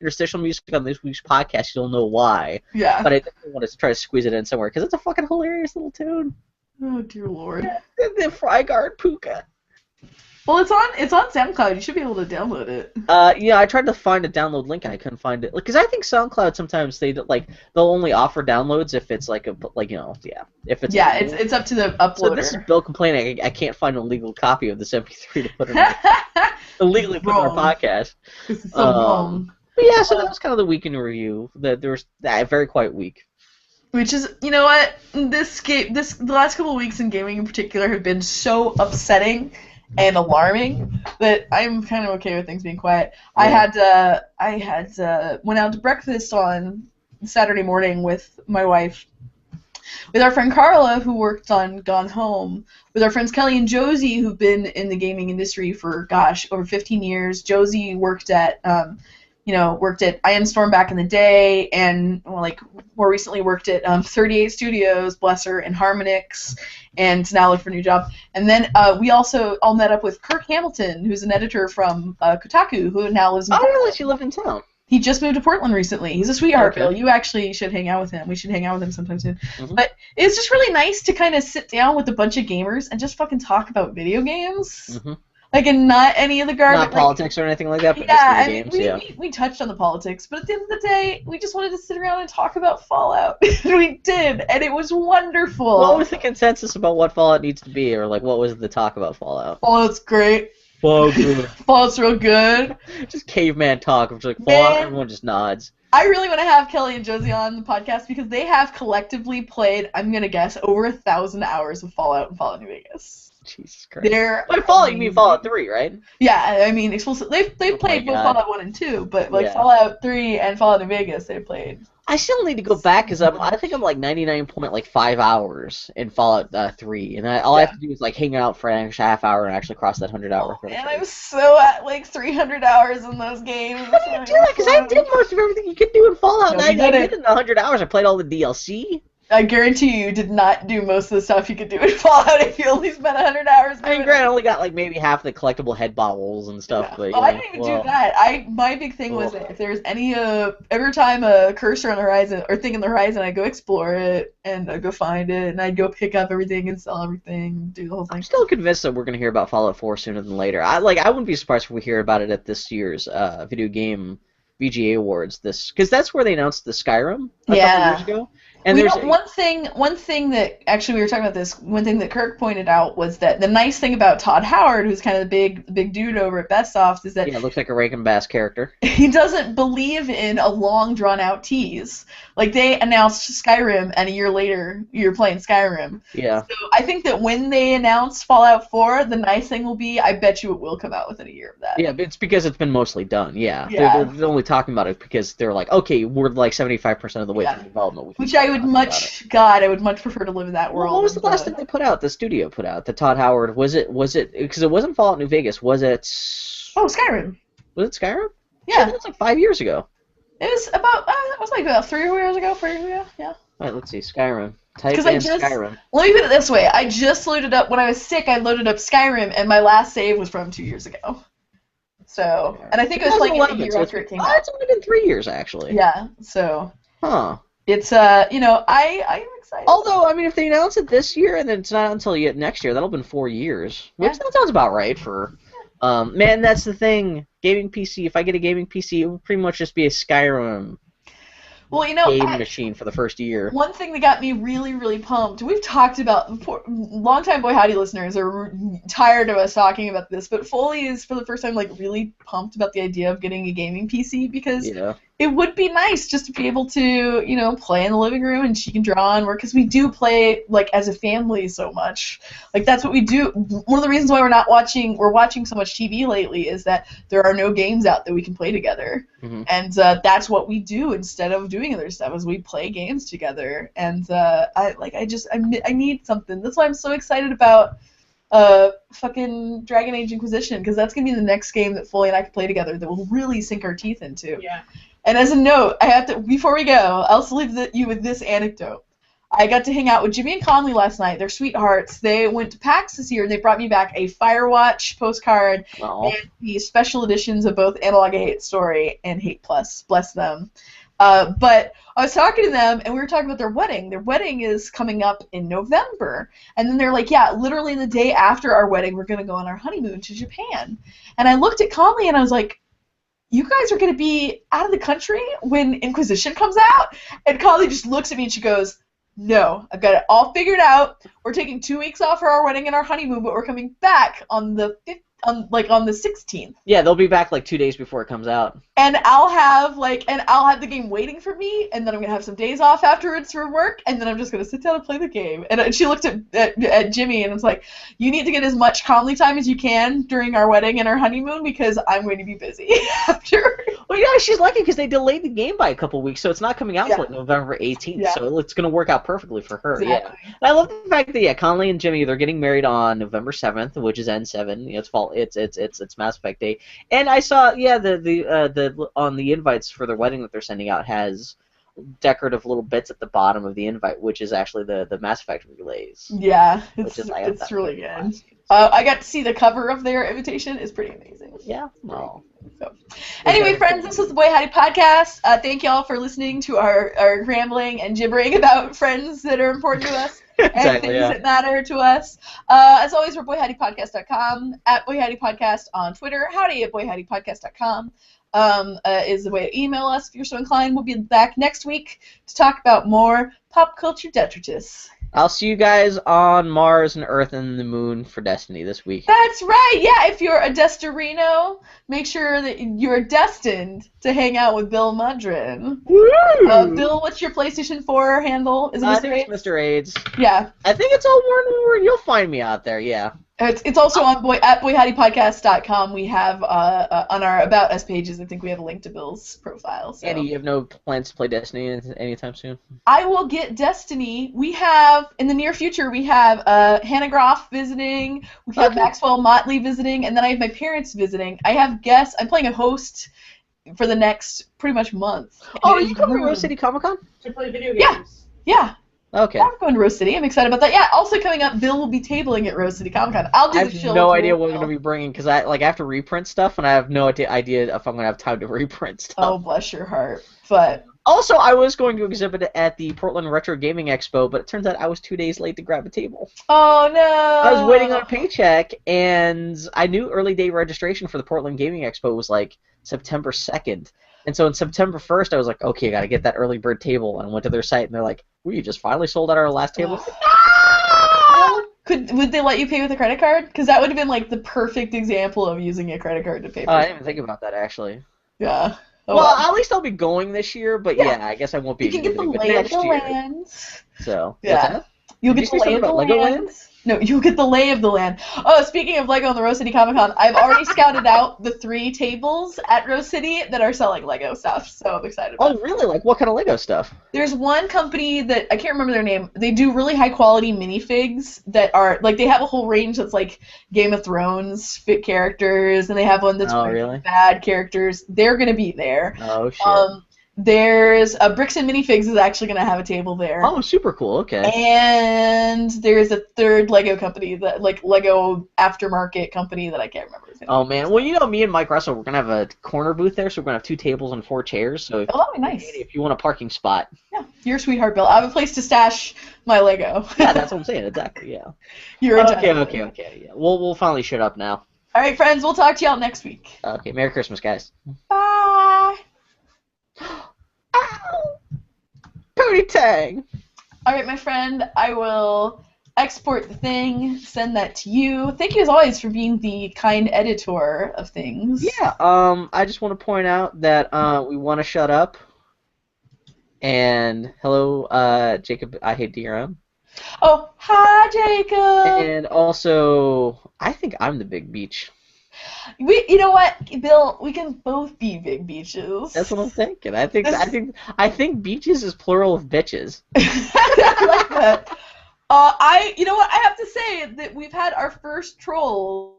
interstitial music on this week's podcast, you'll know why. Yeah. But I definitely want to try to squeeze it in somewhere, because it's a fucking hilarious little tune. Oh, dear Lord. The Fryguard Puka. Well, it's on SoundCloud. You should be able to download it. Yeah, I tried to find a download link and I couldn't find it. Because I think SoundCloud sometimes they'll only offer downloads if it's if it's it's up to the uploader. So this is Bill complaining I can't find a legal copy of this MP3 to put in illegally put in our podcast. This is so wrong. But yeah, so that was kind of the week in review. There was a very quiet week. Which is, you know what, the last couple of weeks in gaming in particular have been so upsetting and alarming that I'm kind of okay with things being quiet. Yeah. I had went out to breakfast on Saturday morning with my wife, with our friend Carla, who worked on Gone Home, with our friends Kelly and Josie, who've been in the gaming industry for over 15 years. Josie worked at Iron Storm back in the day, and more recently worked at 38 Studios, bless her, and Harmonix, and now look for a new job. And then we also all met up with Kirk Hamilton, who's an editor from Kotaku, who now lives in Portland. I realized you lived in town. He just moved to Portland recently. He's a sweetheart, okay. Bill. You actually should hang out with him. We should hang out with him sometime soon. But it's just really nice to kind of sit down with a bunch of gamers and just fucking talk about video games. And not any of the garbage. Not politics or anything like that, but yeah, just video games. We touched on the politics, but at the end of the day, we just wanted to sit around and talk about Fallout. We did, and it was wonderful. What was the consensus about what Fallout needs to be, or what was the talk about Fallout? Fallout's great. Fallout good. Fallout's real good. Just caveman talk. I'm just like, Fallout, Man. everyone just nods. I really want to have Kelly and Josie on the podcast because they have collectively played, I'm going to guess, over 1,000 hours of Fallout and Fallout New Vegas. Jesus Christ. By Fallout, you mean Fallout 3, right? Yeah, I mean, they've played both Fallout 1 and 2, but Fallout 3 and Fallout New Vegas, they've played. I still need to go back because I think I'm like 99.5 hours in Fallout 3, and all I have to do is like hang out for an extra half hour and actually cross that 100-hour threshold. And I'm so at like 300 hours in those games. How do you do that? Because I did most of everything you could do in Fallout, No, and you I didn't. did in 100 hours. I played all the DLC. I guarantee you did not do most of the stuff you could do in Fallout if you only spent 100 hours doing I mean, granted, I only got like maybe half the collectible head bobbles and stuff, but I didn't even do that. My big thing was that if there's any every time a cursor on the horizon or thing on the horizon, I'd go explore it and I'd go find it and I'd go pick up everything and sell everything, do the whole thing. I'm still convinced that we're gonna hear about Fallout 4 sooner than later. I wouldn't be surprised if we hear about it at this year's video game VGA Awards. Because that's where they announced the Skyrim a couple years ago. And one thing that actually we were talking about this. One thing that Kirk pointed out was that the nice thing about Todd Howard, who's kind of the big dude over at Best Soft, is that looks like a Rankin Bass character. He doesn't believe in a long drawn out tease. Like they announced Skyrim, and a year later you're playing Skyrim. Yeah. So I think that when they announce Fallout 4, the nice thing will be, I bet you it will come out within a year of that. Yeah, but it's because it's been mostly done. Yeah. They're only talking about it because they're like, okay, we're like 75% of the way through development. Which I would I would much prefer to live in that world. What was the last thing they put out? The studio put out the Todd Howard. Was it because it wasn't Fallout New Vegas? Was it? Oh, Skyrim. Was it Skyrim? Yeah, that was like 5 years ago. It was about 3 years ago, 4 years ago. Yeah. All right, let's see Skyrim. Type in Skyrim. Let me put it this way: I just loaded up when I was sick. I loaded up Skyrim, and my last save was from 2 years ago. So, and I think it was like a year after it came out. It's only been 3 years actually. Yeah. So. Huh. It's I'm excited. Although, I mean, if they announce it this year and then it's not until next year, that'll have been 4 years. Which that sounds about right for. Man, that's the thing. Gaming PC. If I get a gaming PC, it will pretty much just be a Skyrim. Well, game machine for the first year. One thing that got me really, really pumped, we've talked about, longtime Boy Howdy listeners are tired of us talking about this, but Foley is, for the first time, like, really pumped about the idea of getting a gaming PC because it would be nice just to be able to, play in the living room and she can draw and work, because we do play, like, as a family so much. Like, that's what we do. One of the reasons why we're watching so much TV lately is that there are no games out that we can play together. Mm-hmm. And that's what we do instead of doing other stuff, is we play games together. And I need something. That's why I'm so excited about fucking Dragon Age Inquisition, because that's gonna be the next game that Foley and I can play together that we'll really sink our teeth into. Yeah. And as a note, I have to, before we go, I'll also leave you with this anecdote. I got to hang out with Jimmy and Conley last night. They're sweethearts. They went to PAX this year, and they brought me back a Firewatch postcard and the special editions of both Analog 8 Story and Hate Plus. Bless them. But I was talking to them, and we were talking about their wedding. Their wedding is coming up in November. And then they're like, yeah, literally the day after our wedding, we're going to go on our honeymoon to Japan. And I looked at Conley, and I was like, you guys are going to be out of the country when Inquisition comes out? And Conley just looks at me, and she goes, no, I've got it all figured out. We're taking 2 weeks off for our wedding and our honeymoon, but we're coming back on the 16th. Yeah, they'll be back like 2 days before it comes out. And I'll have the game waiting for me, and then I'm gonna have some days off afterwards for work, and then I'm just gonna sit down and play the game. And she looked at Jimmy and was like, "You need to get as much Conley time as you can during our wedding and our honeymoon, because I'm going to be busy after." Well, yeah, she's lucky because they delayed the game by a couple weeks, so it's not coming out until like November 18th. Yeah. So it's gonna work out perfectly for her. Exactly. Yeah, and I love the fact that Conley and Jimmy, they're getting married on November 7th, which is N7. It's fall. It's Mass Effect Day, and I saw the on the invites for their wedding that they're sending out has decorative little bits at the bottom of the invite, which is actually the Mass Effect relays. Yeah, it's really good. I got to see the cover of their invitation. It's pretty amazing. Yeah. Well. So, anyway, friends, this was the Boy Howdy podcast. Thank y'all for listening to our rambling and gibbering about friends that are important to us. And things that matter to us. As always, we're boyhowdypodcast.com, at boyhowdypodcast on Twitter, howdy at boyhowdypodcast.com is the way to email us if you're so inclined. We'll be back next week to talk about more pop culture detritus. I'll see you guys on Mars and Earth and the Moon for Destiny this week. That's right. Yeah, if you're a Destarino, make sure that you're destined to hang out with Bill Mudrin. Woo! Bill, what's your PlayStation 4 handle? Is it I Mr. think AIDS? it's Mr. AIDS. Yeah. I think it's all one word. You'll find me out there, yeah. It's also on at boyhottipodcast.com. We have on our About Us pages, I think we have a link to Bill's profile. So. Andy, you have no plans to play Destiny anytime soon? I will get Destiny. We have, in the near future, we have Hannah Groff visiting, we have Maxwell Motley visiting, and then I have my parents visiting. I have guests. I'm playing a host for the next pretty much month. Oh, are you coming to Rose City Comic Con? To play video games. Yeah. Okay. I'm going to Rose City. I'm excited about that. Yeah, also coming up, Bill will be tabling at Rose City Comic Con. I'll do I the show. have no idea what I'm going to be bringing because I have to reprint stuff and I have no idea if I'm going to have time to reprint stuff. Oh, bless your heart. But also, I was going to exhibit it at the Portland Retro Gaming Expo, but it turns out I was 2 days late to grab a table. Oh no! I was waiting on a paycheck, and I knew early day registration for the Portland Gaming Expo was like September 2nd. And so on September 1st, I was like, okay, I got to get that early bird table. And I went to their site, and they're like, we just finally sold out our last table. Would they let you pay with a credit card? Because that would have been like the perfect example of using a credit card to pay for. I didn't even think about that, actually. Yeah. Oh, well, at least I'll be going this year, but yeah, I guess I won't be. You can get the lay of the land. So, yeah. You'll get the lay of the land. No, you'll get the lay of the land. Oh, speaking of Lego and the Rose City Comic Con, I've already scouted out the 3 tables at Rose City that are selling Lego stuff, so I'm excited about it. Oh, really? Like, what kind of Lego stuff? There's one company that, I can't remember their name, they do really high-quality minifigs that are, like, they have a whole range that's, like, Game of Thrones fit characters, and they have one that's really bad characters. They're going to be there. Oh, shit. There's Bricks and Minifigs is actually going to have a table there. Oh, super cool. Okay. And there's a third Lego company, that like Lego aftermarket company that I can't remember his name. Oh man, well you know me and Mike Russell, we're gonna have a corner booth there, so we're gonna have 2 tables and 4 chairs. So that'd be nice. If you want a parking spot. Yeah, you're a sweetheart, Bill. I have a place to stash my Lego. Yeah, that's what I'm saying. Exactly. Yeah. You're okay. Yeah. We'll finally shut up now. All right, friends. We'll talk to y'all next week. Okay. Merry Christmas, guys. Bye. Ow! Pootie Tang! Alright, my friend, I will export the thing, send that to you. Thank you, as always, for being the kind editor of things. Yeah, I just want to point out that we want to shut up. And hello, Jacob, I hate DRM. Oh, hi, Jacob! And also, I think I'm the big beach. You know what, Bill? We can both be big beaches. That's what I'm thinking. I think beaches is plural of bitches. I like that. You know what? I have to say that we've had our first trolls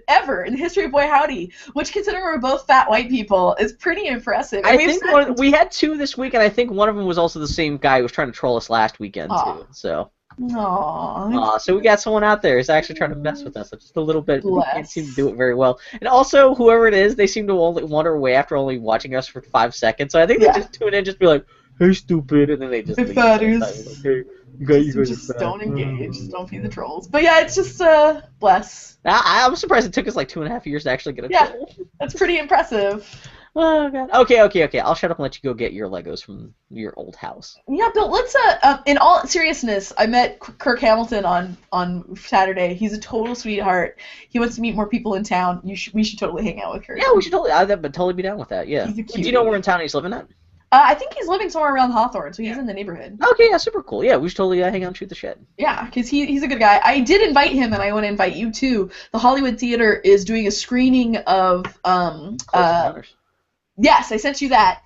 ever in the history of Boy Howdy, which, considering we're both fat white people, is pretty impressive. I think we had 2 this week, and I think one of them was also the same guy who was trying to troll us last weekend too. So. Aww. So we got someone out there who's actually trying to mess with us just a little bit. They can't seem to do it very well. And also, whoever it is, they seem to only wander away after only watching us for 5 seconds. So I think they just tune in, just be like, "Hey, stupid," and then they just leave. Like, hey, you guys just don't engage. Just don't feed the trolls. But yeah, it's just bless. I'm surprised it took us like 2.5 years to actually get a troll. That's pretty impressive. Oh god. Okay. I'll shut up and let you go get your Legos from your old house. Yeah, Bill. Let's in all seriousness, I met Kirk Hamilton on Saturday. He's a total sweetheart. He wants to meet more people in town. We should totally hang out with Kirk. Yeah, we should totally. I'd totally be down with that. Yeah. He's a cutie. Do you know where in town he's living at? I think he's living somewhere around Hawthorne, so he's in the neighborhood. Okay, yeah, super cool. Yeah, we should totally hang out and shoot the shit. Yeah, because he's a good guy. I did invite him, and I want to invite you too. The Hollywood Theater is doing a screening of Yes, I sent you that.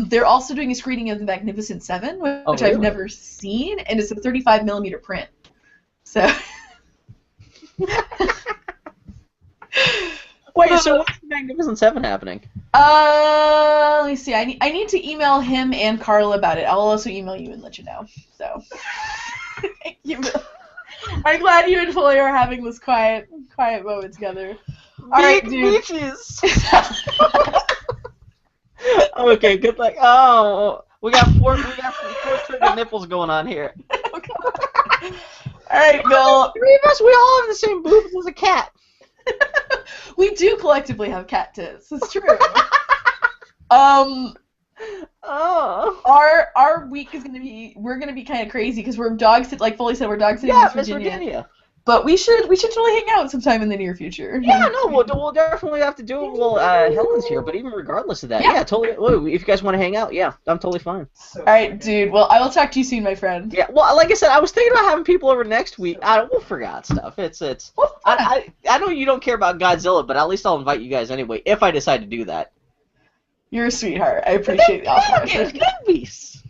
They're also doing a screening of The Magnificent Seven, which I've never seen, and it's a 35mm print. So. Wait, so what's The Magnificent Seven happening? Let me see. I need to email him and Carla about it. I'll also email you and let you know. So. Thank you. I'm glad you and Foley are having this quiet moment together. All right, dude. Bitches. Okay, good luck. Oh, we got four trigger nipples going on here. All right, Bill. 3 of us, we all have the same boobs as a cat. We do collectively have cat tits. It's true. Oh. Our week is we're gonna be kind of crazy because we're like Foley said, we're dog sitting Yeah, in Miss Virginia. Virginia. But we should totally hang out sometime in the near future. Yeah, no, we'll definitely have to do it. Well, Helen's here, but even regardless of that, yeah, totally. Well, if you guys want to hang out, yeah, I'm totally fine. All right, dude. Well, I will talk to you soon, my friend. Yeah, well, like I said, I was thinking about having people over next week. We'll figure out stuff. I know you don't care about Godzilla, but at least I'll invite you guys anyway if I decide to do that. You're a sweetheart. I appreciate the offer. Goodness.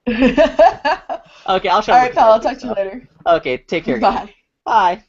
Okay, I'll show you. All right, pal. I'll talk to you later. Okay, take care. Bye. Bye.